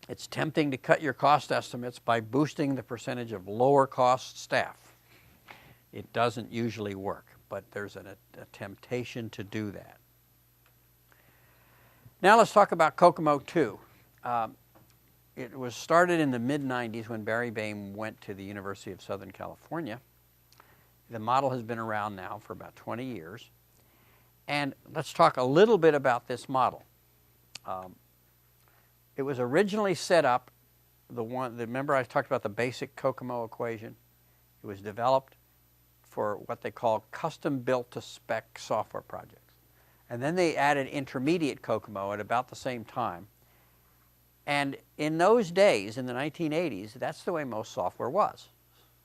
It's tempting to cut your cost estimates by boosting the percentage of lower cost staff. It doesn't usually work, but there's a temptation to do that. Now let's talk about Kokomo 2. It was started in the mid-90s when Barry Boehm went to the University of Southern California. The model has been around now for about 20 years. And let's talk a little bit about this model. It was originally set up, remember I talked about the basic Kokomo equation? It was developed for what they call custom-built to spec software projects. And then they added intermediate Kokomo at about the same time. And in those days, in the 1980s, that's the way most software was.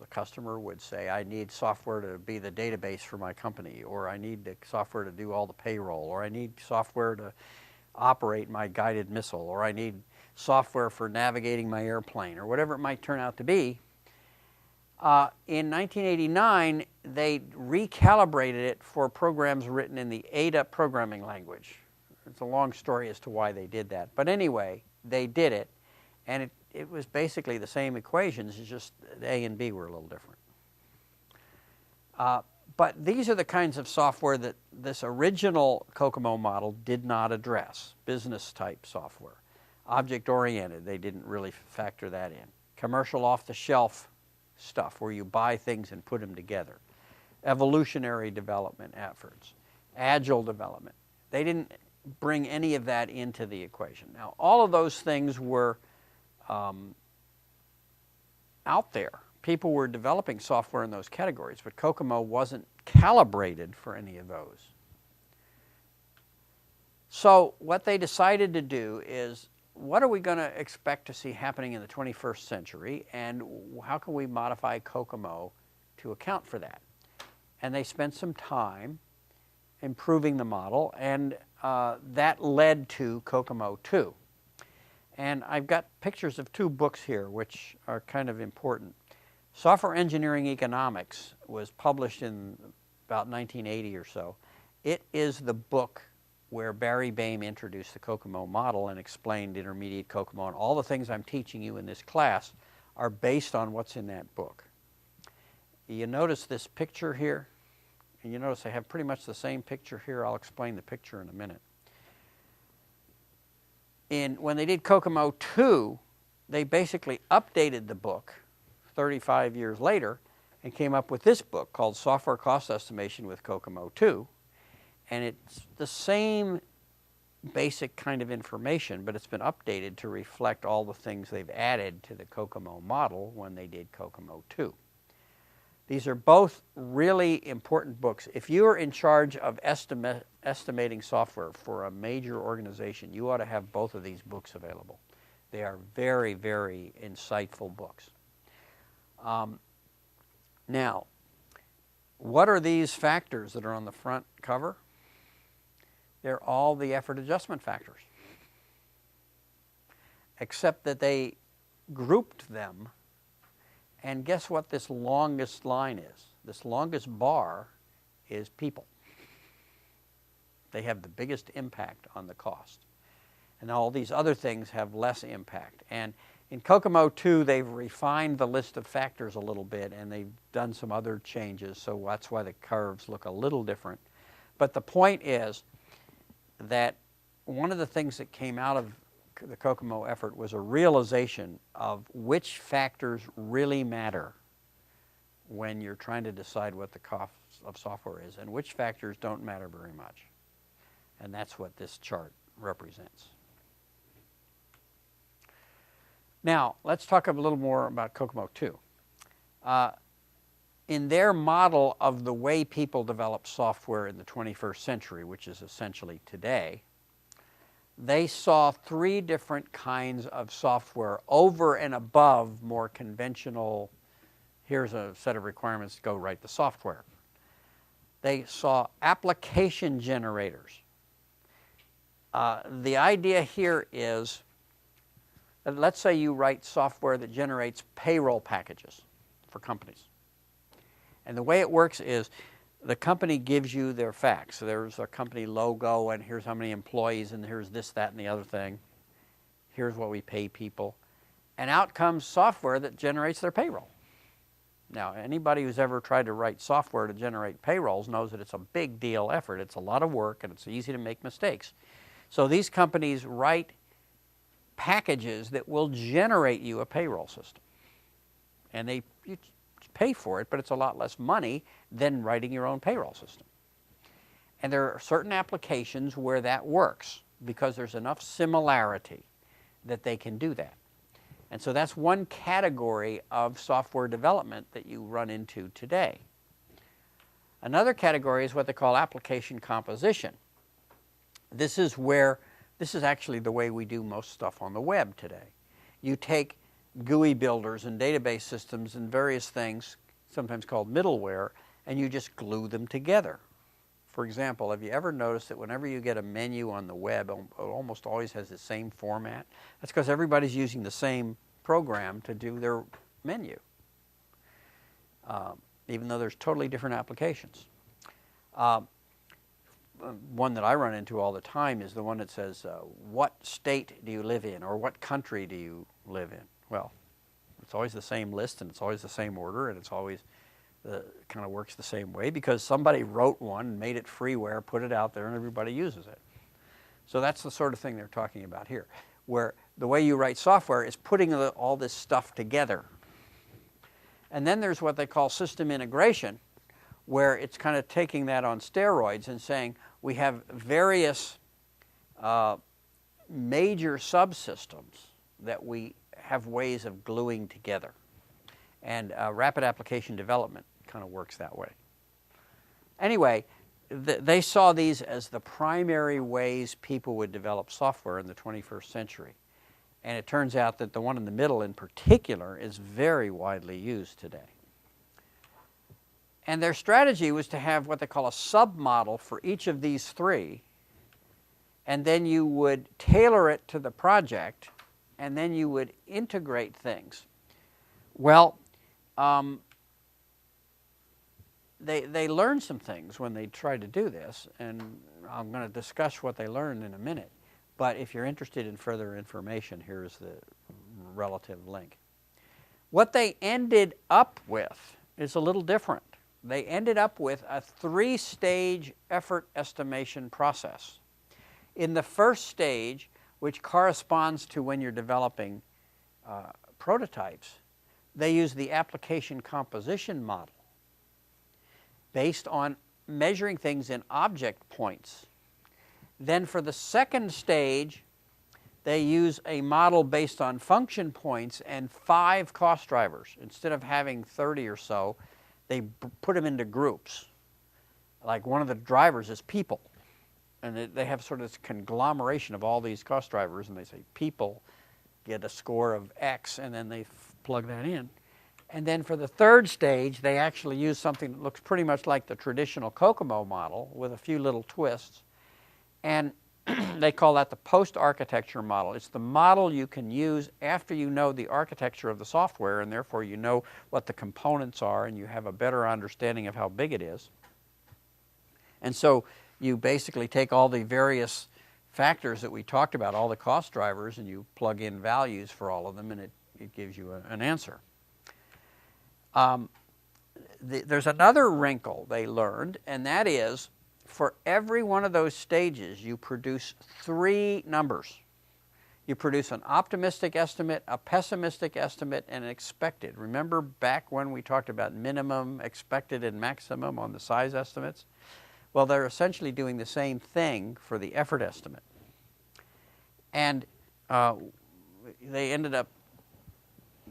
The customer would say, I need software to be the database for my company, or I need the software to do all the payroll, or I need software to operate my guided missile, or I need software for navigating my airplane, or whatever it might turn out to be. In 1989, they recalibrated it for programs written in the Ada programming language. It's a long story as to why they did that. But anyway, they did it, and it was basically the same equations, it's just A and B were a little different. But these are the kinds of software that this original Kokomo model did not address. Business-type software. Object-oriented, they didn't really factor that in. Commercial off-the-shelf stuff where you buy things and put them together. Evolutionary development efforts. Agile development. They didn't bring any of that into the equation. Now, all of those things were out there. People were developing software in those categories, but Kokomo wasn't calibrated for any of those. So what they decided to do is, what are we going to expect to see happening in the 21st century, and how can we modify Kokomo to account for that? And they spent some time improving the model, and that led to Kokomo 2. And I've got pictures of two books here which are kind of important. Software Engineering Economics was published in about 1980 or so. It is the book where Barry Boehm introduced the Kokomo model and explained intermediate Kokomo, and all the things I'm teaching you in this class are based on what's in that book. You notice this picture here, and you notice I have pretty much the same picture here. I'll explain the picture in a minute. When they did Kokomo 2, they basically updated the book 35 years later and came up with this book called Software Cost Estimation with Kokomo 2. And it's the same basic kind of information, but it's been updated to reflect all the things they've added to the Kokomo model when they did Kokomo 2. These are both really important books. If you're in charge of estimating software for a major organization, you ought to have both of these books available. They are very, very insightful books. Now, what are these factors that are on the front cover? They're all the effort adjustment factors, except that they grouped them. And guess what this longest line is? This longest bar is people. They have the biggest impact on the cost. And all these other things have less impact. And in Kokomo 2, they've refined the list of factors a little bit, and they've done some other changes, so that's why the curves look a little different. But the point is that one of the things that came out of the Kokomo effort was a realization of which factors really matter when you're trying to decide what the cost of software is, and which factors don't matter very much. And that's what this chart represents. Now, let's talk a little more about Kokomo 2. In their model of the way people develop software in the 21st century, which is essentially today, they saw 3 different kinds of software over and above more conventional, here's a set of requirements to go write the software. They saw application generators. The idea here is that let's say you write software that generates payroll packages for companies. And the way it works is the company gives you their facts. So there's a company logo, and here's how many employees, and here's this, that, and the other thing. Here's what we pay people. And out comes software that generates their payroll. Now, anybody who's ever tried to write software to generate payrolls knows that it's a big deal effort. It's a lot of work, and it's easy to make mistakes. So these companies write packages that will generate you a payroll system. And you pay for it, but it's a lot less money than writing your own payroll system. And there are certain applications where that works because there's enough similarity that they can do that. And so that's one category of software development that you run into today. Another category is what they call application composition. This is actually the way we do most stuff on the web today. You take GUI builders and database systems and various things, sometimes called middleware, and you just glue them together. For example, have you ever noticed that whenever you get a menu on the web, it almost always has the same format? That's because everybody's using the same program to do their menu, even though there's totally different applications. One that I run into all the time is the one that says, what state do you live in, or what country do you live in? Well, it's always the same list, and it's always the same order, and it's always kind of works the same way because somebody wrote one and made it freeware, put it out there, and everybody uses it. So that's the sort of thing they're talking about here, where the way you write software is putting all this stuff together. And then there's what they call system integration, where it's kind of taking that on steroids and saying we have various major subsystems that we have ways of gluing together. And rapid application development kind of works that way. Anyway, they saw these as the primary ways people would develop software in the 21st century. And it turns out that the one in the middle in particular is very widely used today. And their strategy was to have what they call a submodel for each of these 3, and then you would tailor it to the project, and then you would integrate things. Well, they learned some things when they tried to do this, and I'm going to discuss what they learned in a minute. But if you're interested in further information, here's the relative link. What they ended up with is a little different. They ended up with a 3-stage effort estimation process. In the first stage, which corresponds to when you're developing prototypes, they use the application composition model based on measuring things in object points. Then for the second stage, they use a model based on function points and 5 cost drivers. Instead of having 30 or so, they put them into groups. Like one of the drivers is people. And they have sort of this conglomeration of all these cost drivers, and they say people get a score of X, and then they plug that in. And then for the third stage, they actually use something that looks pretty much like the traditional Kokomo model with a few little twists. And they call that the post-architecture model. It's the model you can use after you know the architecture of the software, and therefore you know what the components are, and you have a better understanding of how big it is. And so you basically take all the various factors that we talked about, all the cost drivers, and you plug in values for all of them, and it gives you an answer. There's another wrinkle they learned, and that is for every one of those stages, you produce 3 numbers. You produce an optimistic estimate, a pessimistic estimate, and an expected. Remember back when we talked about minimum, expected, and maximum on the size estimates? Well, they're essentially doing the same thing for the effort estimate. And they ended up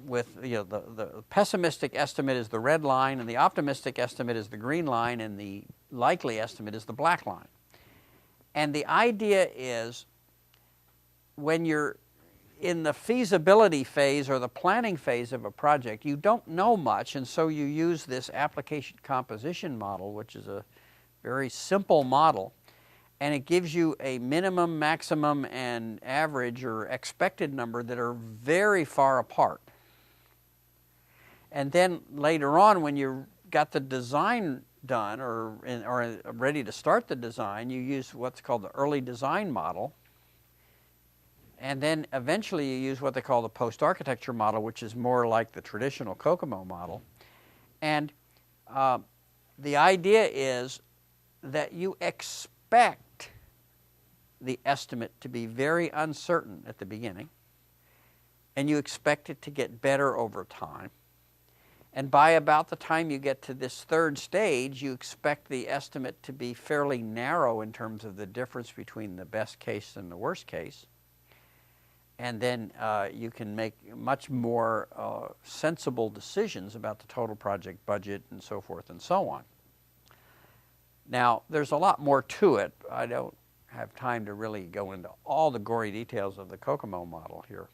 with, the pessimistic estimate is the red line, and the optimistic estimate is the green line, and the likely estimate is the black line. And the idea is, when you're in the feasibility phase or the planning phase of a project, you don't know much, and so you use this application composition model, which is a very simple model, and it gives you a minimum, maximum, and average or expected number that are very far apart. And then later on, when you got the design done or ready to start the design, you use what's called the early design model. And then eventually you use what they call the post-architecture model, which is more like the traditional COCOMO model. And the idea is that you expect the estimate to be very uncertain at the beginning, and you expect it to get better over time. And by about the time you get to this 3rd stage, you expect the estimate to be fairly narrow in terms of the difference between the best case and the worst case. And then you can make much more sensible decisions about the total project budget and so forth and so on. Now, there's a lot more to it. I don't have time to really go into all the gory details of the COCOMO model here.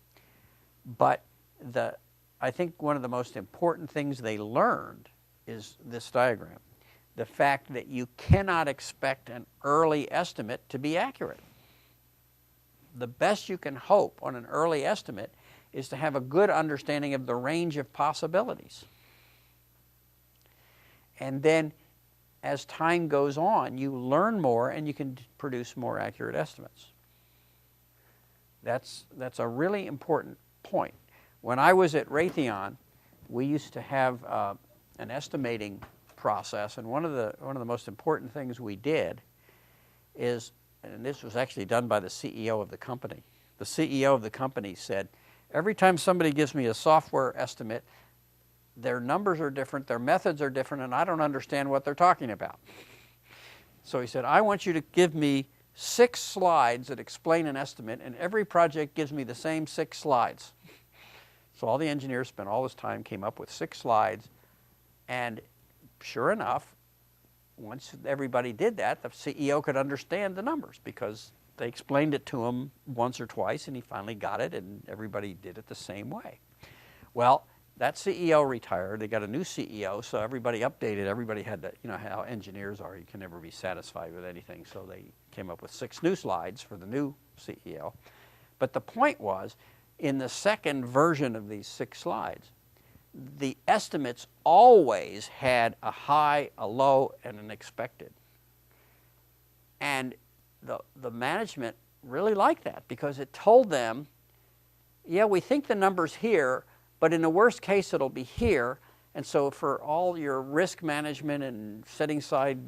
But I think one of the most important things they learned is this diagram. The fact that you cannot expect an early estimate to be accurate. The best you can hope on an early estimate is to have a good understanding of the range of possibilities. And then as time goes on, you learn more and you can produce more accurate estimates. That's a really important point. When I was at Raytheon, we used to have an estimating process, and one of the most important things we did is, and this was actually done by the CEO of the company. The CEO of the company said, every time somebody gives me a software estimate, their numbers are different, their methods are different, and I don't understand what they're talking about. So he said, I want you to give me 6 slides that explain an estimate, and every project gives me the same 6 slides. So all the engineers spent all this time, came up with 6 slides, and sure enough, once everybody did that, the CEO could understand the numbers because they explained it to him once or twice, and he finally got it, and everybody did it the same way. Well, that CEO retired. They got a new CEO, so everybody updated. Everybody had to, how engineers are. You can never be satisfied with anything, so they came up with 6 new slides for the new CEO. But the point was, in the second version of these 6 slides, the estimates always had a high, a low, and an expected. And the management really liked that because it told them, yeah, we think the number's here, but in the worst case it'll be here. And so for all your risk management and setting aside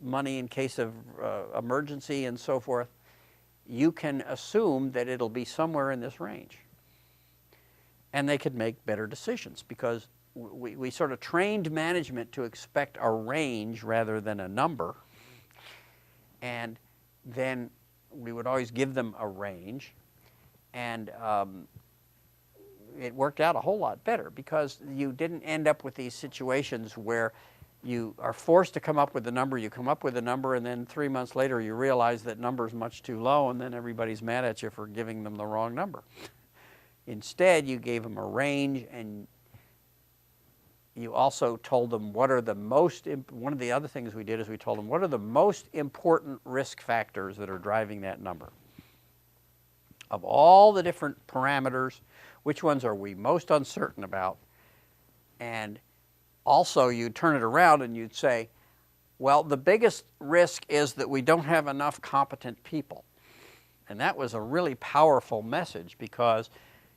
money in case of emergency and so forth, you can assume that it'll be somewhere in this range. And they could make better decisions because we sort of trained management to expect a range rather than a number. And then we would always give them a range. And it worked out a whole lot better because you didn't end up with these situations where you are forced to come up with a number, you come up with a number, and then 3 months later you realize that number's much too low, and then everybody's mad at you for giving them the wrong number. Instead, you gave them a range, and you also told them what are the one of the other things we did is we told them what are the most important risk factors that are driving that number. Of all the different parameters, which ones are we most uncertain about? And also you'd turn it around and you'd say, well, the biggest risk is that we don't have enough competent people. And that was a really powerful message because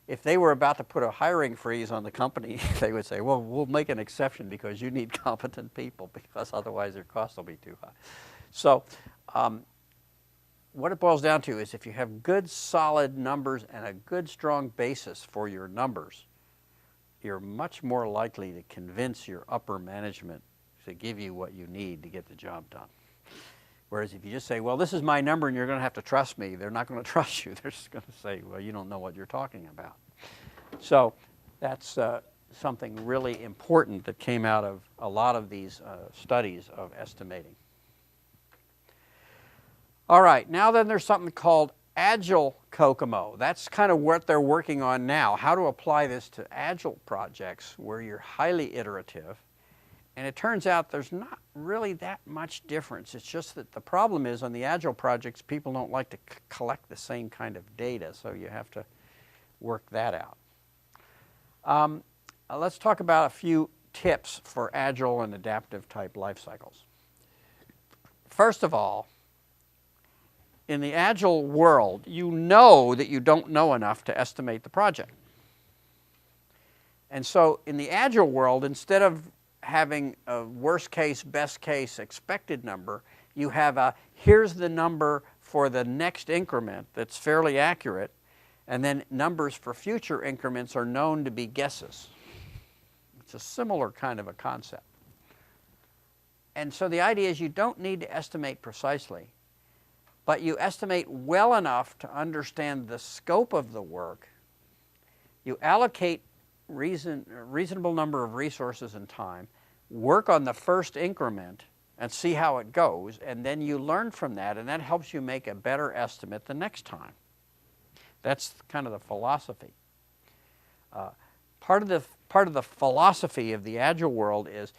if they were about to put a hiring freeze on the company, they would say, well, we'll make an exception because you need competent people because otherwise their costs will be too high. So what it boils down to is if you have good solid numbers and a good strong basis for your numbers, you're much more likely to convince your upper management to give you what you need to get the job done. Whereas if you just say, well, this is my number and you're going to have to trust me, they're not going to trust you. They're just going to say, well, you don't know what you're talking about. So that's something really important that came out of a lot of these studies of estimating. All right, now then there's something called Agile Kokomo. That's kind of what they're working on now, how to apply this to Agile projects where you're highly iterative. And it turns out there's not really that much difference. It's just that the problem is on the Agile projects, people don't like to collect the same kind of data, so you have to work that out. Let's talk about a few tips for Agile and adaptive type life cycles. First of all, in the Agile world, you know that you don't know enough to estimate the project. And so in the Agile world, instead of having a worst case, best case, expected number, you have a here's the number for the next increment that's fairly accurate, and then numbers for future increments are known to be guesses. It's a similar kind of a concept. And so the idea is you don't need to estimate precisely, but you estimate well enough to understand the scope of the work. You allocate reasonable number of resources and time, work on the first increment and see how it goes, and then you learn from that, and that helps you make a better estimate the next time. That's kind of the philosophy. Part of the philosophy of the Agile world is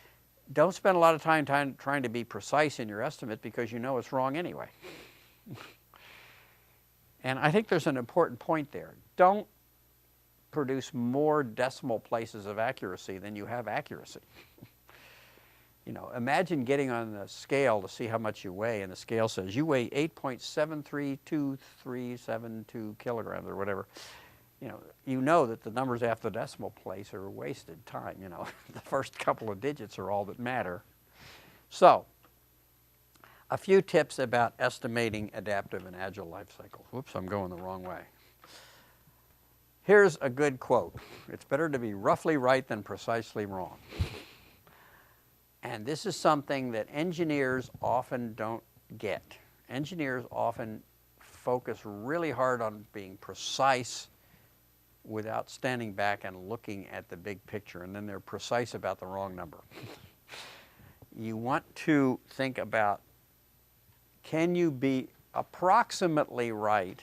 don't spend a lot of time trying to be precise in your estimate because you know it's wrong anyway. And I think there's an important point there. Don't produce more decimal places of accuracy than you have accuracy. You know, imagine getting on the scale to see how much you weigh, and the scale says you weigh 8.732372 kilograms or whatever. You know that the numbers after the decimal place are wasted time. You know, the first couple of digits are all that matter. So, a few tips about estimating adaptive and Agile life cycles. Whoops, I'm going the wrong way. Here's a good quote. It's better to be roughly right than precisely wrong. And this is something that engineers often don't get. Engineers often focus really hard on being precise without standing back and looking at the big picture, and then they're precise about the wrong number. You want to think about, can you be approximately right?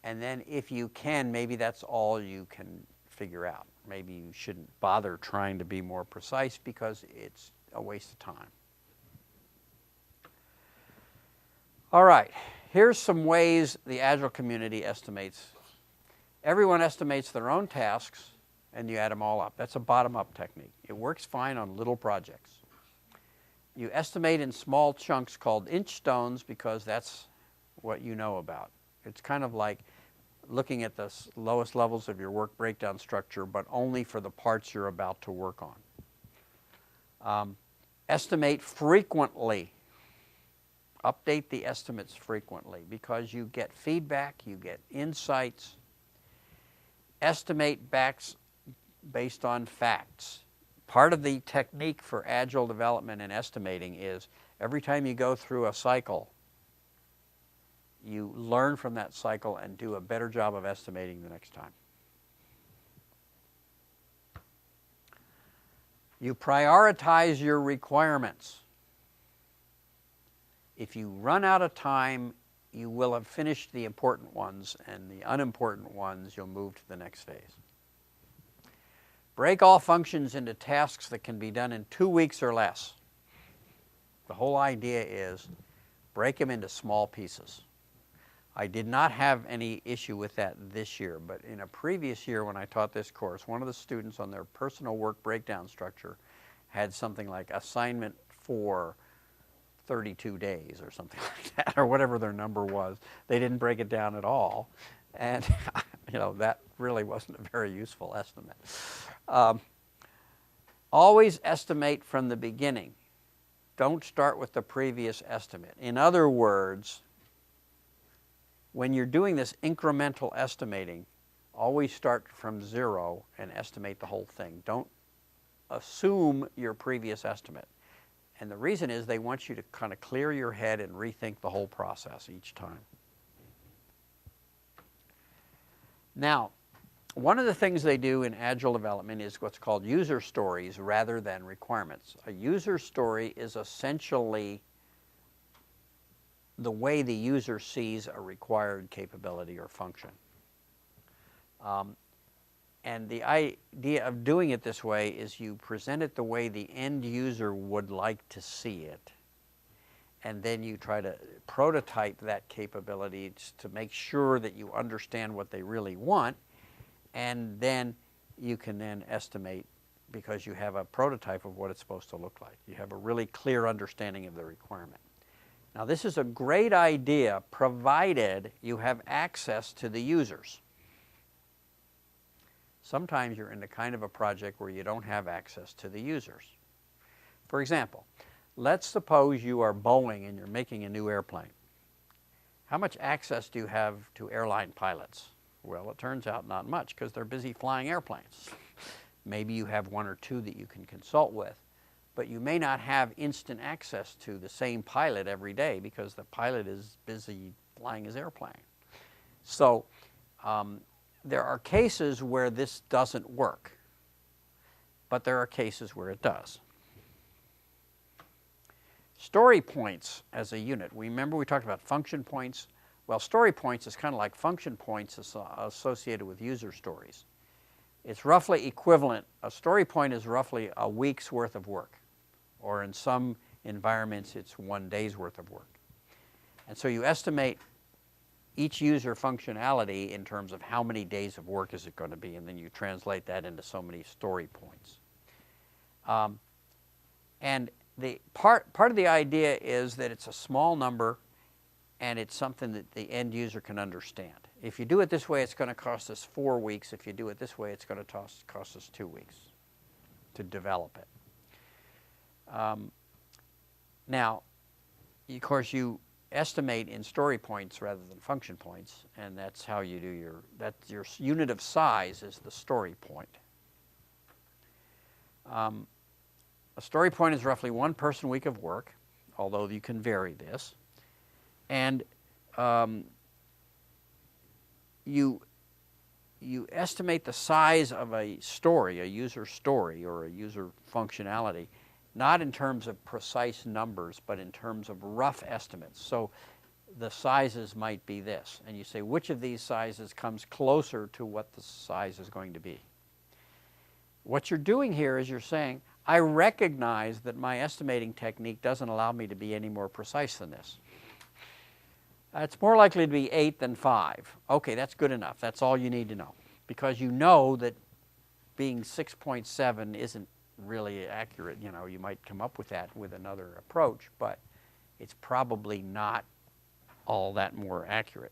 And then if you can, maybe that's all you can figure out. Maybe you shouldn't bother trying to be more precise because it's a waste of time. All right, here's some ways the Agile community estimates. Everyone estimates their own tasks and you add them all up. That's a bottom-up technique. It works fine on little projects. You estimate in small chunks called inch stones because that's what you know about. It's kind of like looking at the lowest levels of your work breakdown structure, but only for the parts you're about to work on. Estimate frequently. Update the estimates frequently because you get feedback, you get insights. Estimate backs based on facts. Part of the technique for Agile development and estimating is every time you go through a cycle, you learn from that cycle and do a better job of estimating the next time. You prioritize your requirements. If you run out of time, you will have finished the important ones, and the unimportant ones you'll move to the next phase. Break all functions into tasks that can be done in 2 weeks or less. The whole idea is break them into small pieces. I did not have any issue with that this year, but in a previous year when I taught this course, one of the students on their personal work breakdown structure had something like assignment for 32 days or something like that, or whatever their number was. They didn't break it down at all, and that really wasn't a very useful estimate. Always estimate from the beginning. don't start with the previous estimate. In other words, when you're doing this incremental estimating, always start from zero and estimate the whole thing. Don't assume your previous estimate. And the reason is they want you to kind of clear your head and rethink the whole process each time. Now, one of the things they do in Agile development is what's called user stories rather than requirements. A user story is essentially the way the user sees a required capability or function. And the idea of doing it this way is you present it the way the end user would like to see it, and then you try to prototype that capability to make sure that you understand what they really want, and then you can then estimate because you have a prototype of what it's supposed to look like. You have a really clear understanding of the requirement. Now, this is a great idea provided you have access to the users. Sometimes you're in the kind of a project where you don't have access to the users. For example, let's suppose you are Boeing and you're making a new airplane. How much access do you have to airline pilots? Well, it turns out not much because they're busy flying airplanes. Maybe you have one or two that you can consult with, but you may not have instant access to the same pilot every day because the pilot is busy flying his airplane. So there are cases where this doesn't work, but there are cases where it does. Story points as a unit. Remember we talked about function points? Well, story points is kind of like function points associated with user stories. It's roughly equivalent. A story point is roughly a week's worth of work, or in some environments it's 1 day's worth of work. And so you estimate each user functionality in terms of how many days of work is it going to be, and then you translate that into so many story points. And the part of the idea is that it's a small number and it's something that the end user can understand. If you do it this way, it's going to cost us 4 weeks. If you do it this way, it's going to cost us 2 weeks to develop it. Now, of course, you estimate in story points rather than function points, and that's how you do your unit of size is the story point. A story point is roughly 1 person week of work, although you can vary this. And you estimate the size of a story, a user story or a user functionality, not in terms of precise numbers, but in terms of rough estimates. So the sizes might be this, and you say which of these sizes comes closer to what the size is going to be. What you're doing here is you're saying, I recognize that my estimating technique doesn't allow me to be any more precise than this. It's more likely to be 8 than 5. Okay, that's good enough. That's all you need to know. Because you know that being 6.7 isn't really accurate. You know, you might come up with that with another approach, but it's probably not all that more accurate.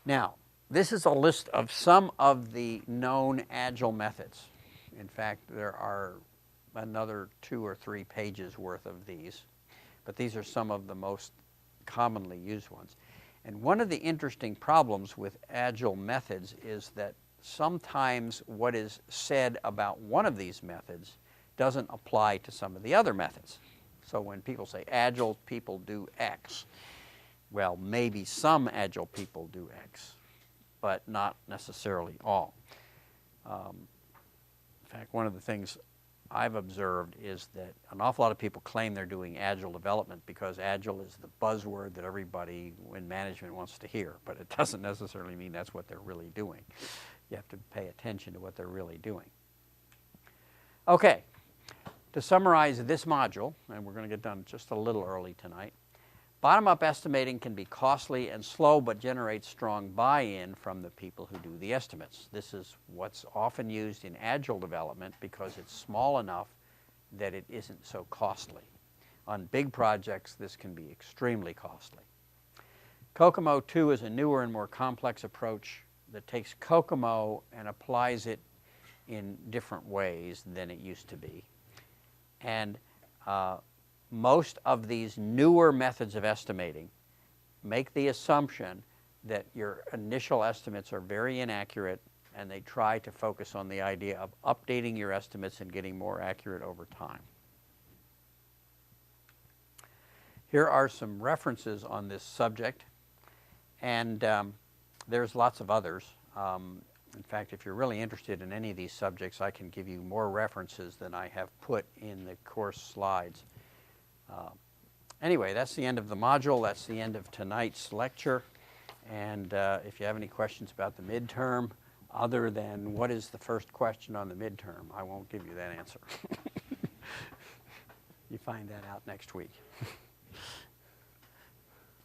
Now, this is a list of some of the known Agile methods. In fact, there are another 2 or 3 pages worth of these, but these are some of the most commonly used ones. And one of the interesting problems with Agile methods is that sometimes what is said about one of these methods doesn't apply to some of the other methods. So when people say Agile people do X, well, maybe some Agile people do X, but not necessarily all. In fact, one of the things I've observed is that an awful lot of people claim they're doing Agile development because Agile is the buzzword that everybody in management wants to hear, but it doesn't necessarily mean that's what they're really doing. You have to pay attention to what they're really doing. Okay, to summarize this module, and we're going to get done just a little early tonight, bottom-up estimating can be costly and slow, but generates strong buy-in from the people who do the estimates. This is what's often used in Agile development because it's small enough that it isn't so costly. On big projects, this can be extremely costly. Kokomo 2 is a newer and more complex approach that takes Kokomo and applies it in different ways than it used to be. And most of these newer methods of estimating make the assumption that your initial estimates are very inaccurate, and they try to focus on the idea of updating your estimates and getting more accurate over time. Here are some references on this subject, and there's lots of others. In fact, if you're really interested in any of these subjects, I can give you more references than I have put in the course slides. Anyway, that's the end of the module. That's the end of tonight's lecture. And if you have any questions about the midterm, other than what is the first question on the midterm, I won't give you that answer. You find that out next week.